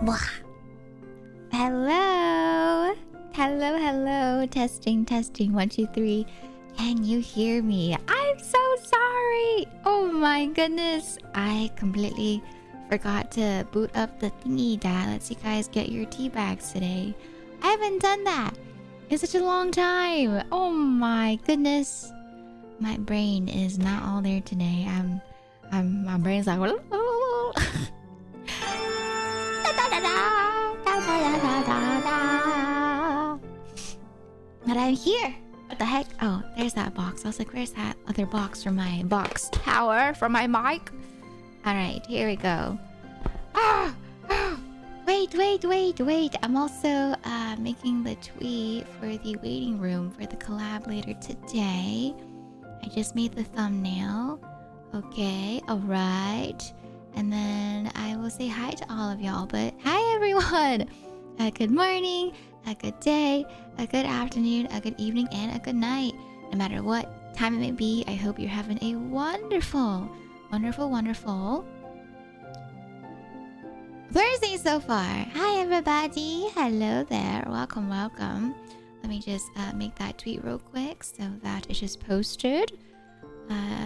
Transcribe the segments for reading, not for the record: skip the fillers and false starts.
Blah. Hello. Hello, hello. Testing, testing. 1, 2, 3. Can you hear me? I'm so sorry. Oh my goodness. I completely forgot to boot up the thingy that lets you guys get your tea bags today. I haven't done that in such a long time. Oh my goodness. My brain is not all there today. My brain's like but I'm here. What the heck? Oh, there's that box. I was like, where's that other box for my box tower for my mic? Alright, here we go. Wait. I'm also making the tweet for the waiting room for the collab later today. I just made the thumbnail. Okay, alright. And then I will say hi to all of y'all. But hi everyone! A good morning, a good day, a good afternoon, a good evening, and a good night. No matter what time it may be, I hope you're having a wonderful Thursday so far. Hi everybody. Hello there. Welcome. Let me just make that tweet real quick so that it's just posted.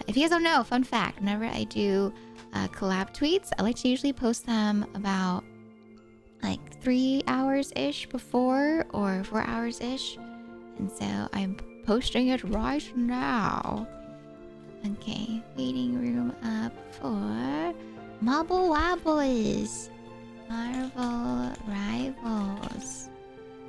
If you guys don't know, fun fact, whenever I do collab tweets, I like to usually post them about like 3 hours-ish before or 4 hours-ish. And so I'm posting it right now. Okay, waiting room up for Marble Wobbles. Marvel Rivals.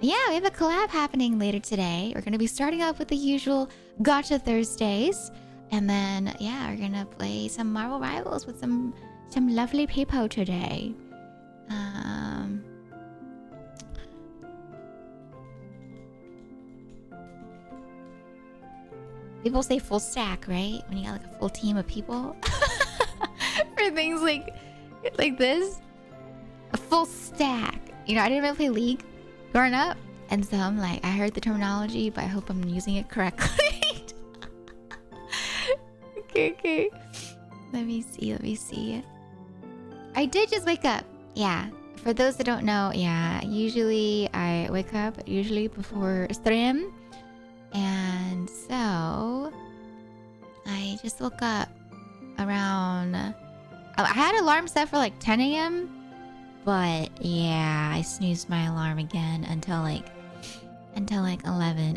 Yeah, we have a collab happening later today. We're going to be starting off with the usual Gotcha Thursdays. And then, yeah, we're going to play some Marvel Rivals with some lovely people today. People say full stack, right? When you got like a full team of people. For things like this. A full stack. You know, I didn't really play League growing up. And so I'm like, I heard the terminology, but I hope I'm using it correctly. Okay. Let me see. I did just wake up. Yeah. For those that don't know, yeah. Usually I wake up before stream. And so I just woke up around... I had an alarm set for like 10 a.m. But yeah, I snoozed my alarm again until like 11.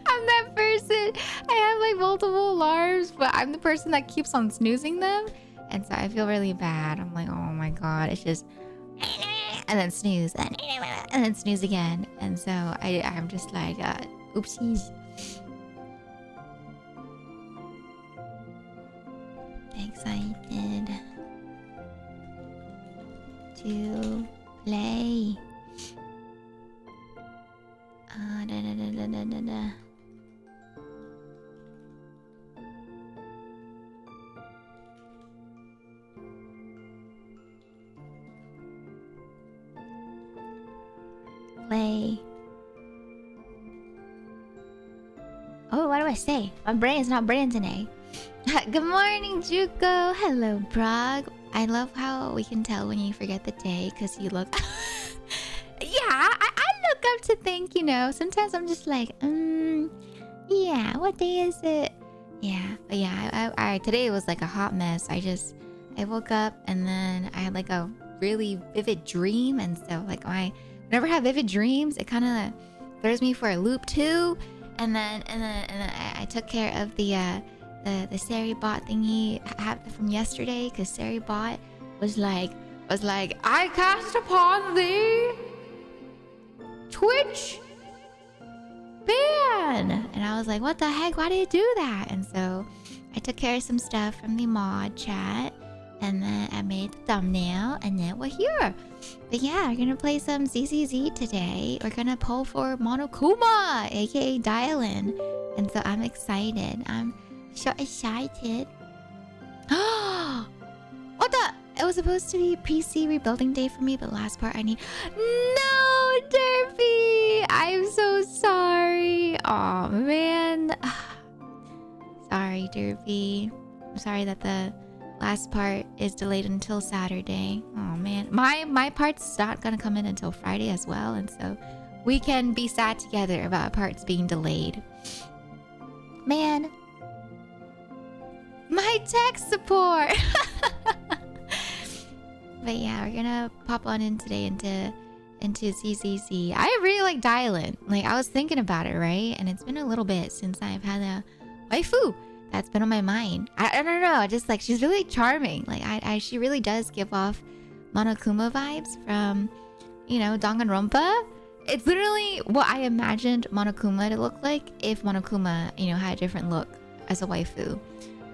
I'm that person. I have like multiple alarms, but I'm the person that keeps on snoozing them. And so I feel really bad. I'm like, oh my god, it's just... And then snooze, and then snooze again. And so I'm just like, oopsies. Excited to play. Play. Oh, what do I say? My brain is not brain today. Good morning, Juko. Hello, Brog. I love how we can tell when you forget the day because you look... Yeah, I look up to think, you know. Sometimes I'm just like, yeah, what day is it? Yeah, but yeah, I today was like a hot mess. I woke up and then I had like a really vivid dream. And so like whenever I have vivid dreams, it kind of throws me for a loop too. And then I took care of the Sari bot thingy from yesterday because Sari bot was like I cast upon thee Twitch ban, and I was like, what the heck, why did it do that? And so I took care of some stuff from the mod chat, and then I made the thumbnail, and then we're here. But yeah, we're gonna play some ZZZ today. We're gonna pull for Monokuma, aka Dialyn, and so I'm excited. I'm so excited. What the? It was supposed to be PC rebuilding day for me, but last part I need... No, Derpy! I'm so sorry. Aw, man. Sorry, Derpy. I'm sorry that the Last part is delayed until Saturday. Oh man, my part's not gonna come in until Friday as well, and so we can be sad together about parts being delayed. Man, my tech support. But yeah, we're gonna pop on in today into ZZZ. I really like Dialyn. Like, I was thinking about it, right? And it's been a little bit since I've had a waifu that's been on my mind. I don't know. Just like, she's really charming. Like, she really does give off Monokuma vibes from, you know, Danganronpa. It's literally what I imagined Monokuma to look like if Monokuma, you know, had a different look as a waifu.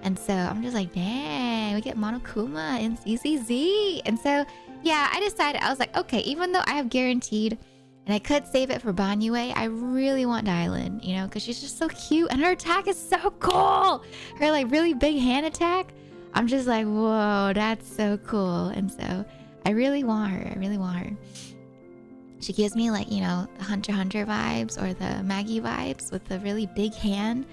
And so I'm just like, dang, we get Monokuma in ZZZ. And so, yeah, I decided, I was like, okay, even though I have guaranteed, and I could save it for Banyue, I really want Dialyn, you know, because she's just so cute. And her attack is so cool. Her, like, really big hand attack. I'm just like, whoa, that's so cool. And so I really want her. I really want her. She gives me, like, you know, the Hunter x Hunter vibes or the Maggie vibes with the really big hand,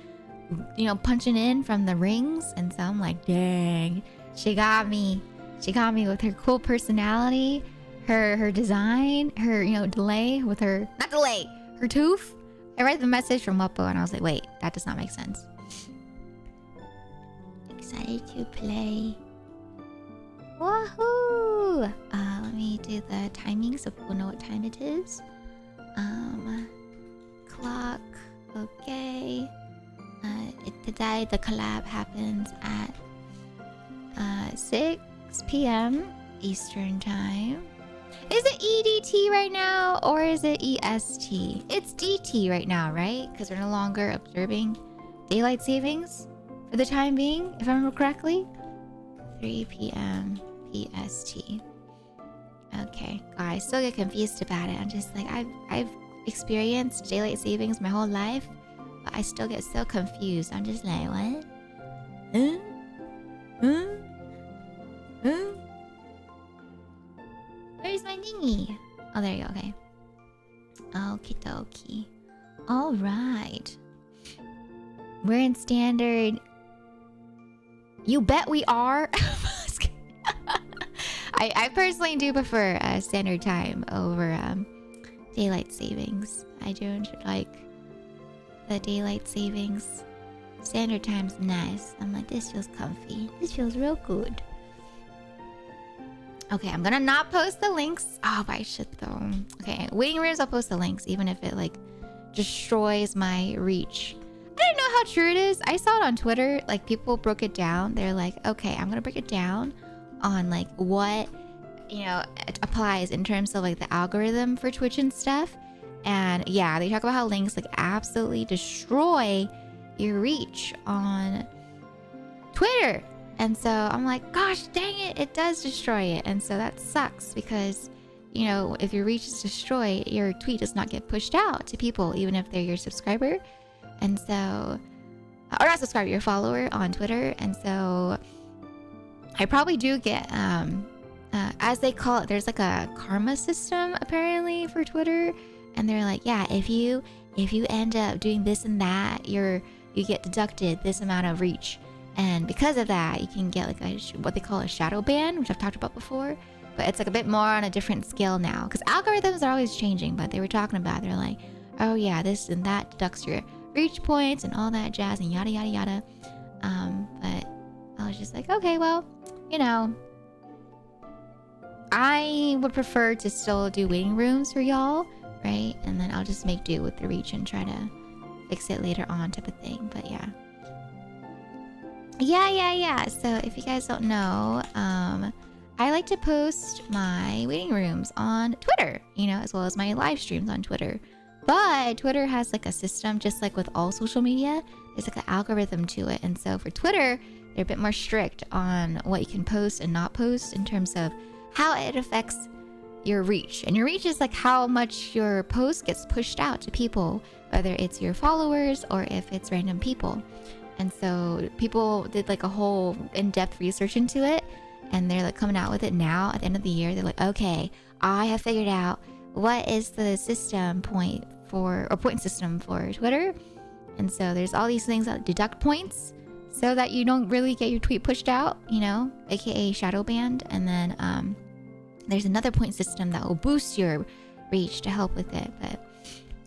you know, punching in from the rings. And so I'm like, dang, she got me. She got me with her cool personality, her design, her, you know, delay with her, not delay, her tooth. I read the message from Wappo and I was like, wait, that does not make sense. Excited to play. Woohoo! Let me do the timing so people know what time it is. Clock, okay. Today the collab happens at 6 p.m. Eastern time. Is it EDT right now or is it EST? It's DT right now, right? Because we're no longer observing daylight savings for the time being, if I remember correctly. 3 p.m. PST. Okay, God, I still get confused about it. I'm just like, I've experienced daylight savings my whole life, but I still get so confused. I'm just like, what? Huh? Huh? Huh? Where's my thingy? Oh, there you go. Okay. Okie dokie. All right. We're in standard. You bet we are. I personally do prefer standard time over daylight savings. I don't like the daylight savings. Standard time's nice. I'm like, this feels comfy. This feels real good. Okay, I'm gonna not post the links. Oh, but I should though. Okay, waiting rooms, I'll post the links, even if it like destroys my reach. I don't know how true it is. I saw it on Twitter. Like, people broke it down. They're like, okay, I'm gonna break it down on like what, you know, it applies in terms of like the algorithm for Twitch and stuff. And yeah, they talk about how links like absolutely destroy your reach on Twitter. And so I'm like, gosh dang it, it does destroy it. And so that sucks because, you know, if your reach is destroyed, your tweet does not get pushed out to people, even if they're your subscriber. And so, or not subscriber, your follower on Twitter. And so I probably do get, as they call it, there's like a karma system apparently for Twitter. And they're like, yeah, if you end up doing this and that, you get deducted this amount of reach. And because of that, you can get like what they call a shadow ban, which I've talked about before. But it's like a bit more on a different scale now. Because algorithms are always changing, but they were talking about, they're like, oh yeah, this and that deducts your reach points and all that jazz and yada, yada, yada. But I was just like, okay, well, you know, I would prefer to still do waiting rooms for y'all, right? And then I'll just make do with the reach and try to fix it later on type of thing. But yeah. Yeah. So if you guys don't know, I like to post my waiting rooms on Twitter, you know, as well as my live streams on Twitter. But Twitter has like a system, just like with all social media, there's like an algorithm to it. And so for Twitter, they're a bit more strict on what you can post and not post in terms of how it affects your reach. And your reach is like how much your post gets pushed out to people, whether it's your followers or if it's random people. And so people did like a whole in-depth research into it, and they're like coming out with it now at the end of the year. They're like, okay, I have figured out what is the system point for, or point system for Twitter. And so there's all these things that deduct points. so that you don't really get your tweet pushed out, you know, aka shadow banned. And then there's another point system that will boost your reach to help with it. But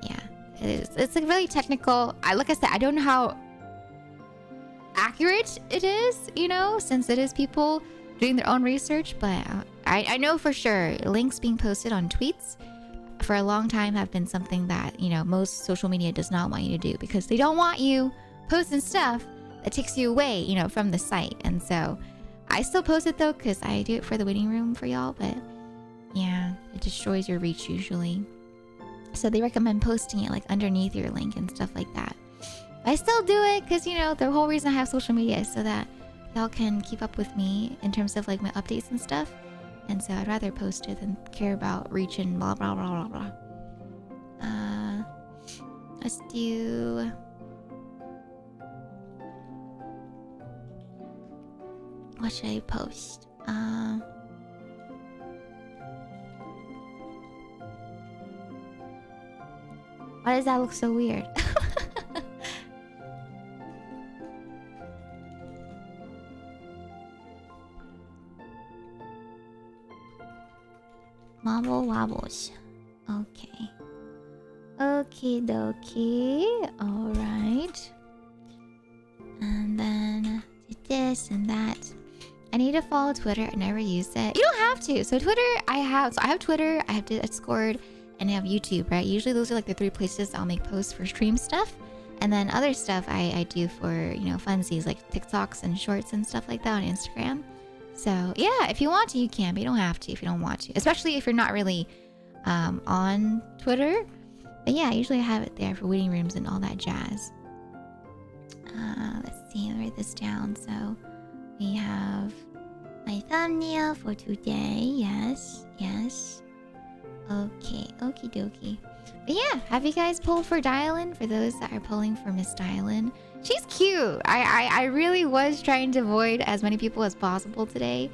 yeah, it's like really technical. Like I said, I don't know how accurate it is, you know, since it is people doing their own research. But I know for sure links being posted on tweets for a long time have been something that, you know, most social media does not want you to do, because they don't want you posting stuff that takes you away, you know, from the site. And so I still post it though, because I do it for the waiting room for y'all. But yeah, it destroys your reach usually. So they recommend posting it like underneath your link and stuff like that. But I still do it because, you know, the whole reason I have social media is so that y'all can keep up with me in terms of like my updates and stuff. And so I'd rather post it than care about reach and blah blah blah blah blah. Let's do... what should I post? Why does that look so weird? Marble wobbles. Okay. Okie dokie. Alright. And then this and that. I need to follow Twitter. I never use it. You don't have to. So Twitter, I have Twitter, I have Discord, and I have YouTube, right? Usually those are like the 3 places I'll make posts for stream stuff. And then other stuff I do for, you know, funsies like TikToks and shorts and stuff like that on Instagram. So yeah, if you want to, you can, but you don't have to if you don't want to. Especially if you're not really on Twitter. But yeah, usually I have it there for waiting rooms and all that jazz. Let's see, I'll write this down. So we have my thumbnail for today. Yes, yes. Okay, okie dokie. But yeah, have you guys pulled for Dialyn? For those that are pulling for Miss Dialyn, she's cute. I really was trying to avoid as many people as possible today.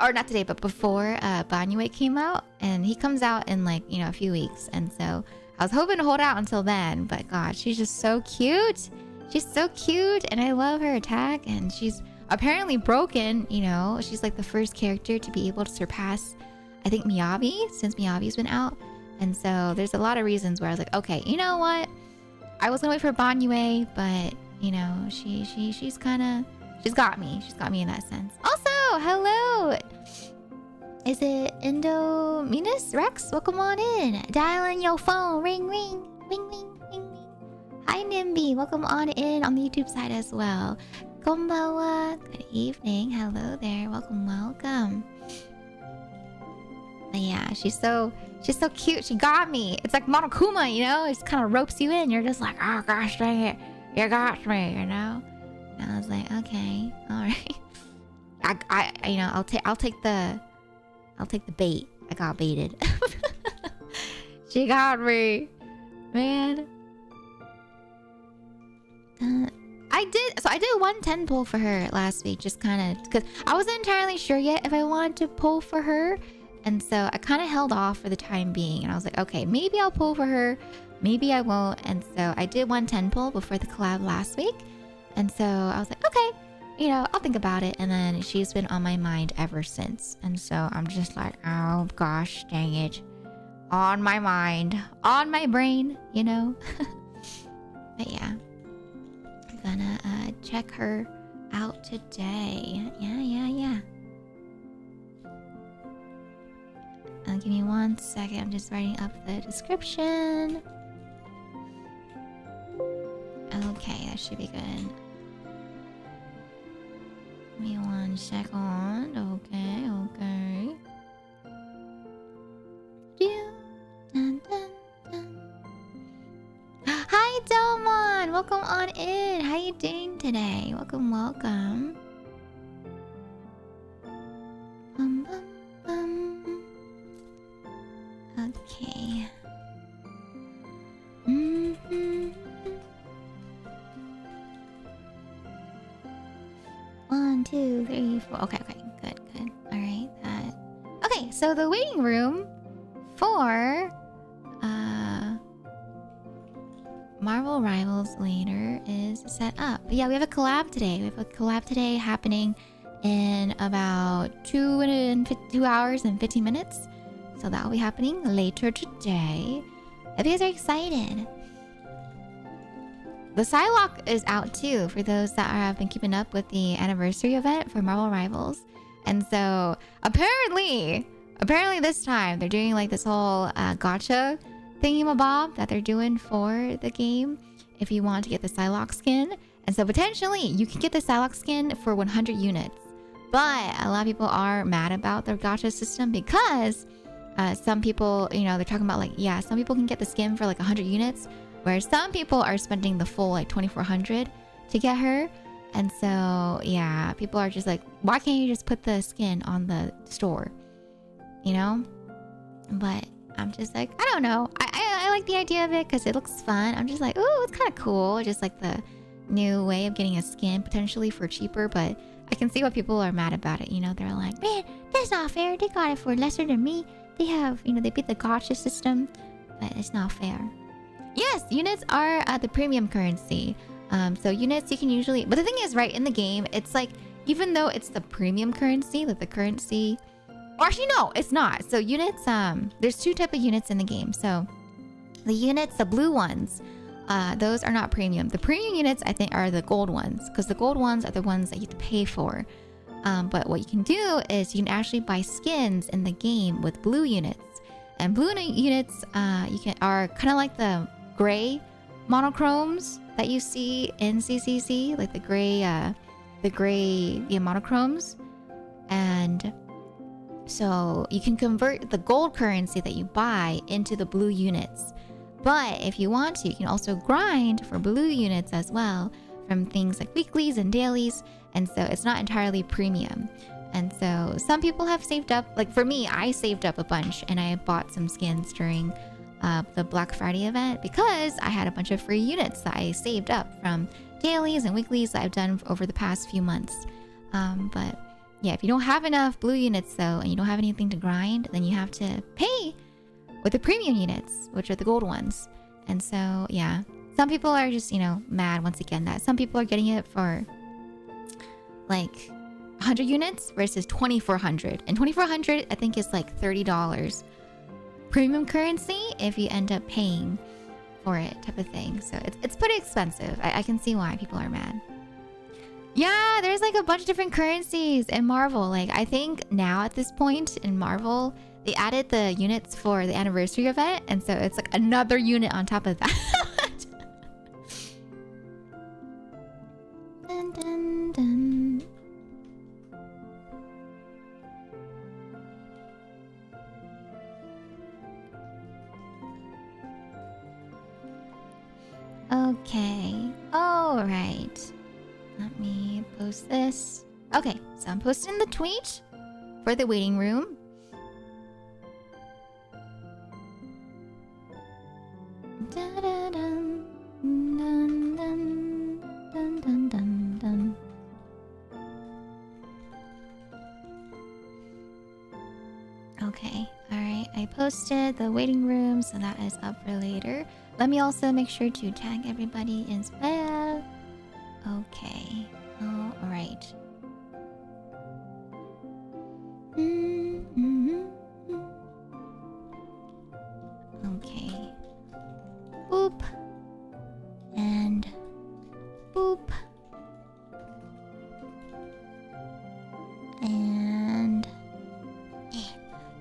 Or not today, but before Banyue came out. And he comes out in like, you know, a few weeks. And so I was hoping to hold out until then. But God, she's just so cute. She's so cute. And I love her attack. And she's apparently broken, you know. She's like the first character to be able to surpass, I think, Miyabi, since Miyabi's been out. And so there's a lot of reasons where I was like, okay, you know what? I was gonna wait for Banyue, but you know, she's got me. She's got me in that sense. Also, hello. Is it Indominus Rex? Welcome on in. Dial in your phone. Ring ring. Ring ring ring ring. Hi Nimby. Welcome on in on the YouTube side as well. Konbawa. Good evening. Hello there. Welcome, welcome. But yeah, she's so cute. She got me. It's like Monokuma, you know? It just kind of ropes you in. You're just like, oh gosh dang it, you got me, you know? And I was like, okay, all right. I you know, I'll take the bait. I got baited. She got me, man. I did 110 pull for her last week, just kind of because I wasn't entirely sure yet if I wanted to pull for her. And so I kind of held off for the time being. And I was like, okay, maybe I'll pull for her. Maybe I won't. And so I did 110 pull before the collab last week. And so I was like, okay, you know, I'll think about it. And then she's been on my mind ever since. And so I'm just like, oh gosh, dang it. On my mind. On my brain, you know? But yeah. I'm gonna check her out today. Yeah. Give me 1 second. I'm just writing up the description. Okay, that should be good. Give me 1 second. Okay. Dun, dun, dun. Hi, Delmon. Welcome on in. How you doing today? Welcome. Bum, bum, bum. Okay. 1, 2, 3, 4. Okay. Good. All right. Okay. So the waiting room for Marvel Rivals later is set up. But yeah, we have a collab today. We have a collab today happening in about 2 hours and 15 minutes. So that will be happening later today. If you guys are excited. The Psylocke is out too for those that have been keeping up with the anniversary event for Marvel Rivals. And so apparently this time they're doing like this whole gacha thingamabob that they're doing for the game if you want to get the Psylocke skin. And so potentially you can get the Psylocke skin for 100 units. But a lot of people are mad about the gacha system because some people, you know, they're talking about like, yeah, some people can get the skin for like 100 units, where some people are spending the full like 2,400 to get her. And so, yeah, people are just like, why can't you just put the skin on the store? You know? But I'm just like, I don't know. I like the idea of it because it looks fun. I'm just like, oh, it's kind of cool. Just like the new way of getting a skin potentially for cheaper. But I can see why people are mad about it. You know, they're like, man, that's not fair. They got it for lesser than me. They have, you know, they beat the gacha system. But it's not fair. Yes, units are the premium currency. So units you can usually... But the thing is, right, in the game, it's like, even though it's the premium currency, like the currency... Or actually, no, it's not. So units, there's two types of units in the game. So the units, the blue ones, those are not premium. The premium units, I think, are the gold ones. Because the gold ones are the ones that you have to pay for. But what you can do is you can actually buy skins in the game with blue units. And blue units are kind of like the gray monochromes that you see in CCC, like the gray monochromes. And so you can convert the gold currency that you buy into the blue units. But if you want to, you can also grind for blue units as well from things like weeklies and dailies. And so it's not entirely premium. And so some people have saved up, like for me, I saved up a bunch and I bought some skins during the Black Friday event because I had a bunch of free units that I saved up from dailies and weeklies that I've done over the past few months. But yeah, if you don't have enough blue units though, and you don't have anything to grind, then you have to pay with the premium units, which are the gold ones. And so, yeah, some people are just, you know, mad once again that some people are getting it for like 100 units versus 2,400. And 2,400, I think, is like $30 premium currency if you end up paying for it, type of thing. So it's pretty expensive. I can see why people are mad. Yeah, there's like a bunch of different currencies in Marvel. Like, I think now at this point in Marvel, they added the units for the anniversary event. And so it's like another unit on top of that. Dun, dun, dun. Okay. All right. Let me post this. Okay, so I'm posting the tweet for the waiting room. Dun-dun-dun, dun-dun, dun-dun-dun-dun. Okay, all right. I posted the waiting room, so that is up for later. Let me also make sure to tag everybody as well. Okay. All right. Okay. Boop. And boop. And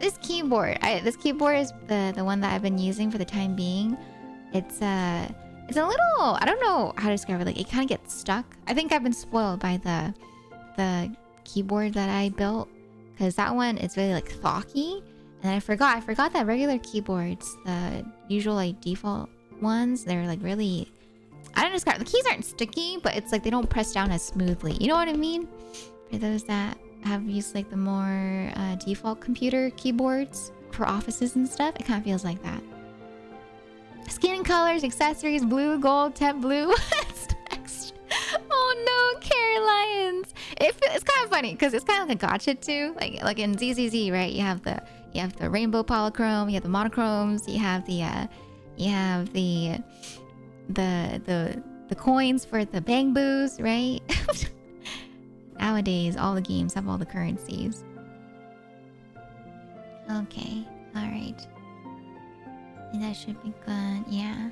this keyboard. This keyboard is the one that I've been using for the time being. It's a little, I don't know how to describe it. Like, it kind of gets stuck. I think I've been spoiled by the keyboard that I built, because that one is really like thocky. And I forgot that regular keyboards, the usual like default ones, they're like really, I don't describe, the keys aren't sticky, but it's like they don't press down as smoothly. You know what I mean? For those that have used like the more default computer keyboards for offices and stuff, it kind of feels like that. Skin colors, accessories, blue, gold, temp blue. What's next? Oh no, Caroline's. It's kind of funny because it's kind of like a gacha too. Like in ZZZ, right? You have the rainbow polychrome, you have the monochromes, you have the the coins for the bang boos, right? Nowadays, all the games have all the currencies. Okay, all right. That should be good. Yeah.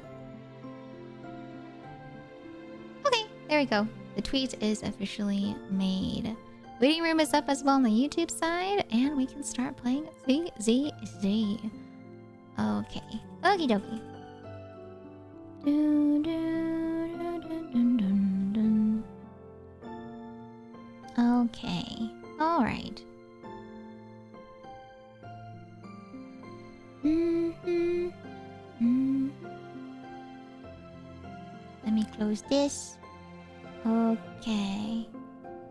Okay, there we go. The tweet is officially made. Waiting room is up as well on the YouTube side, and we can start playing ZZZ. Okay, okie dokie. Okay, all right. Let me close this. Okay.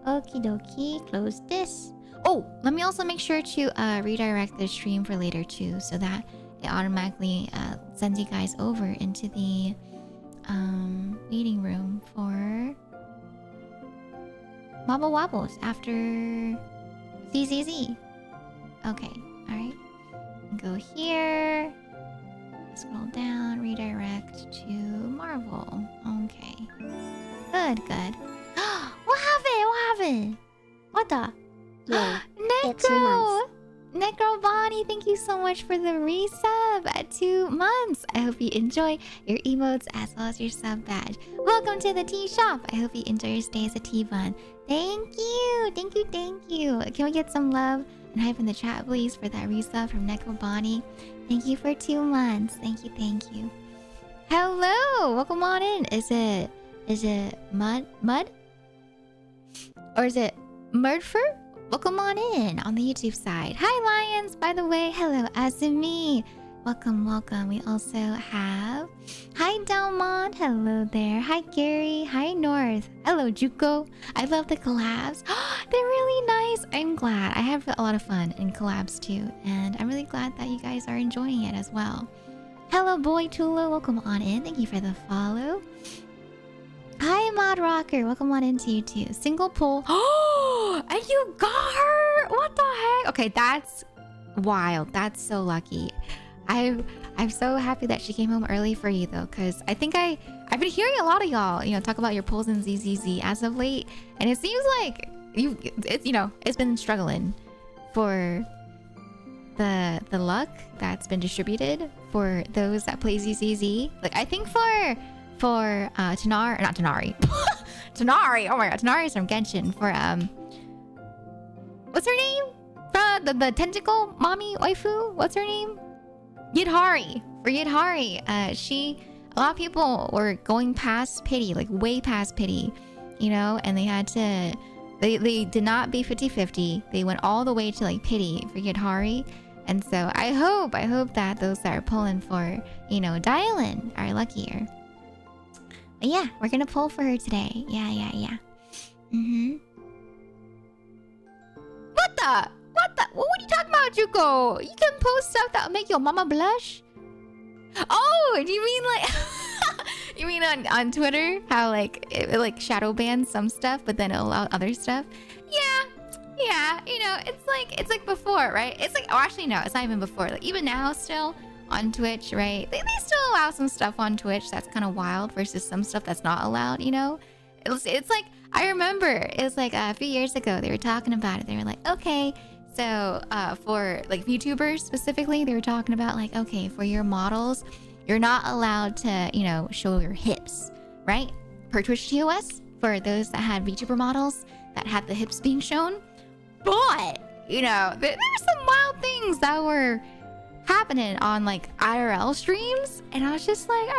Okie dokie, close this. Oh, let me also make sure to redirect the stream for later too, so that it automatically sends you guys over into the meeting room for Wobble Wobbles after ZZZ. Okay, alright. Go here. Scroll down, redirect to Marvel. Okay. Good, good. What happened? What happened? What the? Yeah, Necro! Necro Bonnie, thank you so much for the resub at 2 months. I hope you enjoy your emotes as well as your sub badge. Welcome to the tea shop. I hope you enjoy your stay as a tea bun. Thank you. Thank you, thank you. Can we get some love and hype in the chat, please, for that resub from Necro Bonnie? Thank you for 2 months. Thank you, thank you. Hello! Welcome on in. Is it Mud? Or is it Murdfur? Welcome on in on the YouTube side. Hi, Lions, by the way. Hello, Azumi. Welcome, welcome. We also have... Hi, Delmont. Hello there. Hi, Gary. Hi, North. Hello, Juko. I love the collabs. They're really nice. I'm glad. I have a lot of fun in collabs too. And I'm really glad that you guys are enjoying it as well. Hello, Boy Tula. Welcome on in. Thank you for the follow. Hi, Mod Rocker. Welcome on into you too. Single pull. Oh, and you got her. What the heck? Okay, that's wild. That's so lucky. I'm so happy that she came home early for you though, because I think I've been hearing a lot of y'all, talk about your pulls in ZZZ as of late, and it seems like it's been struggling for the luck that's been distributed for those that play ZZZ. Like I think for Tanari, not Tanari. Tanari, oh my god, Tanari is from Genshin. For what's her name? The tentacle mommy waifu? What's her name? Yidhari. For Yidhari. A lot of people were going past pity, like way past pity, and they had to, they did not be 50-50. They went all the way to like pity for Yidhari. And so I hope that those that are pulling for, Dialyn are luckier. But yeah, we're gonna pull for her today. Yeah. What are you talking about, Juko? You can post stuff that'll make your mama blush? Oh, do you mean like... you mean on Twitter? How like, it like shadow bans some stuff, but then it'll allow other stuff? Yeah, it's like before, right? It's like, oh, actually no, it's not even before. Like even now still on Twitch, right? They still allow some stuff on Twitch that's kind of wild versus some stuff that's not allowed, It's like, I remember it was like a few years ago, they were talking about it. They were like, okay, so for like VTubers specifically, they were talking about like, okay, for your models, you're not allowed to, show your hips, right? Per Twitch TOS, for those that had VTuber models that had the hips being shown. But, there's some wild things that were happening on like IRL streams, and I was just like,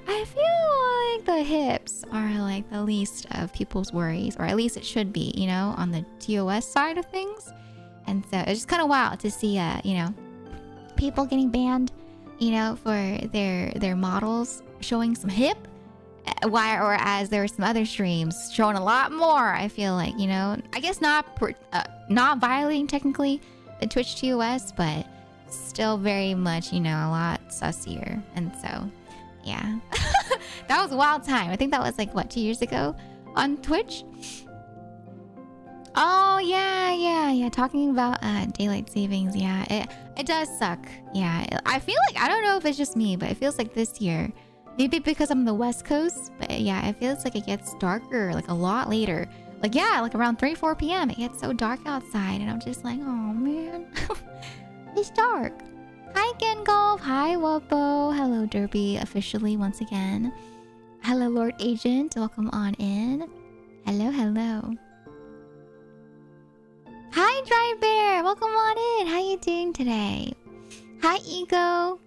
I feel like the hips are like the least of people's worries, or at least it should be, on the TOS side of things. And so it's just kind of wild to see, people getting banned, for their models showing some hip, whereas there were some other streams showing a lot more. I feel like, I guess not violating technically the Twitch TOS, but still very much, a lot sussier. And so, yeah, that was a wild time. I think that was like, what, 2 years ago on Twitch? Oh, yeah. Talking about daylight savings. Yeah, it does suck. Yeah, I feel like, I don't know if it's just me, but it feels like this year Maybe because I'm the West Coast, but yeah, it feels like it gets darker like a lot later. Like yeah, like around 3-4 p.m. it gets so dark outside, and I'm just like, oh man, it's dark. Hi Gengolf, hi Wubbo, hello Derby officially once again. Hello Lord Agent, welcome on in. Hello, hello. Hi Dry Bear, welcome on in. How you doing today? Hi Ego.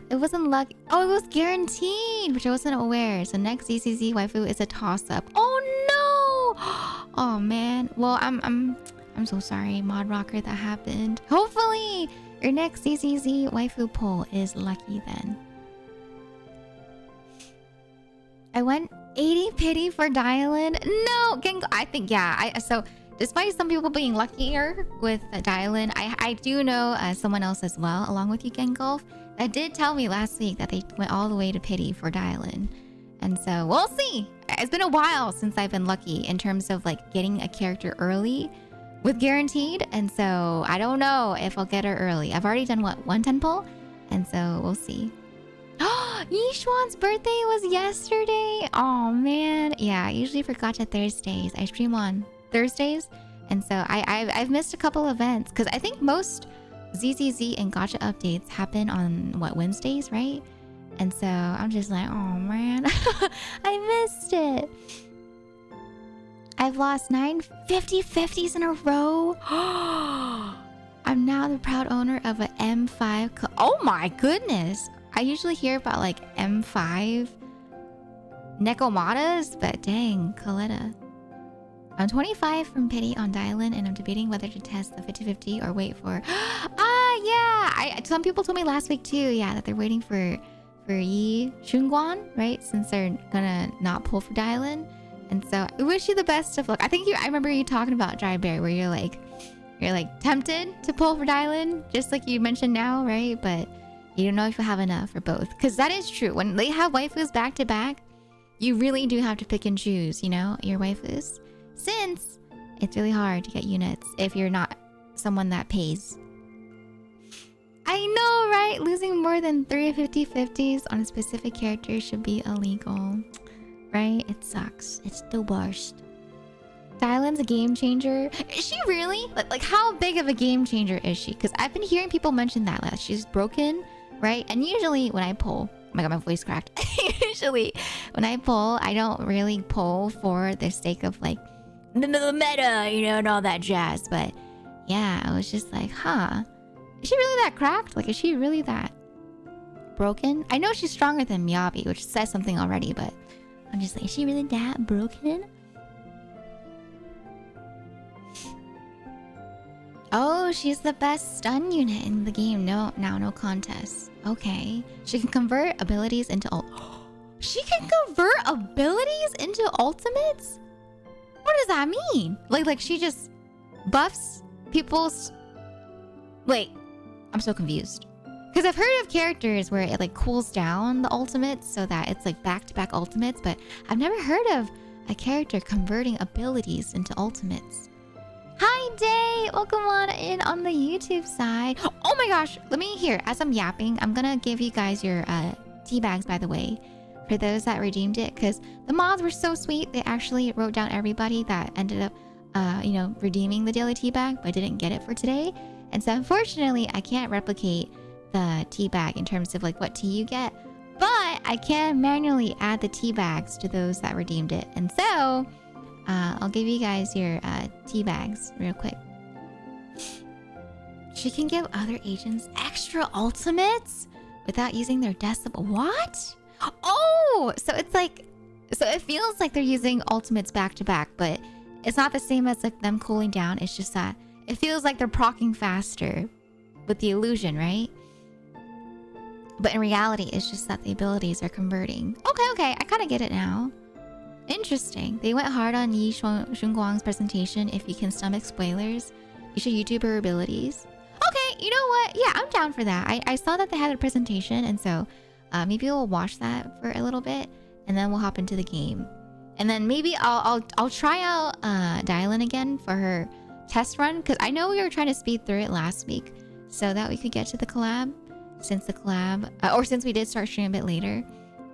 It wasn't lucky. Oh, it was guaranteed, which I wasn't aware. So next ZCZ waifu is a toss-up. Oh no! Oh man. Well, I'm so sorry, Mod Rocker, that happened. Hopefully, your next ZCZ waifu poll is lucky then. I went 80 pity for Dialyn. No, I think yeah. So despite some people being luckier with Dialyn, I do know someone else as well, along with you, Gengolf, that did tell me last week that they went all the way to pity for Dialyn. And so we'll see. It's been a while since I've been lucky in terms of like getting a character early with guaranteed. And so I don't know if I'll get her early. I've already done what, 110 pull? And so we'll see. Yishuan's birthday was yesterday. Oh man. Yeah, I usually for Gacha Thursdays. I stream on Thursdays. And so I've missed a couple events because I think most ZZZ and Gacha updates happen on what, Wednesdays, right? And so I'm just like, oh man, I missed it. I've lost 9 50/50s in a row. I'm now the proud owner of an M5. Oh my goodness. I usually hear about like M5 Nekomatas, but dang, Coletta. I'm 25 from pity on Dialyn, and I'm debating whether to test the 50/50 or wait for... yeah! Some people told me last week too, yeah, that they're waiting for Yi Shunguan, right? Since they're gonna not pull for Dialyn. And so I wish you the best of luck. I remember you talking about Dry Bear, where you're like tempted to pull for Dialyn, just like you mentioned now, right? But you don't know if you have enough for both. Because that is true. When they have waifus back to back, you really do have to pick and choose, you know, your waifus. Since it's really hard to get units if you're not someone that pays. I know, right? Losing more than 3 50/50s on a specific character should be illegal. Right? It sucks. It's the worst. Dialyn's a game changer. Is she really? Like how big of a game changer is she? Because I've been hearing people mention that she's broken, right? And usually when I pull... Oh my god, my voice cracked. Usually when I pull, I don't really pull for the sake of like the meta, you know, and all that jazz. But yeah, I was just like, huh, is she really that cracked? Like, is she really that broken? I know she's stronger than Miyabi, which says something already, but I'm just like, is she really that broken? Oh, she's the best stun unit in the game. No contest. Okay. She can convert abilities into She can convert abilities into ultimates? What does that mean? Like she just buffs people's... Wait, I'm so confused. Because I've heard of characters where it like cools down the ultimates so that it's like back-to-back ultimates, but I've never heard of a character converting abilities into ultimates. Hi Day! Welcome on in on the YouTube side. Oh my gosh, let me hear. As I'm yapping, I'm gonna give you guys your tea bags, by the way, for those that redeemed it, because the mods were so sweet. They actually wrote down everybody that ended up redeeming the daily tea bag, but didn't get it for today. And so unfortunately, I can't replicate the tea bag in terms of like what tea you get, but I can manually add the tea bags to those that redeemed it. And so I'll give you guys your tea bags real quick. She can give other agents extra ultimates without using their decibel. What? Oh, so it's like, so it feels like they're using ultimates back to back, but it's not the same as like them cooling down. It's just that it feels like they're proccing faster with the illusion, right? But in reality, it's just that the abilities are converting. Okay, I kind of get it now. Interesting. They went hard on Yi Shunguang's presentation. If you can stomach spoilers, you should YouTube her abilities. Okay, you know what? Yeah, I'm down for that. I saw that they had a presentation, and so maybe we'll watch that for a little bit, and then we'll hop into the game. And then maybe I'll try out Dialyn again for her test run, because I know we were trying to speed through it last week so that we could get to the collab. Since the collab, or since we did start streaming a bit later.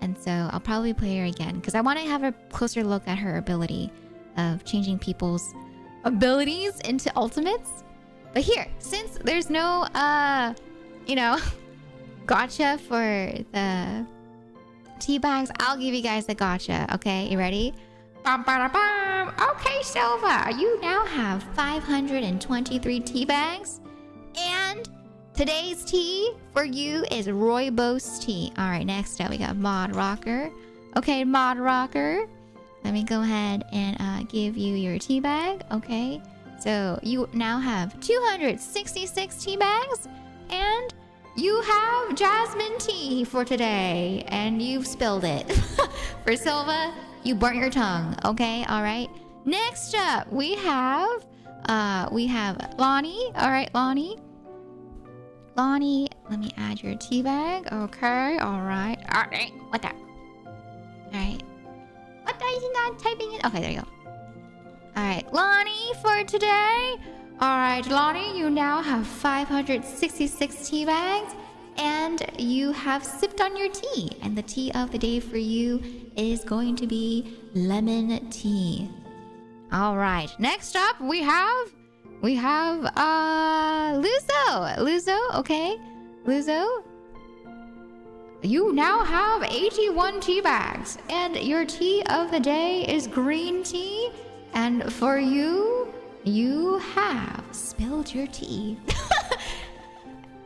And so I'll probably play her again because I want to have a closer look at her ability of changing people's abilities into ultimates. But here, since there's no, you know, gotcha for the tea bags, I'll give you guys the gotcha. Okay, you ready? Bum, ba, da, bum. Okay, Silva, you now have 523 tea bags. And today's tea for you is Rooibos tea. All right, next up we got Mod Rocker. Okay, Mod Rocker. Let me go ahead and give you your tea bag. Okay, so you now have 266 tea bags. And you have jasmine tea for today. And you've spilled it. For Silva, you burnt your tongue. Okay, all right. Next up, we have Lonnie. All right, Lonnie. Lonnie, let me add your tea bag. Okay, all right. All right, what that? All right. What are you not typing in? Okay, there you go. All right, Lonnie for today. All right, Lonnie, you now have 566 tea bags. And you have sipped on your tea. And the tea of the day for you is going to be lemon tea. All right. Next up, we have Luzo. Luzo, okay. Luzo, you now have 81 tea bags. And your tea of the day is green tea. And for you, you have spilled your tea.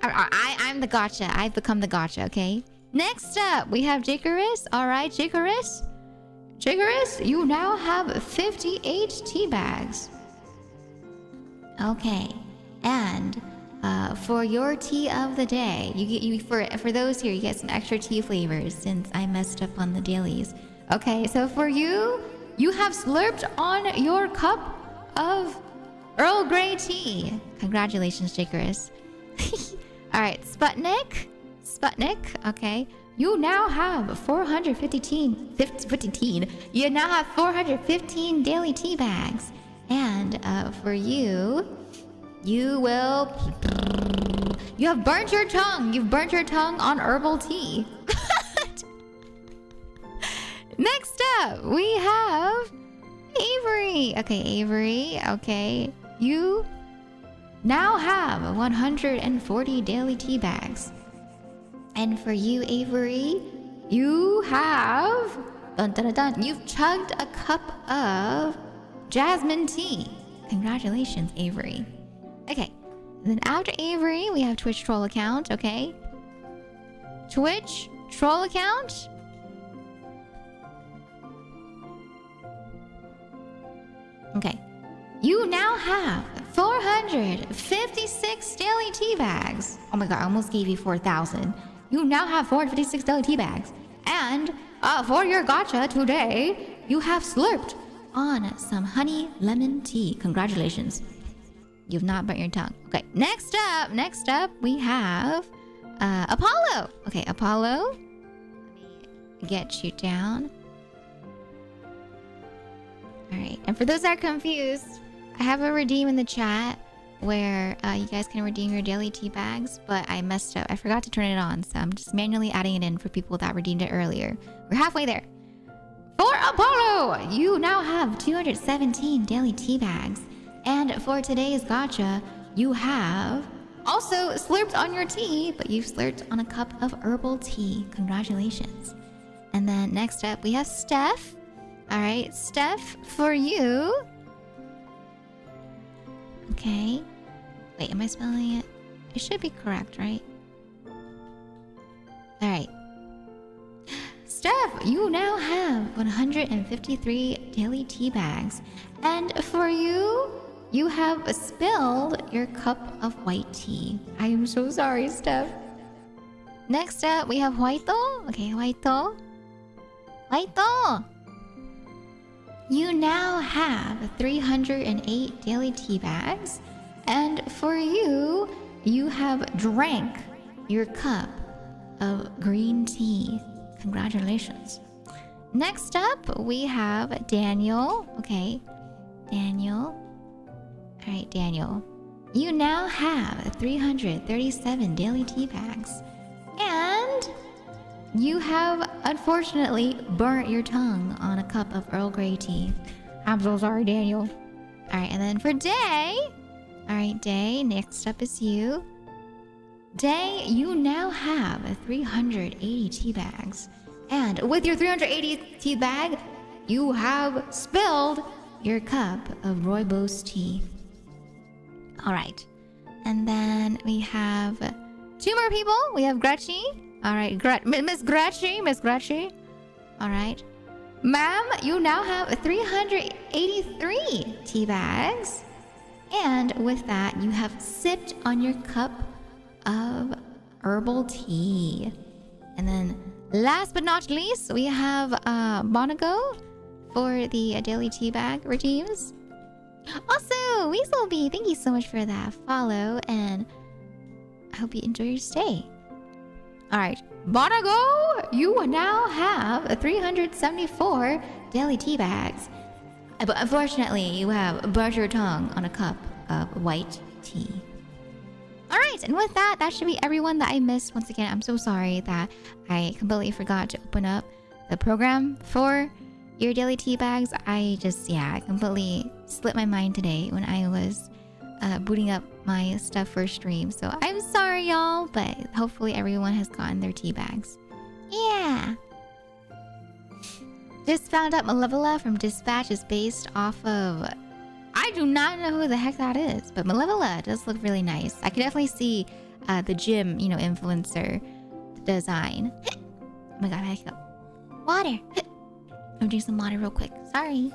I'm the gotcha. I've become the gotcha, okay? Next up, we have Jicarus. All right, Jicarus. Jicarus, you now have 58 tea bags. Okay, and for your tea of the day, for those here, you get some extra tea flavors since I messed up on the dailies. Okay, so for you, you have slurped on your cup of Earl Grey tea. Congratulations, Jicarus. All right, Sputnik, okay. You now have 415 daily tea bags. And for you have burnt your tongue. You've burnt your tongue on herbal tea. Next up, we have Avery. Okay, Avery, okay. You now have 140 daily tea bags. And for you, Avery, you have... Dun, dun, dun, dun, you've chugged a cup of jasmine tea. Congratulations, Avery. Okay, and then after Avery, we have Twitch troll account, okay? Twitch troll account. Okay. You now have 456 daily tea bags. Oh my god, I almost gave you 4,000. You now have 456 daily tea bags. And for your gotcha today, you have slurped on some honey lemon tea. Congratulations. You've not burnt your tongue. Okay, next up, we have Apollo. Okay, Apollo. Let me get you down. All right, and for those that are confused, I have a redeem in the chat where you guys can redeem your daily tea bags, but I messed up. I forgot to turn it on, so I'm just manually adding it in for people that redeemed it earlier. We're halfway there. For Apollo, you now have 217 daily tea bags. And for today's gotcha, you have also slurped on your tea, but you've slurped on a cup of herbal tea. Congratulations. And then next up, we have Steph. All right, Steph, for you. Okay. Wait, am I spelling it? It should be correct, right? All right. Steph, you now have 153 daily tea bags. And for you, you have spilled your cup of white tea. I am so sorry, Steph. Next up, we have Huayto. Okay, Huayto. Huayto. You now have 308 daily tea bags. And for you, you have drank your cup of green tea. Congratulations. Next up, we have Daniel. Okay, Daniel. All right, Daniel. You now have 337 daily tea bags. And You have unfortunately burnt your tongue on a cup of Earl Grey tea. I'm so sorry, Daniel. Alright, and then for Day. Alright, Day, next up is you. Day, you now have 380 tea bags. And with your 380 tea bag, you have spilled your cup of rooibos tea. Alright. And then we have 2 more people. We have Gretchy. Alright, Miss Gretchy. Alright. Ma'am, you now have 383 tea bags. And with that, you have sipped on your cup of herbal tea. And then last but not least, we have Monaco for the daily tea bag regimes. Also, Weaselby, thank you so much for that follow, and I hope you enjoy your stay. Alright, Monaco, you now have 374 daily tea bags. But unfortunately, you have burnt your tongue on a cup of white tea. Alright, and with that, that should be everyone that I missed. Once again, I'm so sorry that I completely forgot to open up the program for your daily tea bags. I completely slipped my mind today when I was booting up my stuff for stream. So I'm sorry, y'all, but hopefully everyone has gotten their tea bags. Yeah! Just found out Malevola from Dispatch is based off of... I do not know who the heck that is, but Malevola does look really nice. I can definitely see the gym, influencer design. Oh my god, I got water. I'm drinking some water real quick. Sorry.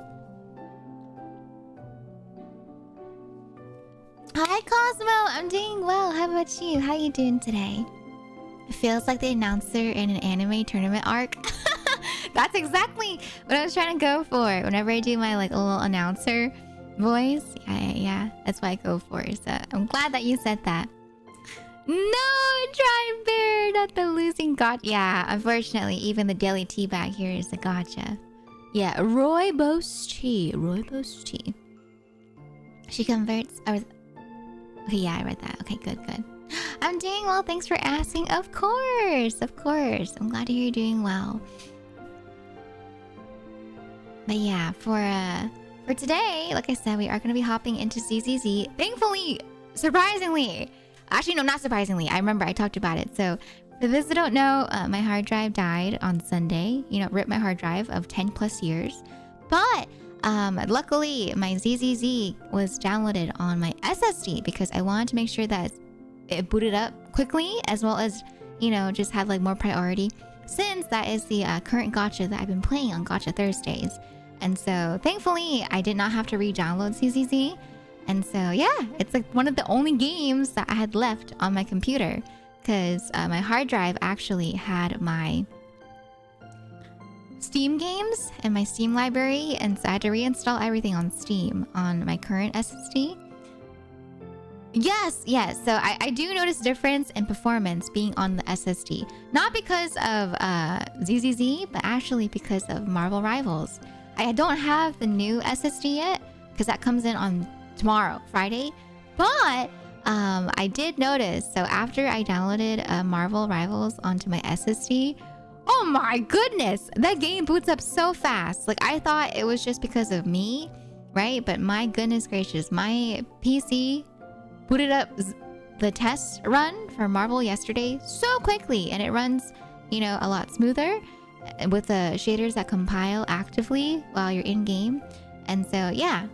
Hi, Cosmo. I'm doing well. How about you? How you doing today? It feels like the announcer in an anime tournament arc. That's exactly what I was trying to go for. Whenever I do my little announcer voice, yeah, that's what I go for. So I'm glad that you said that. No, try bear, not the losing gotcha. Yeah, unfortunately, even the daily tea bag here is a gotcha. Yeah, rooibos tea. She converts. Okay, yeah, I read that. Okay, good. I'm doing well. Thanks for asking. Of course. I'm glad to hear you're doing well. But yeah, for today, like I said, we are going to be hopping into ZZZ. Thankfully, surprisingly. Actually, no, not surprisingly. I remember I talked about it. So, for those that don't know, my hard drive died on Sunday. Ripped my hard drive of 10 plus years. But luckily, my ZZZ was downloaded on my SSD because I wanted to make sure that it booted up quickly, as well as, just had more priority, since that is the current gacha that I've been playing on Gacha Thursdays. And so, thankfully, I did not have to re-download ZZZ. And so, yeah, it's one of the only games that I had left on my computer, because my hard drive actually had my Steam games and my Steam library, and so I had to reinstall everything on Steam on my current SSD. Yes. So I do notice a difference in performance being on the SSD. Not because of ZZZ, but actually because of Marvel Rivals. I don't have the new SSD yet, because that comes in on tomorrow, Friday. But I did notice, so after I downloaded Marvel Rivals onto my SSD, oh my goodness, that game boots up so fast. I thought it was just because of me, right? But my goodness gracious, my PC booted up the test run for Marvel yesterday so quickly, and it runs, a lot smoother with the shaders that compile actively while you're in game. And so, yeah.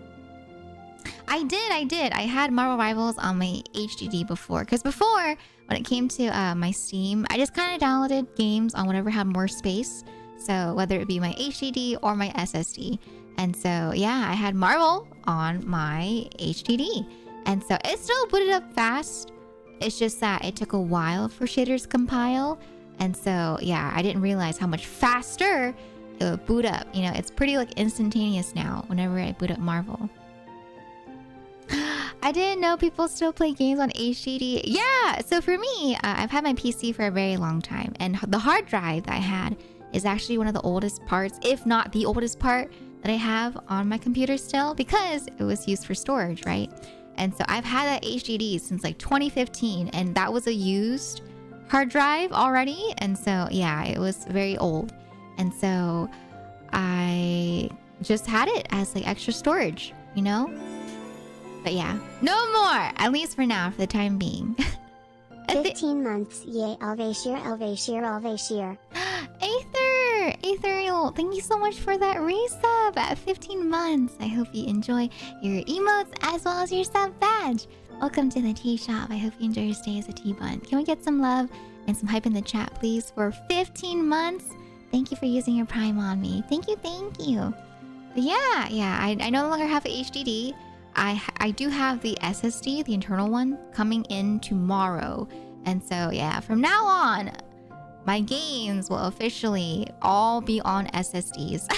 I did. I had Marvel Rivals on my HDD before. Because before, when it came to my Steam, I just kind of downloaded games on whatever had more space. So whether it be my HDD or my SSD. And so, yeah, I had Marvel on my HDD. And so it still booted up fast. It's just that it took a while for shaders to compile. And so, yeah, I didn't realize how much faster it would boot up. It's pretty instantaneous now whenever I boot up Marvel. I didn't know people still play games on HDD. Yeah, so for me, I've had my PC for a very long time. And the hard drive that I had is actually one of the oldest parts, if not the oldest part that I have on my computer still, because it was used for storage, right? And so I've had that HDD since 2015, and that was a used hard drive already. And so, yeah, it was very old. And so I just had it as like extra storage, you know? But yeah, no more, at least for now, for the time being. 15 months, yay, Alvashir. Aetherial, thank you so much for that resub at 15 months. I hope you enjoy your emotes as well as your sub badge. Welcome to the tea shop. I hope you enjoy your stay as a tea bun. Can we get some love and some hype in the chat, please, for 15 months? Thank you for using your Prime on me. Thank you, thank you. But yeah, I no longer have a HDD. I do have the SSD, the internal one, coming in tomorrow. And so, yeah, from now on, my games will officially all be on SSDs.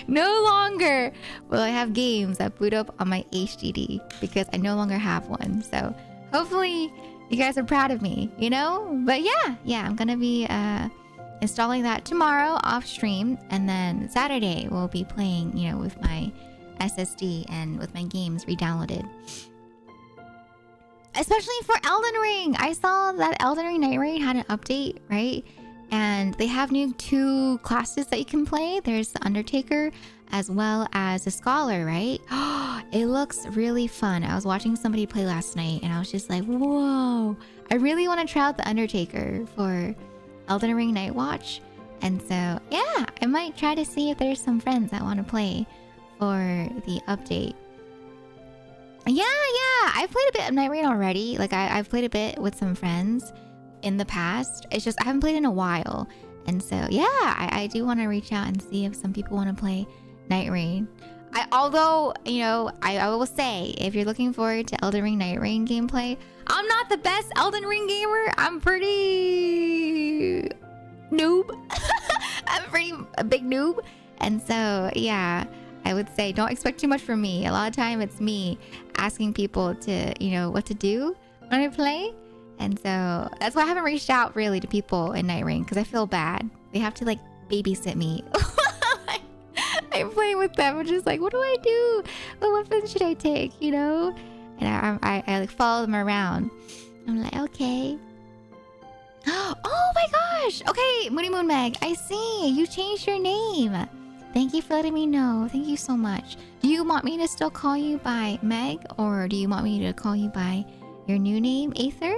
No longer will I have games that boot up on my HDD because I no longer have one. So hopefully you guys are proud of me, you know? But yeah, I'm gonna be installing that tomorrow off stream, and then Saturday we'll be playing, you know, with my SSD and with my games re-downloaded. Especially for Elden Ring. I saw that Elden Ring Night Raid had an update, right? And they have new 2 classes that you can play. There's the Undertaker as well as the Scholar, right? It looks really fun. I was watching somebody play last night and I was just like, whoa. I really want to try out the Undertaker for Elden Ring Night Watch. And so, yeah, I might try to see if there's some friends that want to play for the update. Yeah, I've played a bit of Night Raid already. Like, I've played a bit with some friends in the past. It's just I haven't played in a while. And so, yeah, I do want to reach out and see if some people want to play Night Raid. Although, you know, I will say, if you're looking forward to Elden Ring Night Raid gameplay, I'm not the best Elden Ring gamer. I'm pretty noob. I'm a big noob. And so, yeah, I would say don't expect too much from me. A lot of time it's me asking people to, you know, what to do when I play. And so that's why I haven't reached out really to people in Night Raid, because I feel bad. They have to like babysit me. I play with them. I'm just like, what do I do? What weapon should I take? You know? And I like follow them around. I'm like, okay. Oh my gosh. Okay, Moody Moon Meg, I see. You changed your name. Thank you for letting me know. Thank you so much. Do you want me to still call you by Meg, or do you want me to call you by your new name, Aether?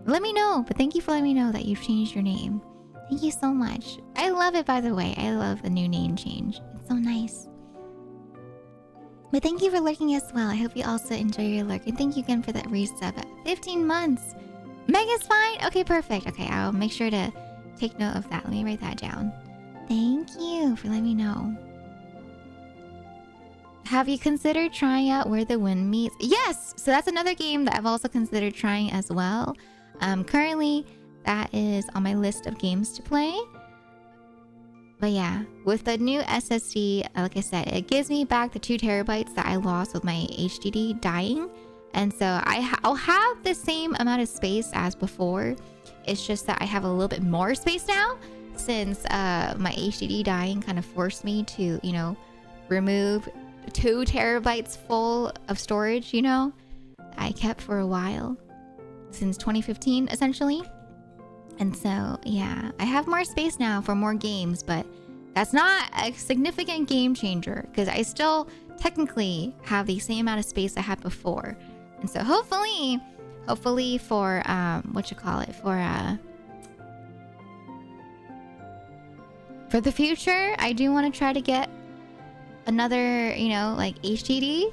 Let me know. But thank you for letting me know that you've changed your name. Thank you so much. I love it, by the way. I love the new name change. It's so nice. But thank you for lurking as well. I hope you also enjoy your lurk. And thank you again for that resub at 15 months. Meg is fine? Okay, perfect. Okay, I'll make sure to take note of that. Let me write that down. Thank you for letting me know. Have you considered trying out Where the Wind Meets? Yes! So that's another game that I've also considered trying as well. Currently, that is on my list of games to play. But yeah, with the new SSD, like I said, it gives me back the 2 terabytes that I lost with my HDD dying. And so I'll have the same amount of space as before. It's just that I have a little bit more space now, since my HDD dying kind of forced me to, you know, remove 2 terabytes full of storage, you know, I kept for a while, since 2015 essentially. And so, yeah, I have more space now for more games, but that's not a significant game changer because I still technically have the same amount of space I had before. And so hopefully for, for the future, I do want to try to get another, you know, like HDD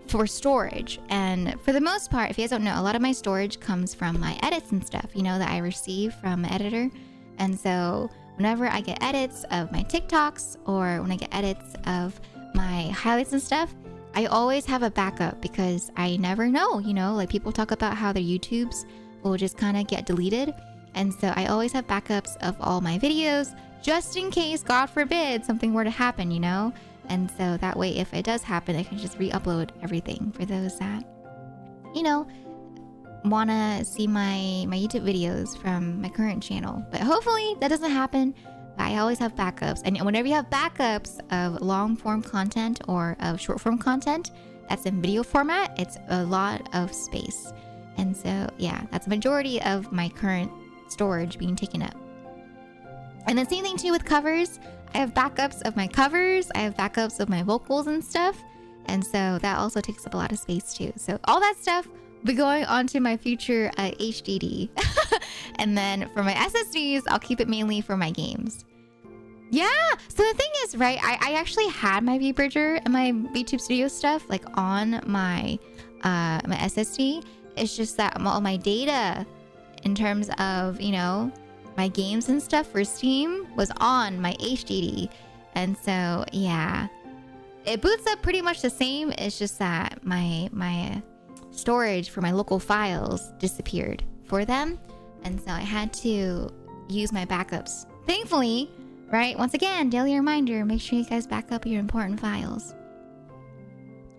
for storage. And for the most part, if you guys don't know, a lot of my storage comes from my edits and stuff, you know, that I receive from my editor. And so whenever I get edits of my TikToks or when I get edits of my highlights and stuff, I always have a backup because I never know, you know, like people talk about how their YouTubes will just kind of get deleted. And so I always have backups of all my videos just in case, God forbid, something were to happen, you know? And so that way, if it does happen, I can just re-upload everything for those that, you know, want to see my YouTube videos from my current channel. But hopefully that doesn't happen. I always have backups. And whenever you have backups of long form content or of short form content that's in video format, it's a lot of space. And so, yeah, that's the majority of my current storage being taken up. And the same thing too with covers. I have backups of my covers. I have backups of my vocals and stuff. And so that also takes up a lot of space too. So all that stuff will be going onto my future HDD. And then for my SSDs, I'll keep it mainly for my games. Yeah. So the thing is, right, I actually had my VBridger and my VTube Studio stuff like on my my SSD. It's just that all my data in terms of, you know, my games and stuff for Steam was on my HDD. And so, yeah, it boots up pretty much the same. It's just that my storage for my local files disappeared for them. And so I had to use my backups. Thankfully, right? Once again, daily reminder, make sure you guys back up your important files.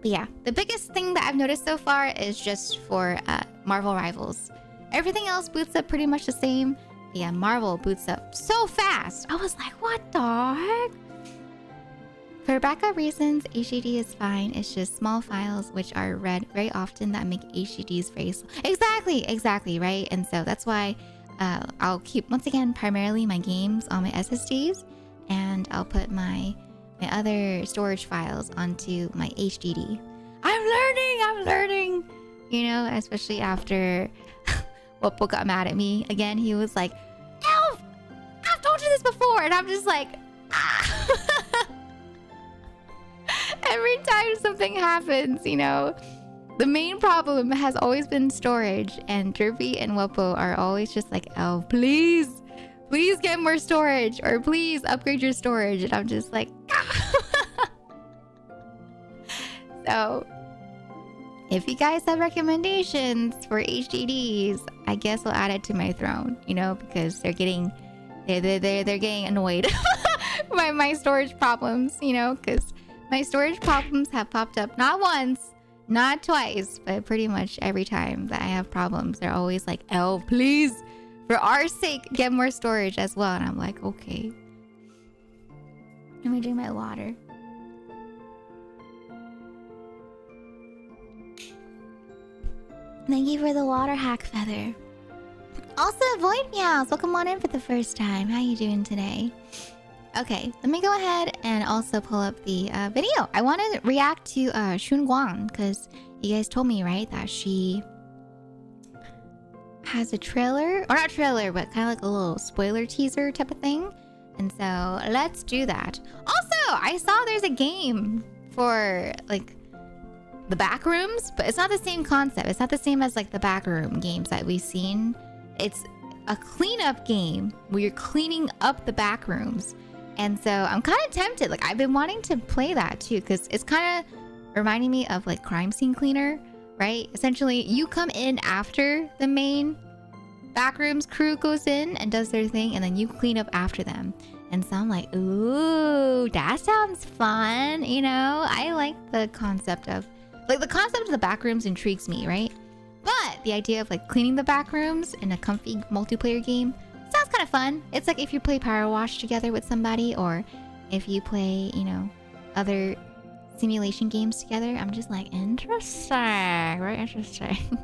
But yeah, the biggest thing that I've noticed so far is just for Marvel Rivals. Everything else boots up pretty much the same. But yeah, Marvel boots up so fast. I was like, what the heck? For backup reasons, HDD is fine. It's just small files which are read very often that make HDDs very slow. Exactly, right? And so that's why I'll keep, once again, primarily my games on my SSDs, and I'll put my other storage files onto my HDD. I'm learning! You know, especially after Woppo got mad at me again. He was like, Elf! I've told you this before! And I'm just like, ah! Every time something happens, you know, the main problem has always been storage, and Derpy and Woppo are always just like, Elf, please get more storage, or please upgrade your storage. And I'm just like, ah! So if you guys have recommendations for HDDs, I guess I'll add it to my throne, you know, because they're getting annoyed by my storage problems, you know, because my storage problems have popped up not once, not twice, but pretty much every time that I have problems. They're always like, oh, please, for our sake, get more storage as well. And I'm like, okay. Let me drink my water. Thank you for the water hack feather. Also, Void Meows, welcome on in for the first time. How you doing today? Okay, let me go ahead and also pull up the video. I want to react to Shunguang, because you guys told me, right, that she has a trailer, or not trailer, but kind of like a little spoiler teaser type of thing. And so let's do that. Also, I saw there's a game for like the back rooms, but it's not the same concept. It's not the same as like the back room games that we've seen. It's a cleanup game where you're cleaning up the back rooms. And so I'm kind of tempted. Like, I've been wanting to play that too, because it's kind of reminding me of like Crime Scene Cleaner, right? Essentially, you come in after the main backrooms crew goes in and does their thing, and then you clean up after them. And so I'm like, ooh, that sounds fun. You know, I like the concept of, like, the concept of the backrooms intrigues me, right? But the idea of like cleaning the backrooms in a comfy multiplayer game sounds kind of fun. It's like if you play Power Wash together with somebody, or if you play, you know, other simulation games together. I'm just like, interesting, very interesting.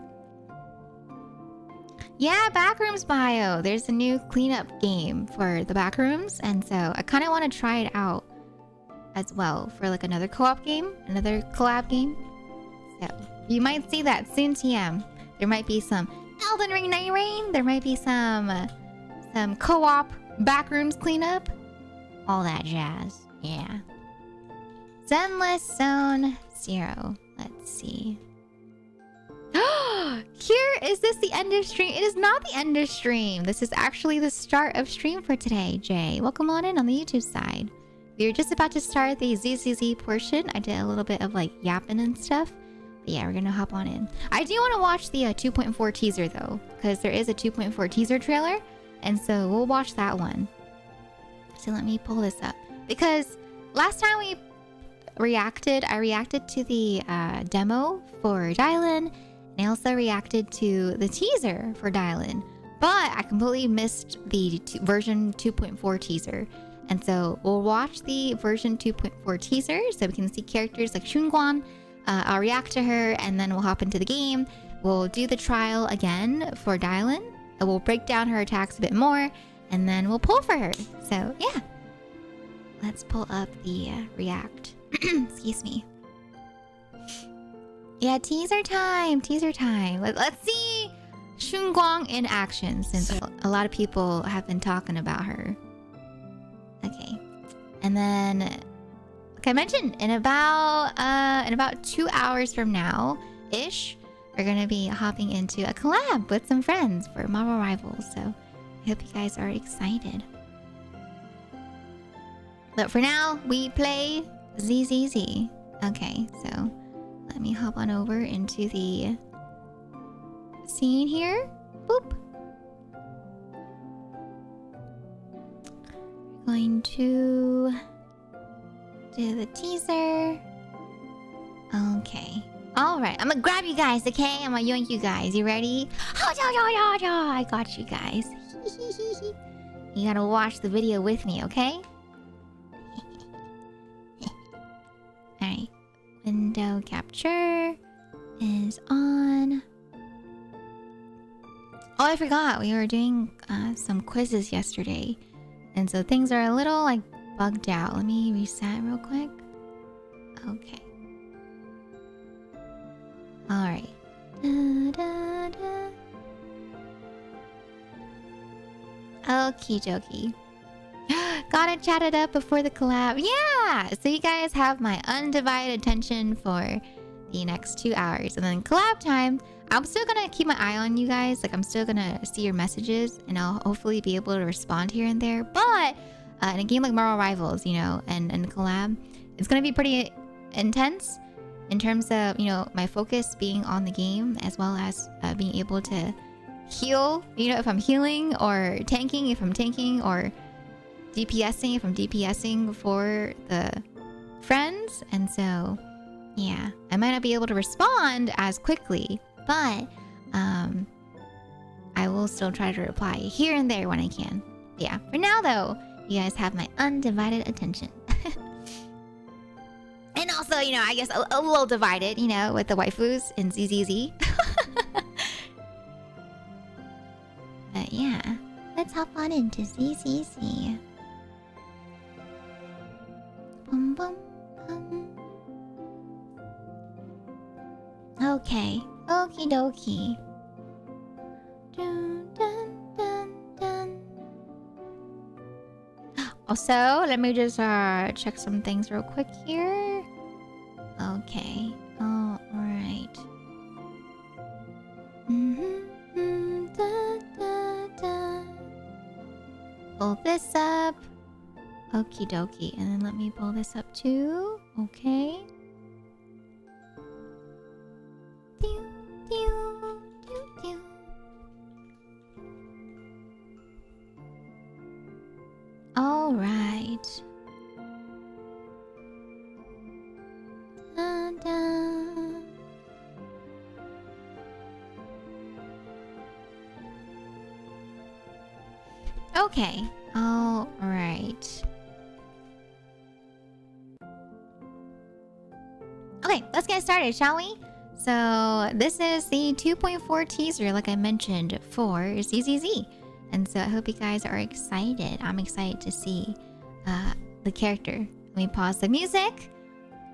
Yeah, Backrooms Bio. There's a new cleanup game for the Backrooms, and so I kind of want to try it out as well for like another co-op game, another collab game. So you might see that soon, TM. There might be some Elden Ring Night Rain. There might be some co-op Backrooms cleanup. All that jazz. Yeah. Zenlesszonezero. Let's see. Here, is this the end of stream? It is not the end of stream. This is actually the start of stream for today, Jay. Welcome on in on the YouTube side. We were just about to start the ZZZ portion. I did a little bit of like yapping and stuff. But yeah, we're gonna hop on in. I do want to watch the 2.4 teaser though, because there is a 2.4 teaser trailer. And so we'll watch that one. So let me pull this up. Because last time we reacted, I reacted to the demo for Dialyn. And I also reacted to the teaser for Dialyn. But I completely missed the version 2.4 teaser. And so we'll watch the version 2.4 teaser so we can see characters like Shunguang. I'll react to her, and then we'll hop into the game. We'll do the trial again for Dialyn we'll break down her attacks a bit more, and then we'll pull for her. So yeah, let's pull up the react. Excuse me. Yeah, teaser time, teaser time. Let's see Shunguang in action, since a lot of people have been talking about her. Okay, and then like I mentioned, in about 2 hours from now ish, we're gonna be hopping into a collab with some friends for Marvel Rivals. So I hope you guys are excited. But for now, we play ZZZ. Okay, so let me hop on over into the scene here. Boop. We're going to do the teaser. Okay. Alright, I'm gonna grab you guys, okay? I'm gonna yoink you guys. You ready? I got you guys. You gotta watch the video with me, okay? Alright. Window capture is on. Oh, I forgot. We were doing some quizzes yesterday. And so things are a little like bugged out. Let me reset real quick. Okay. Alright. Okie dokie. Gotta chat it up before the collab. Yeah! So you guys have my undivided attention for the next 2 hours. And then collab time, I'm still gonna keep my eye on you guys. Like, I'm still gonna see your messages, and I'll hopefully be able to respond here and there. But in a game like Marvel Rivals, you know, and collab, it's gonna be pretty intense in terms of, you know, my focus being on the game, as well as being able to heal, you know, if I'm healing, or tanking if I'm tanking, or DPSing if I'm DPSing for the friends. And so yeah, I might not be able to respond as quickly, but I will still try to reply here and there when I can. Yeah, for now though, you guys have my undivided attention. And also, you know, I guess a little divided, you know, with the waifus in ZZZ. But yeah, let's hop on into ZZZ. Bum, bum, bum. Okay, okie dokie. Dun, dun, dun, dun. Also, let me just check some things real quick here. Okay. Oh, alright. Da, da, da. Pull this up. Okie dokie. And then let me pull this up too. Okay. Pew, pew, pew, pew. All right. Da, da. Okay. All right. Okay, let's get started, shall we? So this is the 2.4 teaser, like I mentioned, for ZZZ. And so I hope you guys are excited. I'm excited to see the character. Let me pause the music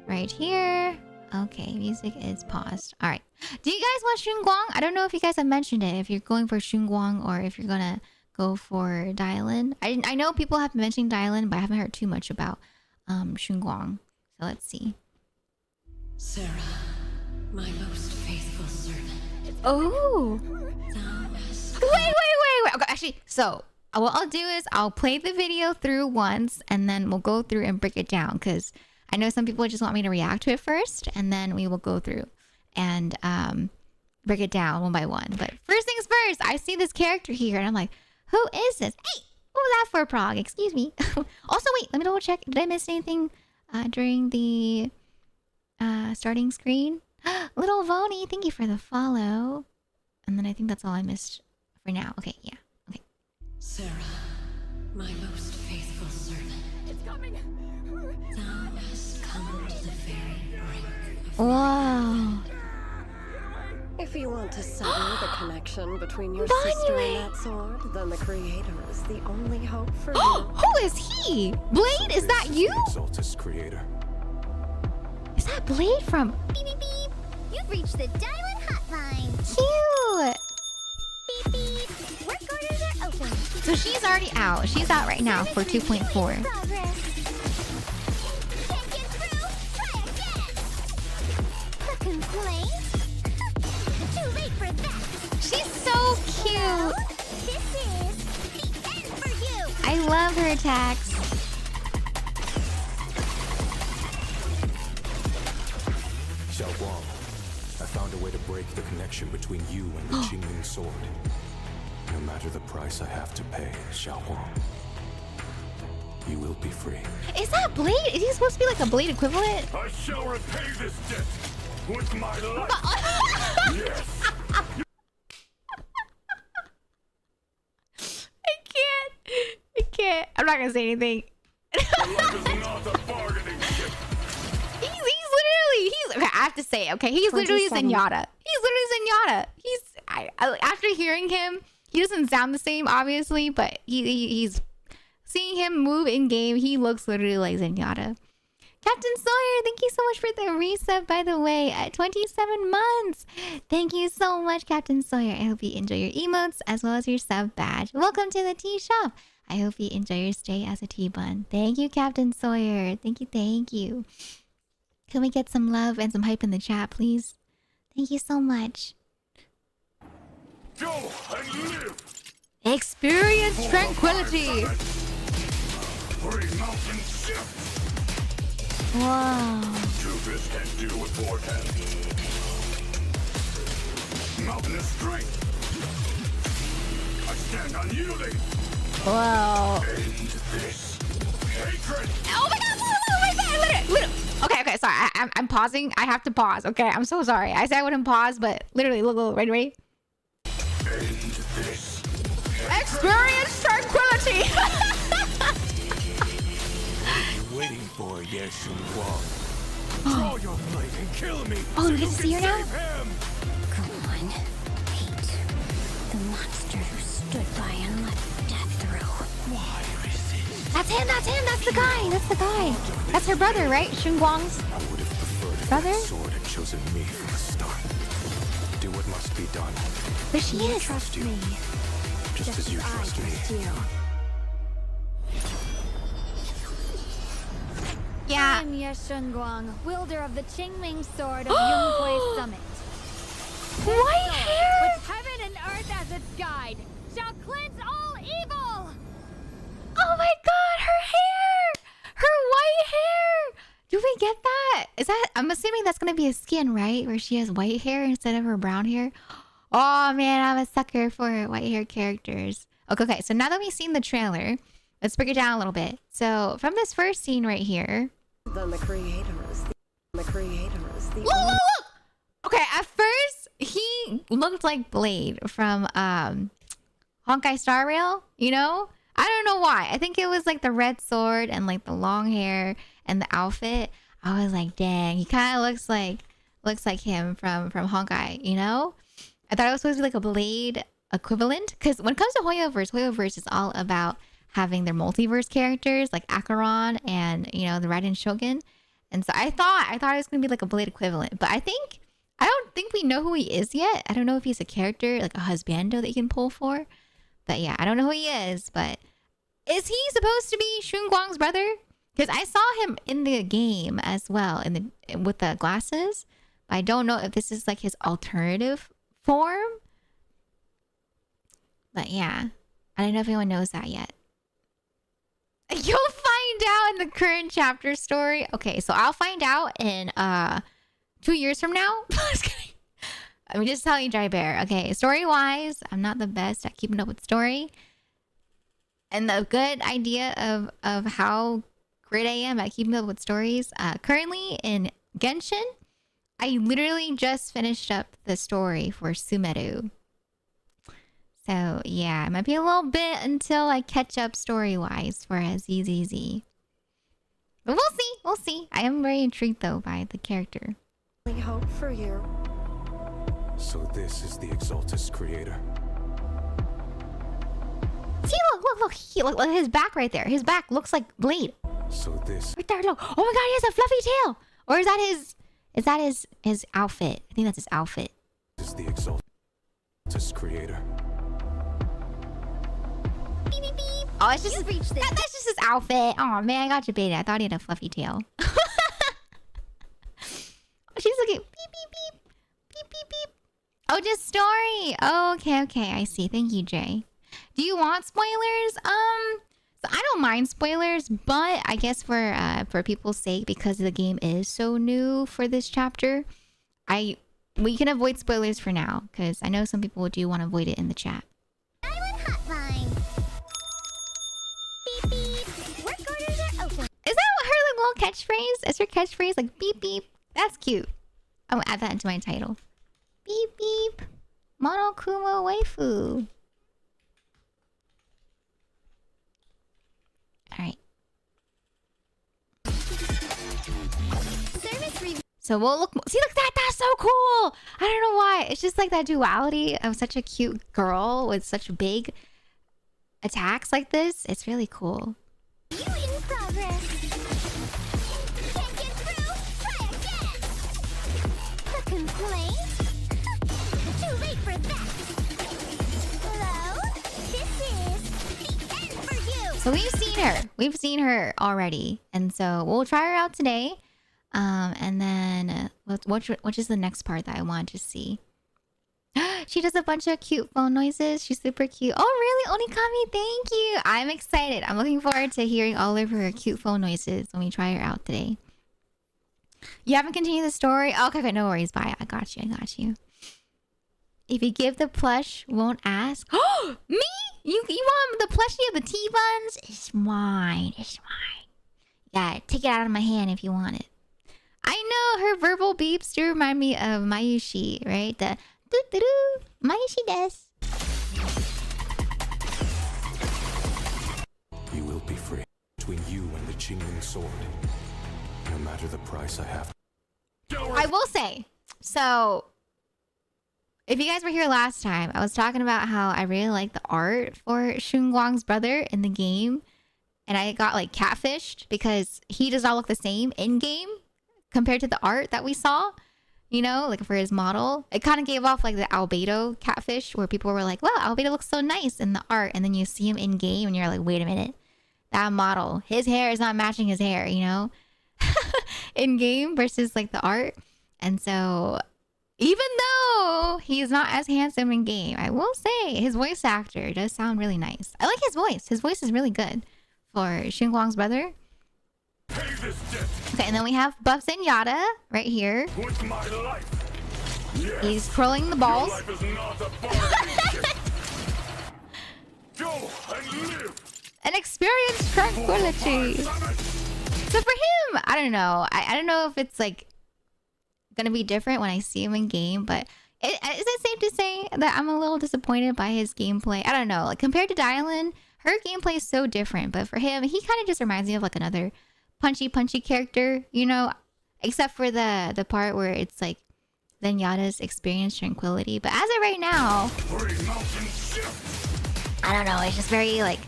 right here. Okay, music is paused. All right. Do you guys want Shunguang? I don't know if you guys have mentioned it, if you're going for Shunguang or if you're gonna go for Dialyn. I know people have been mentioning Dialyn, but I haven't heard too much about Shunguang. So let's see. Sarah, my most faithful servant. Oh! Thou hast Wait. Okay, actually, so what I'll do is I'll play the video through once, and then we'll go through and break it down, because I know some people just want me to react to it first, and then we will go through and break it down one by one. But first things first, I see this character here, and I'm like, who is this? Hey, what was that for, Prague? Excuse me. Also, wait, let me double check. Did I miss anything during the starting screen? Little Voni, thank you for the follow. And then I think that's all I missed for now. Okay, yeah. Okay. Sarah, my most faithful servant. It's coming! Thou hast come to the very brink of Whoa. If you want want to sever the connection between your sister and that sword, then the creator is the only hope for you. Who is he? Blade? Is that you? Exaltus creator. Is that Blade from... Beep, beep, beep. You've reached the Dialyn hotline. Cute! Beep, beep. Work orders are open. So she's already out. She's out right now for 2.4. Progress. Can't get through? Try again. A complaint? Too late for that. She's so cute. This is the end for you. I love her attacks. Xiao Guang, I found a way to break the connection between you and the Qingming sword. No matter the price I have to pay, Xiao Guang, you will be free. Is that Blade? Is he supposed to be like a Blade equivalent? I shall repay this debt with my life. Yes. I can't. I'm not gonna say anything. Life is not a bargaining chip. He's literally, okay, I have to say, okay, he's literally 27. Zenyatta. He's literally Zenyatta. After hearing him, he doesn't sound the same, obviously, but he's seeing him move in game, he looks literally like Zenyatta. Captain Sawyer, thank you so much for the resub, by the way, at 27 months. Thank you so much, Captain Sawyer. I hope you enjoy your emotes as well as your sub badge. Welcome to the tea shop. I hope you enjoy your stay as a tea bun. Thank you, Captain Sawyer. Thank you, thank you. Can we get some love and some hype in the chat, please? Thank you so much. Go and live. Experience tranquility. Three mountain shift. Whoa. Tubers can do with forecast. Mountainous strength. I stand unyielding. Whoa. End this hatred. Oh my god, literally. Okay, sorry. I'm pausing. I have to pause. Okay, I'm so sorry. I said I wouldn't pause, but literally, look, ready? End this. Experience tranquility. Waiting for Yeshun Guang. Draw your blade and kill me. Oh, so we get to see her now? save him. Go on. Hate. The monster who stood by and let death through. Why resist? That's him. That's the guy. That's her brother, right? Shun Guang's I would have preferred if brother? that sword had chosen me from the start. Do what must be done. There she is. Trust you. Just as you trust me. Yeah. I'm Yeshun Guang, wielder of the Qingming sword of Yunhui Summit. White hair. With heaven and earth as its guide, shall cleanse all evil! Oh my god, her hair! Her white hair! Do we get that? Is that... I'm assuming that's gonna be a skin, right? Where she has white hair instead of her brown hair. Oh man, I'm a sucker for white hair characters. Okay, so now that we've seen the trailer, let's break it down a little bit. So, from this first scene right here... Then the creator is the Look! Okay, at first, he looked like Blade from Honkai Star Rail, you know? I don't know why. I think it was like the red sword and like the long hair and the outfit. I was like, dang, he kind of looks like him from Honkai, you know? I thought it was supposed to be like a Blade equivalent. Because when it comes to Hoyoverse is all about having their multiverse characters like Acheron and, you know, the Raiden Shogun. And so I thought it was going to be like a Blade equivalent. But I don't think we know who he is yet. I don't know if he's a character, like a husbando that you can pull for. But yeah, I don't know who he is. But is he supposed to be Shun Guang's brother? Because I saw him in the game as well, with the glasses. But I don't know if this is like his alternative form. But yeah, I don't know if anyone knows that yet. You'll find out in the current chapter story. Okay, so I'll find out in 2 years from now. Just kidding. I'm just telling you, Dry Bear. Okay, story-wise, I'm not the best at keeping up with story. And the good idea of how great I am at keeping up with stories. Currently in Genshin, I literally just finished up the story for Sumeru. So yeah, it might be a little bit until I catch up story-wise for ZZZ. But we'll see. I am very intrigued though by the character. only hope for you. So this is the Exaltus creator. See, look, look, his back right there. His back looks like Blade. So this Right there, look. Oh my god, he has a fluffy tail. Or is that his outfit? I think that's his outfit. is the Exaltus creator. Beep, beep, beep. Oh, it's just You've reached the- that's just his outfit. Oh man, I got debated. I thought he had a fluffy tail. She's looking beep beep beep beep beep beep. Oh, just story. Oh, okay, I see. Thank you, Jay. Do you want spoilers? So I don't mind spoilers, but I guess for people's sake, because the game is so new for this chapter, we can avoid spoilers for now, because I know some people do want to avoid it in the chat. Dialyn Hotline. Beep beep. Work orders are open. Is that her like, little catchphrase? Is her catchphrase like beep beep? That's cute. I'm gonna add that into my title. Beep beep. Monokumo waifu. Alright. Service review. So we'll look. See, look that. That's so cool. I don't know why. It's just like that duality of such a cute girl with such big attacks like this. It's really cool. You in progress. Can't get through? Try again. A complaint? Too late for that. Hello? This is the end for you. So we've seen her. We've seen her already, and so we'll try her out today. And then which is the next part that I want to see? She does a bunch of cute phone noises. She's super cute. Oh, really? Onikami, thank you. I'm excited. I'm looking forward to hearing all of her cute phone noises when we try her out today. You haven't continued the story? Okay, no worries. Bye. I got you. If you give the plush, won't ask. Oh, me? You want the plushie of the T-buns? It's mine. Yeah, take it out of my hand if you want it. I know her verbal beeps do remind me of Mayushi, right? The doo-doo-doo. Mayushi desu. You will be free between you and the Qingling sword. No matter the price I have. I will say, so if you guys were here last time, I was talking about how I really like the art for Shunguang's brother in the game. And I got like catfished because he does not look the same in game compared to the art that we saw, you know, like for his model. It kind of gave off like the Albedo catfish where people were like, wow, Albedo looks so nice in the art. And then you see him in game and you're like, wait a minute, that model, his hair is not matching his hair, you know, in game versus like the art. And so even though he's not as handsome in game, I will say his voice actor does sound really nice. I like his voice. His voice is really good for Xinguang's brother. Okay, and then we have Buff Zenyatta right here. Yes. He's twirling the balls. Go and live. And experience tranquility. So for him, I don't know. I don't know if it's like gonna be different when I see him in game, but is it safe to say that I'm a little disappointed by his gameplay? I don't know. Like compared to Dialyn, her gameplay is so different, but for him, he kind of just reminds me of like another punchy character, you know, except for the part where it's like Zenyatta's experience tranquility. But as of right now, I don't know, it's just very like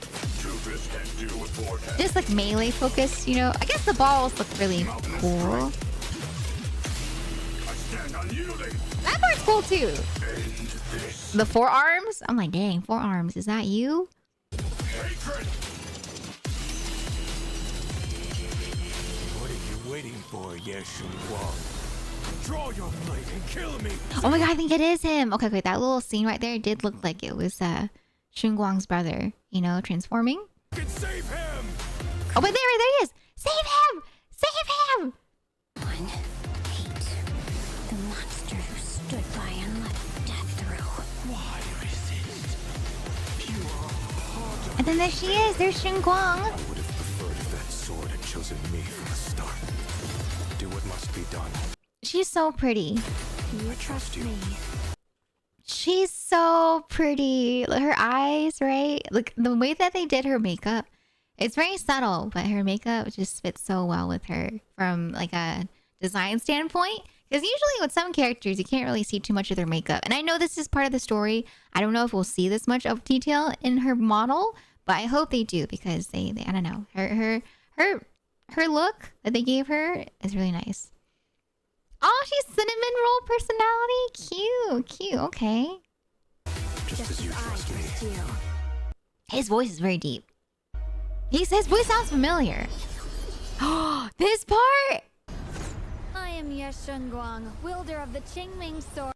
just like melee focused, you know. I guess the balls look really cool. That part's cool too. The forearms? I'm like, dang, forearms, is that you? What are you waiting for, Shunguang? Draw your blade and kill me. Oh my god, I think it is him. Okay, wait, that little scene right there did look like it was Shunguang's brother, you know, transforming. Save him! Oh, but there he is! Save him! Save him! 1, 8. The monster who stood by and let death through. Why resist? Pure heart. And then there she is. There's Xinguang. I would have preferred if that sword had chosen me from the start. Do what must be done. She's so pretty. You trust me. She's so pretty. Look, her eyes, right? Look, the way that they did her makeup, it's very subtle, but her makeup just fits so well with her from like a design standpoint. Because usually with some characters, you can't really see too much of their makeup. And I know this is part of the story. I don't know if we'll see this much of detail in her model, but I hope they do because they I don't know. Her look that they gave her is really nice. Oh, she's cinnamon roll personality. Cute. Okay. Just as you trust me. His voice is very deep. His voice sounds familiar. Oh, this part. I am Ye Shunguang, wielder of the Qingming sword.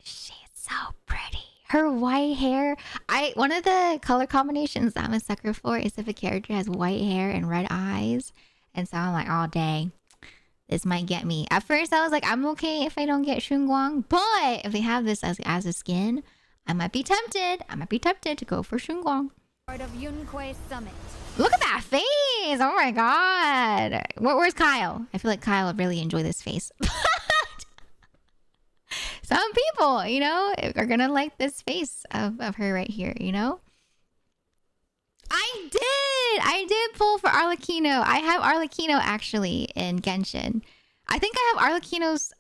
She's so pretty. Her white hair. One of the color combinations I'm a sucker for is if a character has white hair and red eyes. And so I'm like, oh dang, this might get me. At first I was like, I'm okay if I don't get Shunguang, but if they have this as a skin, I might be tempted. I might be tempted to go for Shunguang. Of Yunquei Summit. Look at that face! Oh my god. Where's Kyle? I feel like Kyle would really enjoy this face. Some people, you know, are gonna like this face of her right here, you know? I did pull for Arlecchino. I have Arlecchino actually in Genshin. I think I have Arlecchino's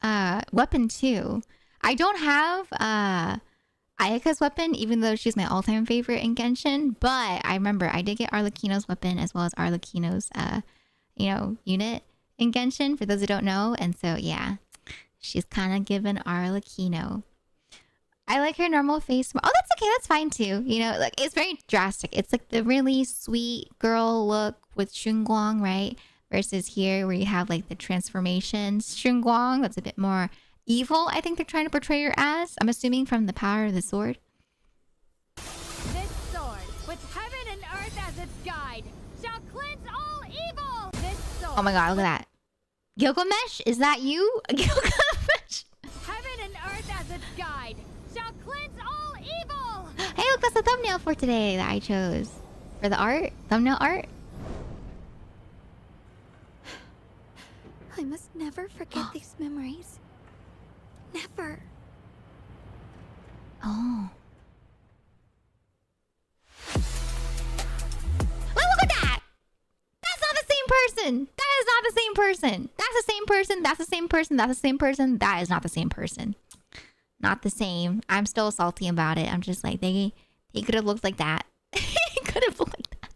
weapon too. I don't have Ayaka's weapon, even though she's my all-time favorite in Genshin. But I remember I did get Arlecchino's weapon as well as Arlecchino's, unit in Genshin, for those who don't know. And so, yeah, she's kind of given Arlecchino. I like her normal face. Oh, that's okay. That's fine too. You know, like it's very drastic. It's like the really sweet girl look with Shunguang, right? Versus here where you have like the transformations Shunguang. That's a bit more evil, I think they're trying to portray her as. I'm assuming from the power of the sword. This sword, with heaven and earth as its guide, shall cleanse all evil. This sword. Oh my god, look at that. Gilgamesh? Is that you? Gilgamesh? Heaven and earth as its guide, shall cleanse all evil. Hey, look, that's the thumbnail for today that I chose. For the art? Thumbnail art? I must never forget these memories. Never. Oh. Well, look at that! That's not the same person! That is not the same person! That's the same person, that's the same person, that's the same person. That is not the same person. Not the same. I'm still salty about it. I'm just like, they could have looked like that. He could have looked like that.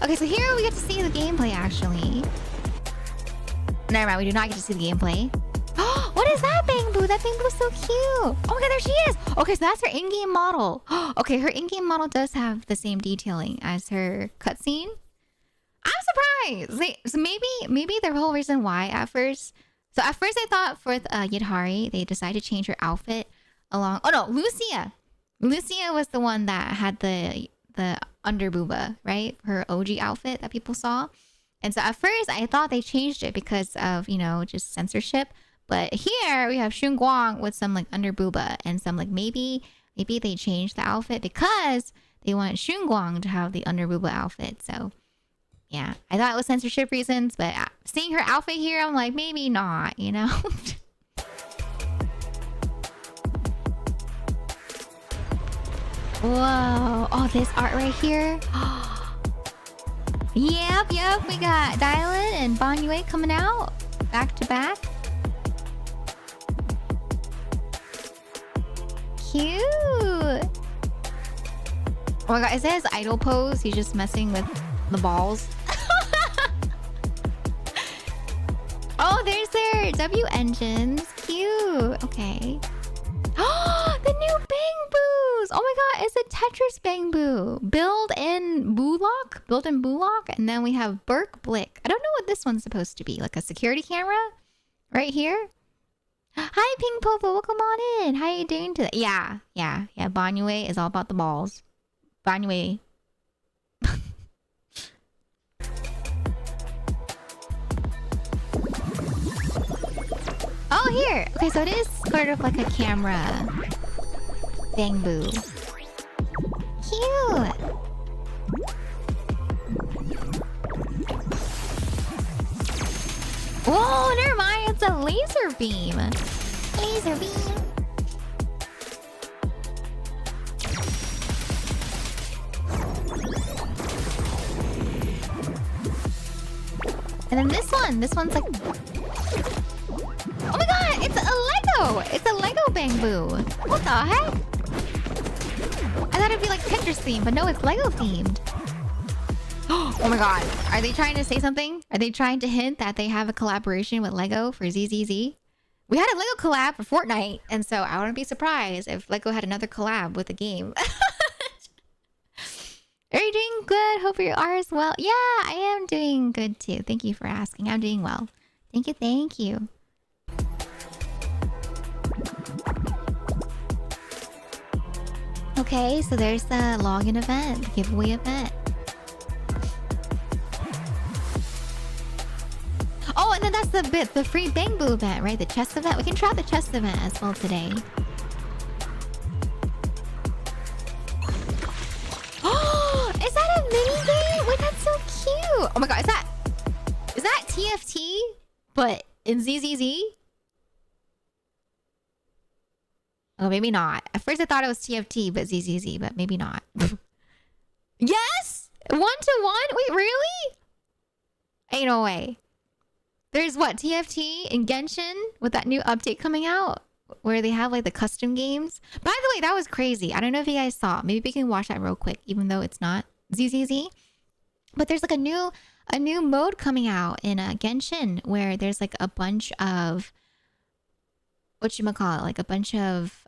Okay, so here we get to see the gameplay, actually. Never mind, we do not get to see the gameplay. Oh, what is that Bangbu? That Bangbu's so cute. Oh my god, there she is. Okay, so that's her in-game model. Okay, her in-game model does have the same detailing as her cutscene. I'm surprised. So maybe the whole reason why at first. So at first I thought for Yidhari, they decided to change her outfit along. Oh no, Lucia. Lucia was the one that had the underbooba, right? Her OG outfit that people saw. And so at first I thought they changed it because of, you know, just censorship. But here we have Shunguang with some like underbooba and some like maybe they changed the outfit because they want Shunguang to have the underbooba outfit. So yeah, I thought it was censorship reasons, but seeing her outfit here, I'm like, maybe not, you know? Whoa. Oh, this art right here. Yep. We got Dialyn and Banyue coming out back to back. Cute. Oh my god, it says idle pose. He's just messing with the balls. Oh, there's their W engines. Cute. Okay. Oh, the new Bangboos. Oh my god, it's a Tetris Bangbu. Build in Bullock. And then we have Burke Blick. I don't know what this one's supposed to be. Like a security camera? Right here? Hi, Pink Popo. Welcome on in. How you doing today? Yeah. Banyue is all about the balls. Banyue. Oh, here. Okay, so it is sort of like a camera. Bangbu. Cute. Whoa, never mind. It's a laser beam. Laser beam. And then this one's like... Oh my god, it's a Lego! It's a Lego bamboo. What the heck? I thought it'd be like Pinterest themed, but no, it's Lego themed. Oh my god, are they trying to say something? Are they trying to hint that they have a collaboration with Lego for ZZZ? We had a Lego collab for Fortnite, and so I wouldn't be surprised if Lego had another collab with the game. Are you doing good? Hope you are as well. Yeah, I am doing good too. Thank you for asking. I'm doing well. Thank you, thank you. Okay, so there's the login event, the giveaway event. Oh, and then that's the free bamboo event, right? The chest event. We can try the chest event as well today. Oh, is that a mini game? Wait, that's so cute. Oh my god, is that TFT but in ZZZ? Oh, maybe not. At first I thought it was TFT but ZZZ, but maybe not. Yes! 1-to-1? Wait, really? Ain't no way. There's what, TFT and Genshin with that new update coming out where they have like the custom games. By the way, that was crazy. I don't know if you guys saw. Maybe we can watch that real quick, even though it's not ZZZ. But there's like a new mode coming out in Genshin where there's like a bunch of whatchamacallit, like a bunch of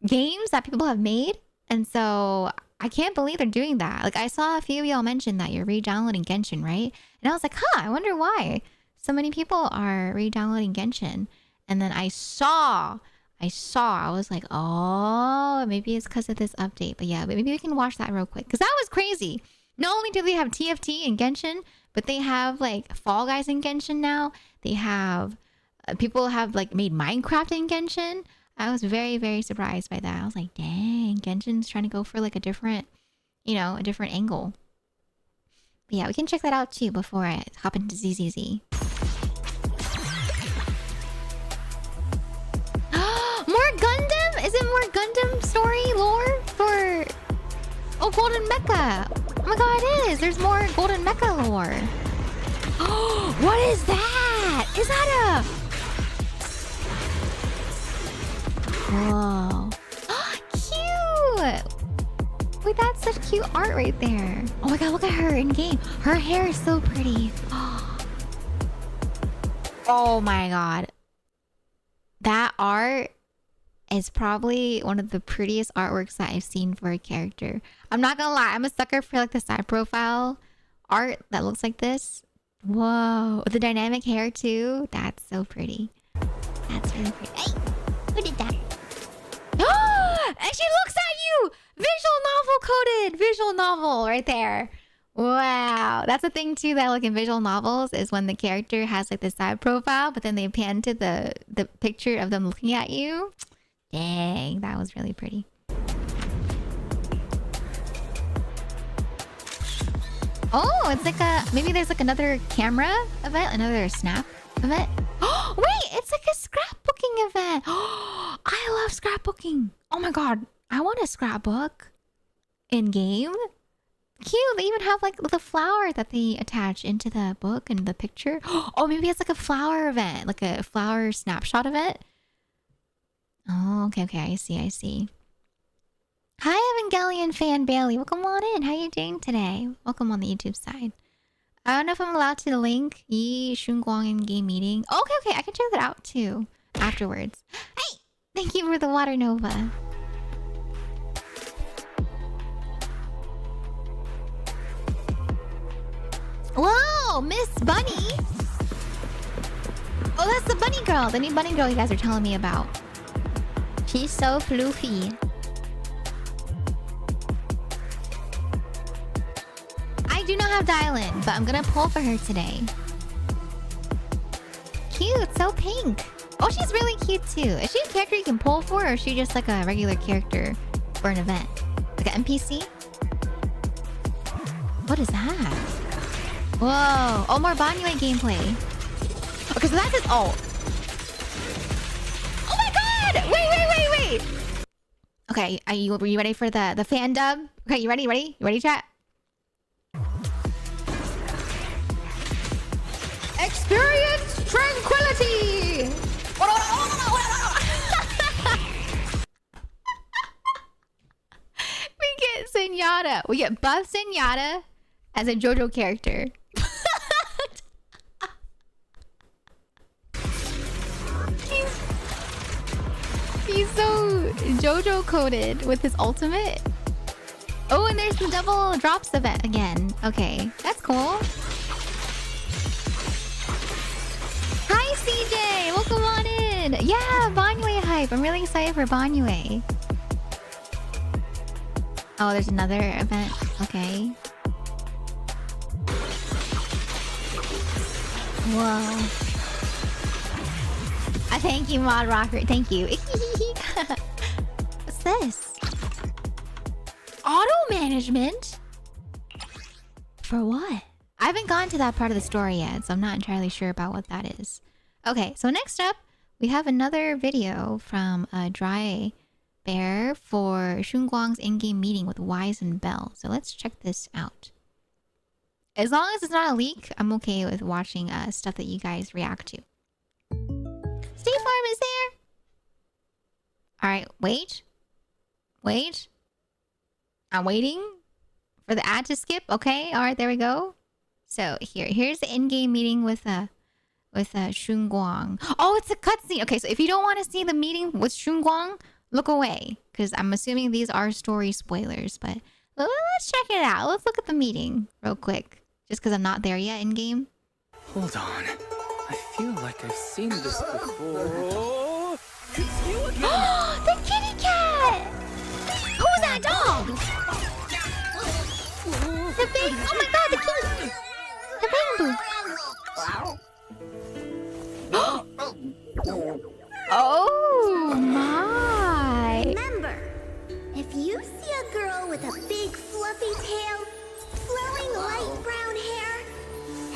games that people have made. And so I can't believe they're doing that. Like I saw a few of y'all mention that you're re-downloading Genshin, right? And I was like, huh, I wonder why so many people are re-downloading Genshin. And then I was like, oh, maybe it's because of this update. But yeah, maybe we can watch that real quick. Because that was crazy. Not only do they have TFT and Genshin, but they have like Fall Guys in Genshin now. They have, people have like made Minecraft in Genshin. I was very, very surprised by that. I was like, dang, Genshin's trying to go for like a different, a different angle. But yeah, we can check that out too before I hop into ZZZ. More Gundam? Is it more Gundam story lore for... Oh, Golden Mecha. Oh my god, it is. There's more Golden Mecha lore. Oh, what is that? Is that a... Whoa. Cute! Wait, that's such cute art right there. Oh my god, look at her in game. Her hair is so pretty. Oh my god. That art is probably one of the prettiest artworks that I've seen for a character. I'm not gonna lie, I'm a sucker for like the side profile art that looks like this. Whoa. With the dynamic hair too. That's so pretty. That's really pretty. Hey! Who did that? And she looks at you! Visual novel coded! Visual novel right there. Wow. That's the thing too that like in visual novels is when the character has like the side profile, but then they pan to the picture of them looking at you. Dang, that was really pretty. Oh, it's like a... Maybe there's like another camera event, another snap event. Oh, wait, it's like a scrapbooking event. Oh, I love scrapbooking. Oh my god, I want a scrapbook in game. Cute. They even have like the flower that they attach into the book and the picture. Oh, maybe it's like a flower event, like a flower snapshot event. Oh, okay. I see. Hi, Evangelion fan Bailey. Welcome on in. How you doing today? Welcome on the YouTube side. I don't know if I'm allowed to link Yi Shunguang in game meeting. Okay. I can check that out too afterwards. Hey, thank you for the water nova. Whoa, Miss Bunny. Oh, that's the bunny girl. The new bunny girl you guys are telling me about. She's so floofy. I do not have Dialyn, but I'm gonna pull for her today. Cute, so pink. Oh, she's really cute too. Is she a character you can pull for, or is she just like a regular character for an event? Like an NPC? What is that? Whoa. Oh, more Banyue gameplay. Okay, so that's his ult. Oh my god! Wait. Okay, were you ready for the fan dub? Okay, you ready? You ready, chat? Experience tranquility! We get Zenyatta. We get buff Zenyatta as a JoJo character. He's so JoJo coded with his ultimate. Oh, and there's the double drops event again. Okay, that's cool. Hi, CJ. Welcome on in. Yeah, Banyue hype. I'm really excited for Banyue. Oh, there's another event. Okay. Whoa. Thank you, Mod Rocker. Thank you. What's this? Auto management? For what? I haven't gotten to that part of the story yet, so I'm not entirely sure about what that is. Okay, so next up, we have another video from Dry Bear for Shunguang's in-game meeting with Wise and Bell. So let's check this out. As long as it's not a leak, I'm okay with watching stuff that you guys react to. State Farm is there. Alright, wait. Wait. I'm waiting for the ad to skip. Okay, alright, there we go. So here's the in-game meeting with Shunguang. Oh, it's a cutscene. Okay, so if you don't want to see the meeting with Shunguang, look away. Because I'm assuming these are story spoilers. But let's check it out. Let's look at the meeting real quick. Just because I'm not there yet in-game. Hold on. I feel like I've seen this before. It's you again! The kitty cat! Who's that dog? The big... Oh my god, the kitty! The bamboo! Oh my! Remember, if you see a girl with a big fluffy tail, flowing light brown hair,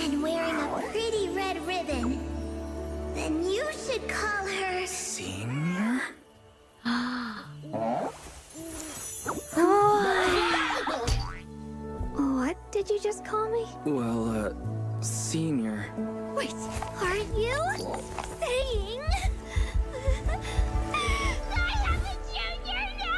and wearing a pretty red ribbon, then you should call her Senior? What did you just call me? Well, Senior. Wait, are you saying I have a junior now?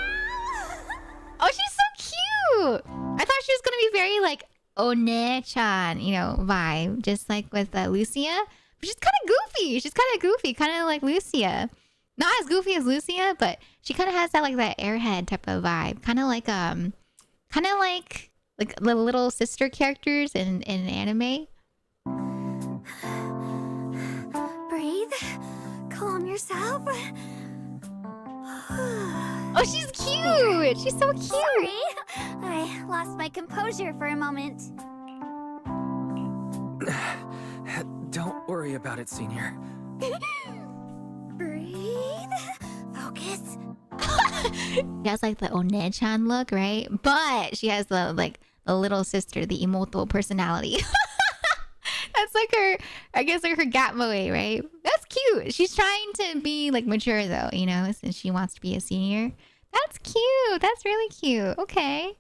Oh, she's so cute! I thought she was gonna be very like One-chan, you know, vibe, just like with Lucia. But she's kind of goofy. She's kind of goofy, kind of like Lucia. Not as goofy as Lucia, but she kind of has that like that airhead type of vibe, kind of like the little sister characters in anime. Breathe. Calm yourself. Oh, she's cute. She's so cute. Sorry, I lost my composure for a moment. Don't worry about it, Senior. Breathe. Focus. She has like the One-chan look, right? But she has the little sister, the Imoto personality. That's like her, I guess, like her gap moe, right? That's cute. She's trying to be like mature though, you know, since she wants to be a senior. That's cute. That's really cute. Okay.